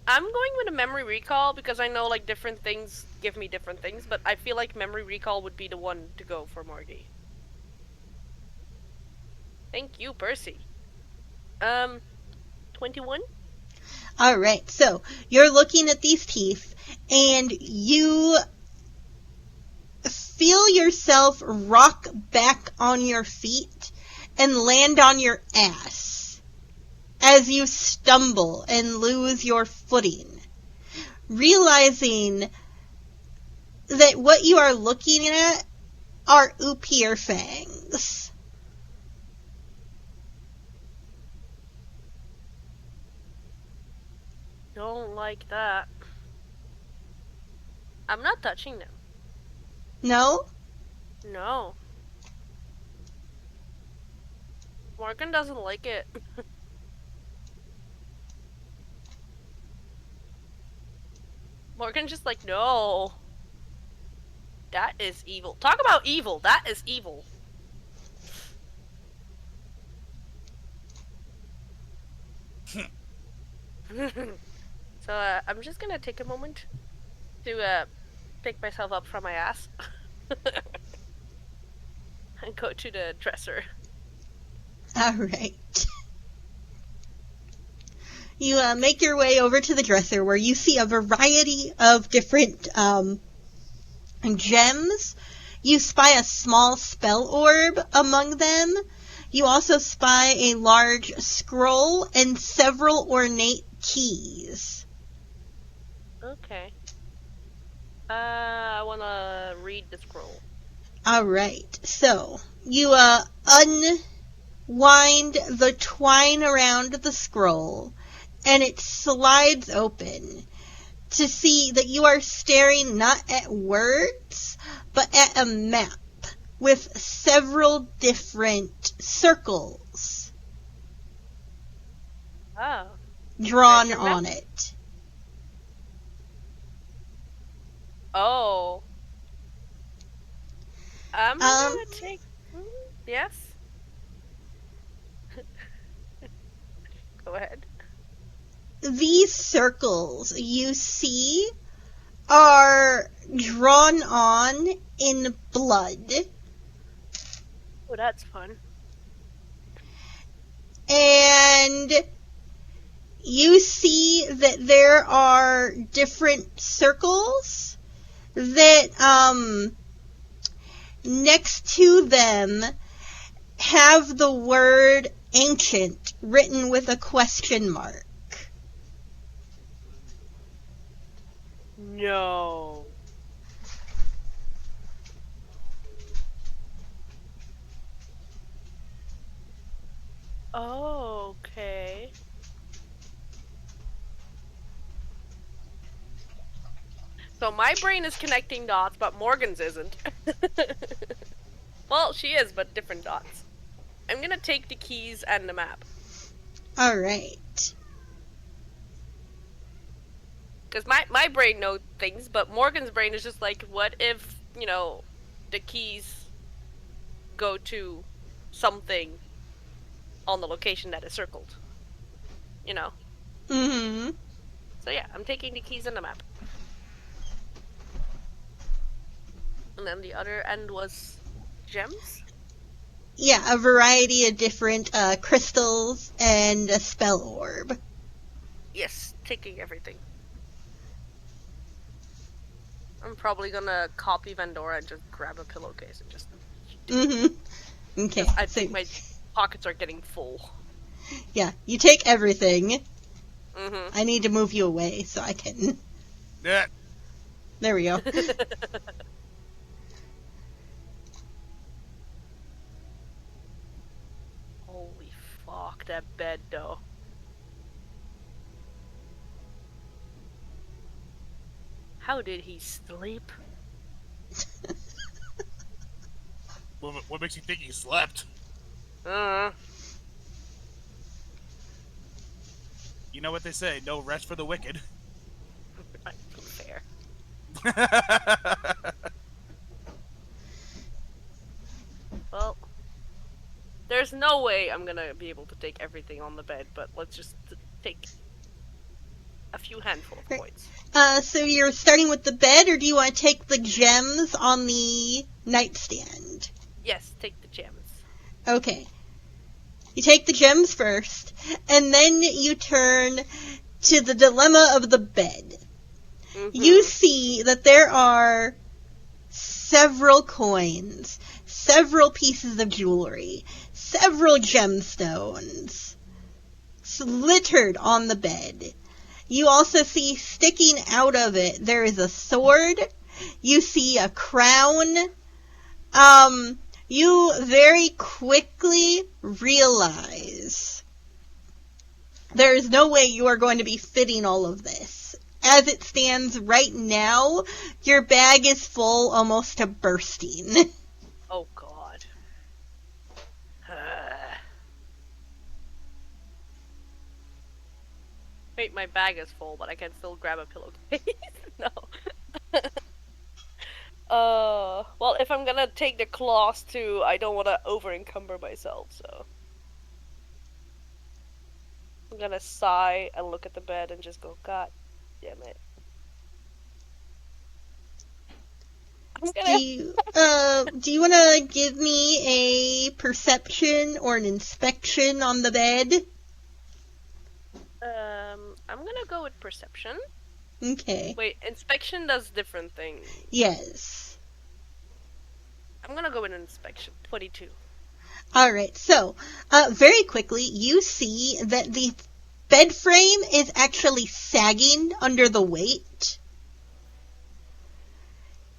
I'm going with a memory recall because I know like different things give me different things, but I feel like memory recall would be the one to go for Morgie. Thank you, Percy. 21? Alright, so you're looking at these teeth, and you feel yourself rock back on your feet and land on your ass as you stumble and lose your footing, realizing that what you are looking at are Oopir fangs. Don't like that. I'm not touching them. No? No. Morgan doesn't like it. Morgan's just like, no. That is evil. Talk about evil. That is evil. So, I'm just gonna take a moment to, pick myself up from my ass. And go to the dresser. Alright. You make your way over to the dresser where you see a variety of different gems. You spy a small spell orb among them. You also spy a large scroll and several ornate keys. Okay. I wanna read the scroll. Alright, so you unwind the twine around the scroll, and it slides open to see that you are staring not at words, but at a map with several different circles drawn on it. Oh. I'm gonna take... Yes? Go ahead. These circles you see are drawn on in blood. Oh, that's fun. And you see that there are different circles that, next to them have the word ancient written with a question mark. No. Oh, okay. So my brain is connecting dots, but Morgan's isn't. Well, she is, but different dots. I'm gonna take the keys and the map. Alright. Because my brain knows things, but Morgan's brain is just like, what if, the keys go to something on the location that is circled? Mm-hmm. So yeah, I'm taking the keys and the map. And then the other end was gems? Yeah, a variety of different crystals and a spell orb. Yes, taking everything. I'm probably gonna copy Vendora and just grab a pillowcase and just... Mm-hmm. Okay. I think my pockets are getting full. Yeah, you take everything. Mm-hmm. I need to move you away so I can... Yeah. There we go. Holy fuck, that bed though. How did he sleep? What makes you think he slept? You know what they say, no rest for the wicked. Fair. Well, there's no way I'm gonna be able to take everything on the bed, but let's just take a few handful of points. So you're starting with the bed, or do you want to take the gems on the nightstand? Yes, take the gems. Okay. You take the gems first, and then you turn to the dilemma of the bed. Mm-hmm. You see that there are several coins, several pieces of jewelry, several gemstones littered on the bed. You also see sticking out of it, there is a sword. You see a crown. You very quickly realize there is no way you are going to be fitting all of this. As it stands right now, your bag is full almost to bursting. Oh, God. Wait, my bag is full, but I can still grab a pillowcase? No. Well, if I'm gonna take the claws too, I don't want to over-encumber myself, so... I'm gonna sigh and look at the bed and just go, God damn it. I'm gonna... Do you want to give me a perception or an inspection on the bed? I'm gonna go with perception. Okay. Wait, inspection does different things. Yes. I'm gonna go with inspection. 22. Alright, so, very quickly, you see that the bed frame is actually sagging under the weight.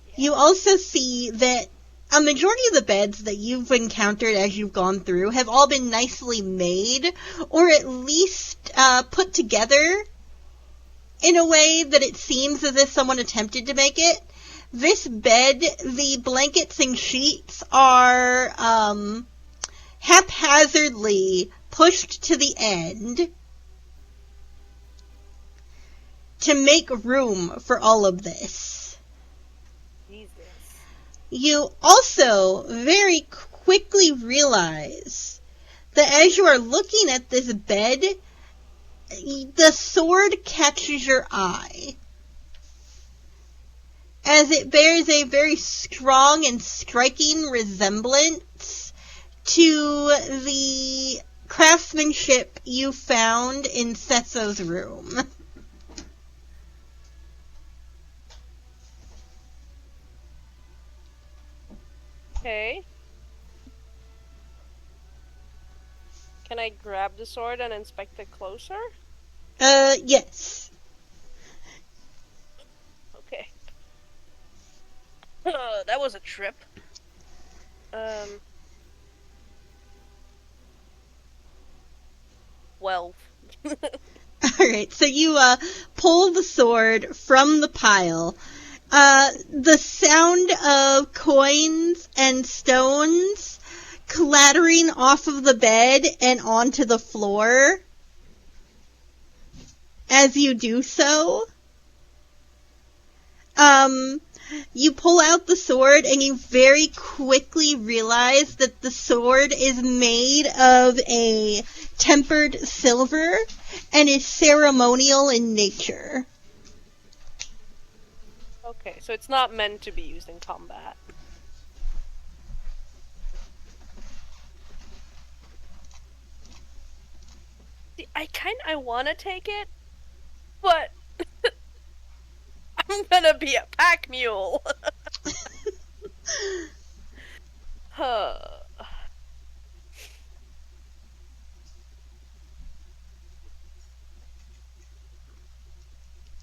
Yeah. You also see that a majority of the beds that you've encountered as you've gone through have all been nicely made, or at least put together in a way that it seems as if someone attempted to make it. This bed, the blankets and sheets are haphazardly pushed to the end to make room for all of this. Jesus. You also very quickly realize that as you are looking at this bed, the sword catches your eye, as it bears a very strong and striking resemblance to the craftsmanship you found in Setso's room. Okay. Can I grab the sword and inspect it closer? Yes. Okay. That was a trip. 12. Alright, so you, pull the sword from the pile. The sound of coins and stones clattering off of the bed and onto the floor as you do so. You pull out the sword and you very quickly realize that the sword is made of a tempered silver and is ceremonial in nature. Okay, so it's not meant to be used in combat. See, I wanna take it, but I'm gonna be a pack mule.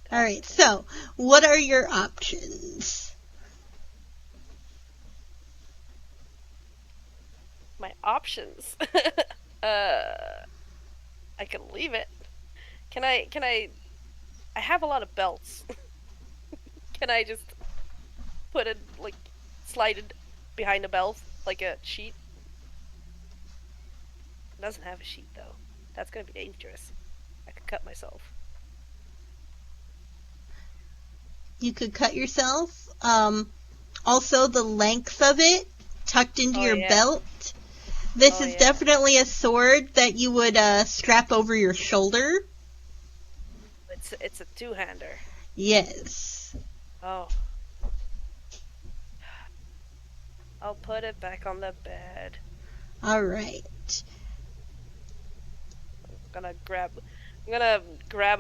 Alright, so, what are your options? My options? I can leave it. Can I have a lot of belts. Can I just put it, like, slide it behind a belt, like a sheet? It doesn't have a sheet, though. That's gonna be dangerous. I could cut myself. You could cut yourself. Also, the length of it, tucked into your belt. This is definitely a sword that you would strap over your shoulder. It's a two-hander. Yes. Oh. I'll put it back on the bed. Alright. I'm gonna grab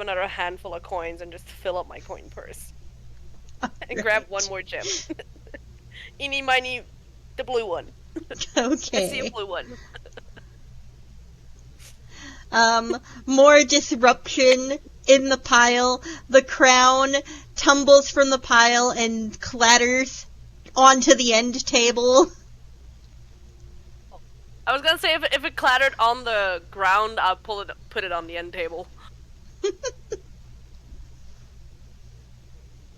another handful of coins and just fill up my coin purse. And grab one more gem. Eeny, miny, the blue one. I see a Okay. blue one. More disruption in the pile. The crown tumbles from the pile and clatters onto the end table. I was gonna say if it clattered on the ground, I'll put it on the end table.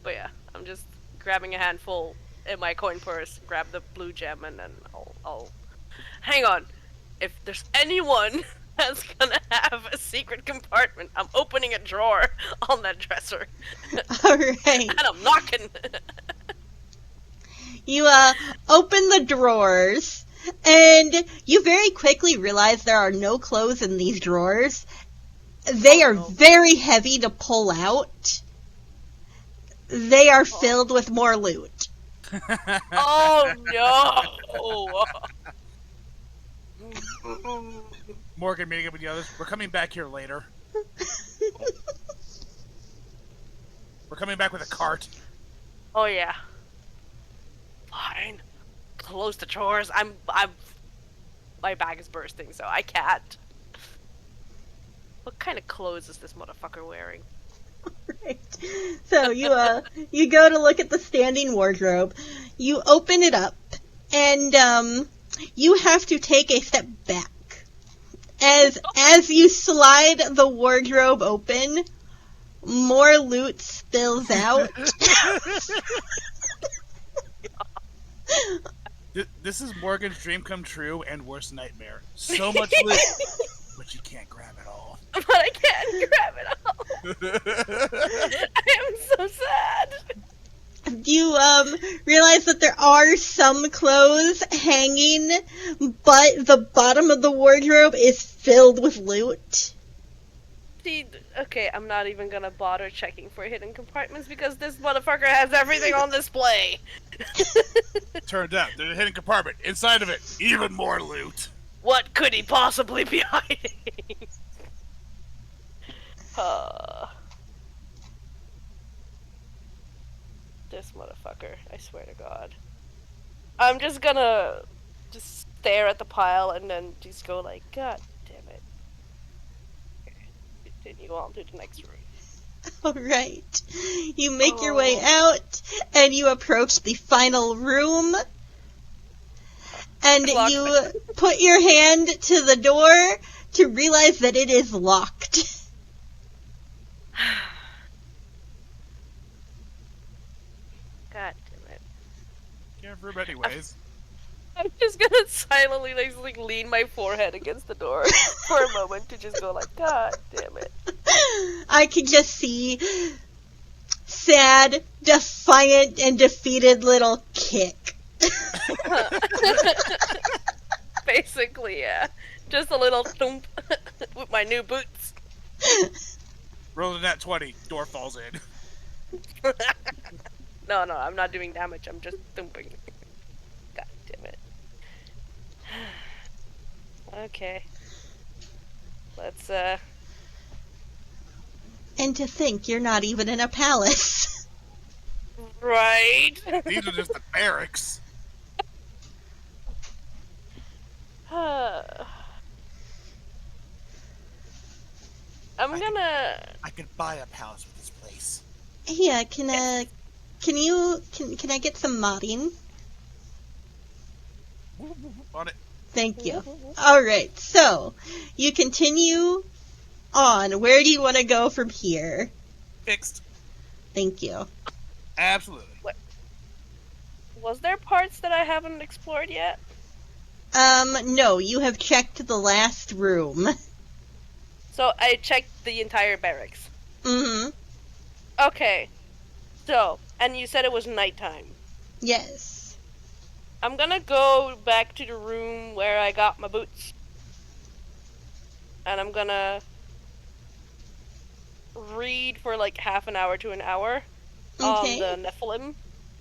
But yeah, I'm just grabbing a handful in my coin purse, grab the blue gem, and then I'll... Hang on. If there's anyone that's gonna have a secret compartment, I'm opening a drawer on that dresser. Alright. And I'm knocking. You, open the drawers, and you very quickly realize there are no clothes in these drawers. They are very heavy to pull out. They are filled with more loot. Oh no! Morgan meeting up with the others. We're coming back here later. We're coming back with a cart. Oh yeah. Fine. Close the drawers. I'm. My bag is bursting, so I can't. What kind of clothes is this motherfucker wearing? Right. So you go to look at the standing wardrobe. You open it up, and you have to take a step back. As you slide the wardrobe open, more loot spills out. This is Morgan's dream come true and worst nightmare. So much loot, but you can't grab it all. But I can't grab it all. I am so sad. You realize that there are some clothes hanging, but the bottom of the wardrobe is filled with loot. See, okay, I'm not even gonna bother checking for hidden compartments because this motherfucker has everything on display. Turned out there's a hidden compartment. Inside of it, even more loot. What could he possibly be hiding? This motherfucker, I swear to God. I'm just gonna just stare at the pile and then just go like, God damn it. Okay, continue on to the next room. Alright. You make your way out, and you approach the final room, and you put your hand to the door to realize that it is locked. God damn it. Can't prove anyways. I'm just gonna silently like lean my forehead against the door for a moment to just go like, God damn it. I can just see sad, defiant, and defeated little Kick. Basically, yeah. Just a little thump with my new boots. Rolling that 20, door falls in. No, I'm not doing damage, I'm just thumping. God damn it. Okay. Let's, And to think you're not even in a palace. Right? These are just the barracks. I'm gonna... I could buy a palace with this place. Yeah, can I get some modding? On it. Thank you. Alright, so, you continue on. Where do you want to go from here? Fixed. Thank you. Absolutely. What? Was there parts that I haven't explored yet? No, you have checked the last room. So I checked the entire barracks. Mm-hmm. Okay. So, and you said it was nighttime. Yes. I'm gonna go back to the room where I got my boots. And I'm gonna read for like half an hour to an hour on the Nephilim.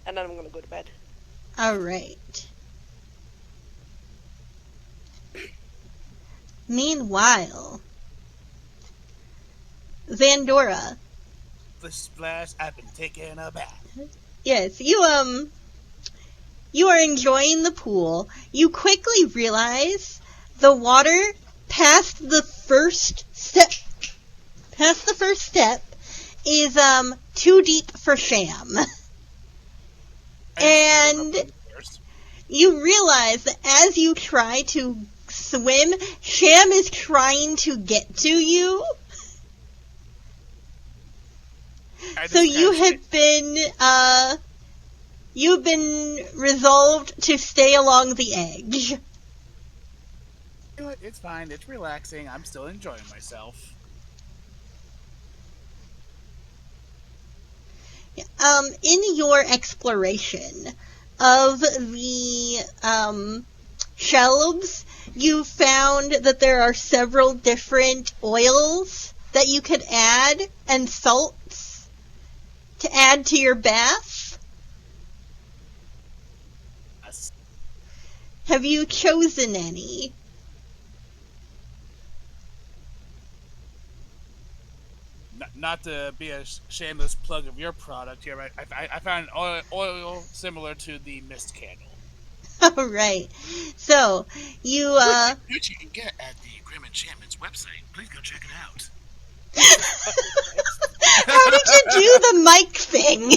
And then I'm gonna go to bed. Alright. Meanwhile, Vandora. The splash, I've been taking a bath. Yes, You are enjoying the pool. You quickly realize the water past the first step is too deep for Sham. And you realize that as you try to swim, Sham is trying to get to you. So you've been resolved to stay along the edge. You know what? It's fine. It's relaxing. I'm still enjoying myself. In your exploration of the shelves, you found that there are several different oils that you could add and salts to add to your bath. Yes. Have you chosen any? Not to be a shameless plug of your product here, but I found an oil similar to the mist candle. All right. So, Which you can get at the Grim Enchantment's website. Please go check it out. How did you do the mic thing?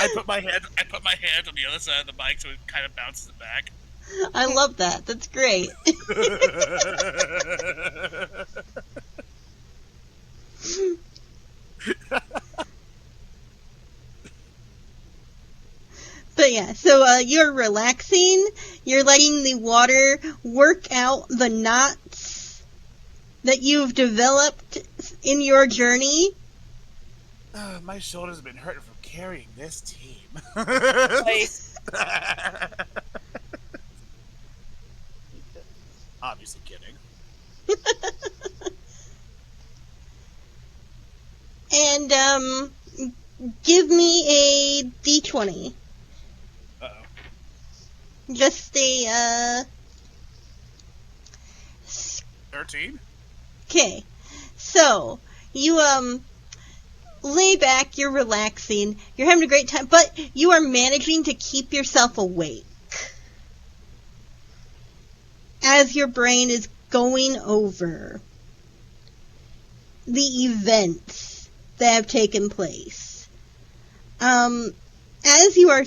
I put my hand on the other side of the mic so it kind of bounces it back. I love that. That's great. But yeah, so you're relaxing, you're letting the water work out the knots that you've developed in your journey. My shoulders have been hurting from carrying this team. Obviously kidding. And give me a d20. Uh-oh. Just a 13? Okay. So, you lay back, you're relaxing, you're having a great time, but you are managing to keep yourself awake as your brain is going over the events that have taken place. As you are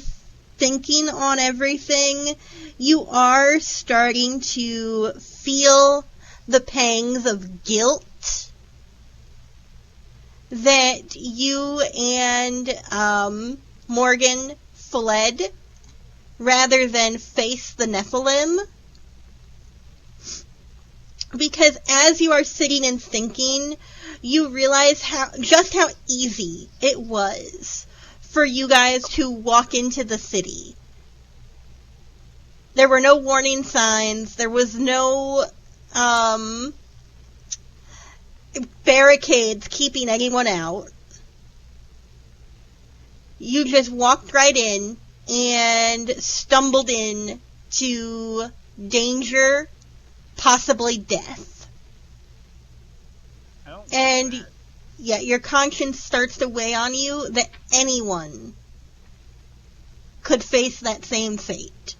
thinking on everything, you are starting to feel the pangs of guilt that you and Morgan fled rather than face the Nephilim. Because as you are sitting and thinking, you realize just how easy it was for you guys to walk into the city. There were no warning signs. There was no barricades keeping anyone out. You just walked right in and stumbled in to danger, possibly death. And yeah, your conscience starts to weigh on you that anyone could face that same fate.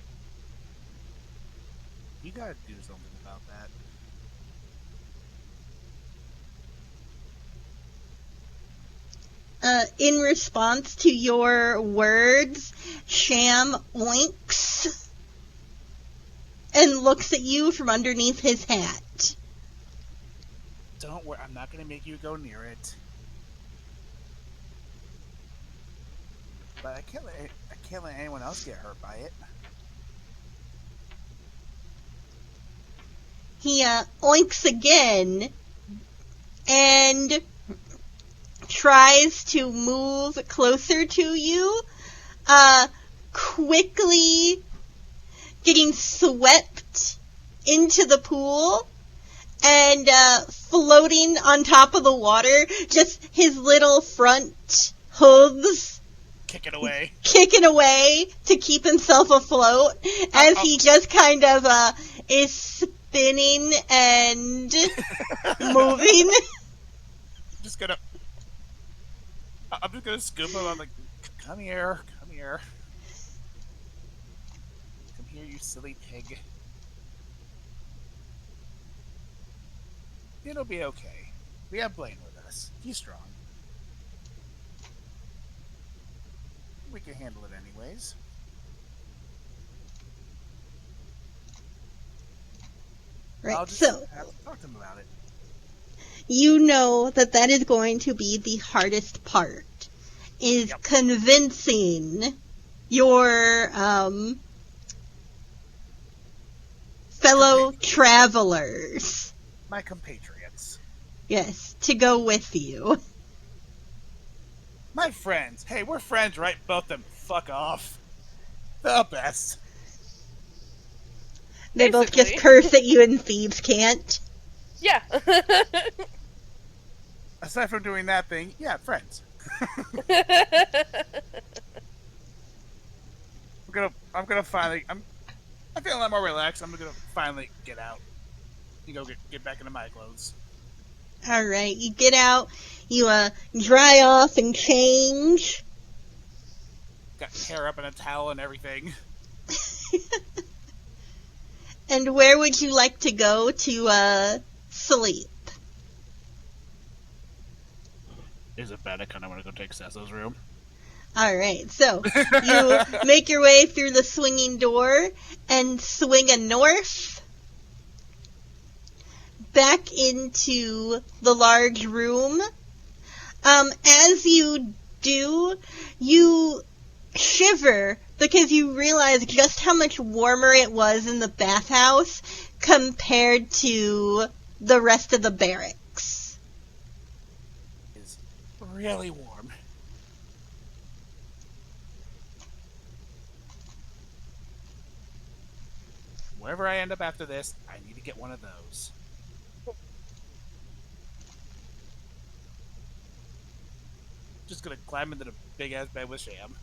You gotta do something about that. In response to your words, Sham oinks and looks at you from underneath his hat. Don't worry, I'm not gonna make you go near it. But I can't let anyone else get hurt by it. He oinks again and tries to move closer to you, quickly getting swept into the pool and floating on top of the water, just his little front hooves Kicking away to keep himself afloat as he just kind of is spinning and moving. I'm just gonna scoop him. I'm like, come here. here. Come here, you silly pig. It'll be okay. We have Blaine with us. He's strong. We can handle it anyways. Right. I'll just So have to talk to him about it. you know that is going to be the hardest part, is convincing your fellow travelers, My compatriots. yes, to go with you. My friends. Hey, we're friends, right? Both of them. Fuck off. The best. They both just Basically. curse at you and thieves can't. Yeah. Aside from doing that thing, yeah, friends. I'm gonna finally I'm feeling a lot more relaxed. I'm gonna finally get out and go get back into my clothes. Alright, you get out, you dry off and change. Got hair up in a towel and everything. And where would you like to go to sleep? Is it bad? I kind of want to go take Cecil's room. Alright, so you make your way through the swinging door and swing a north back into the large room. As you do, you shiver because you realize just how much warmer it was in the bathhouse compared to the rest of the barracks. It's really warm. Wherever I end up after this, I need to get one of those. Just gonna climb into the big ass bed with Sham.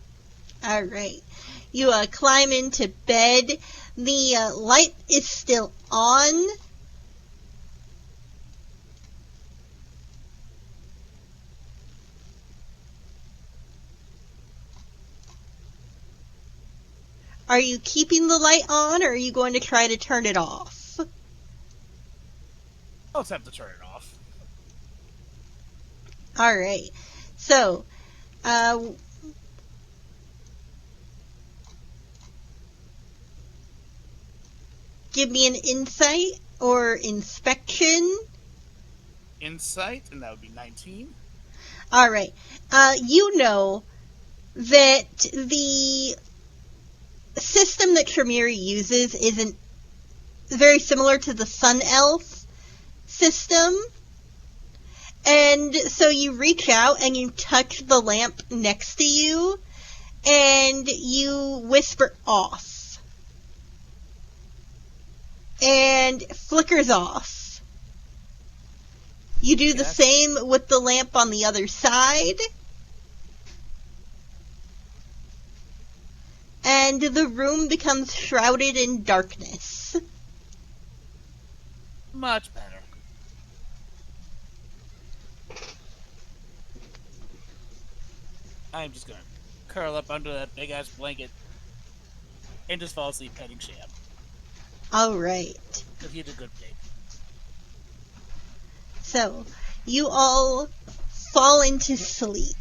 Alright. You climb into bed. The light is still on. Are you keeping the light on, or are you going to try to turn it off? I'll just have to turn it off. Alright. So, give me an insight or inspection. Insight, and that would be 19. Alright. You know that the system that Tremere uses isn't very similar to the Sun Elf system. And so you reach out and you touch the lamp next to you and you whisper off. And flickers off. You do the same with the lamp on the other side. And the room becomes shrouded in darkness. Much better. I'm just gonna curl up under that big ass blanket and just fall asleep petting Sham. Alright. Because he's a good pig. So, you all fall into sleep.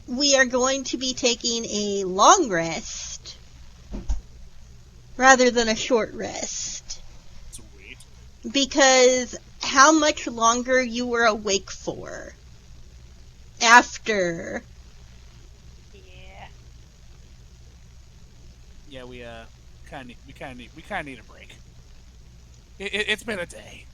We are going to be taking a long rest rather than a short rest. Sweet. Because how much longer you were awake for after? Yeah, we kind of need a break. It's been a day.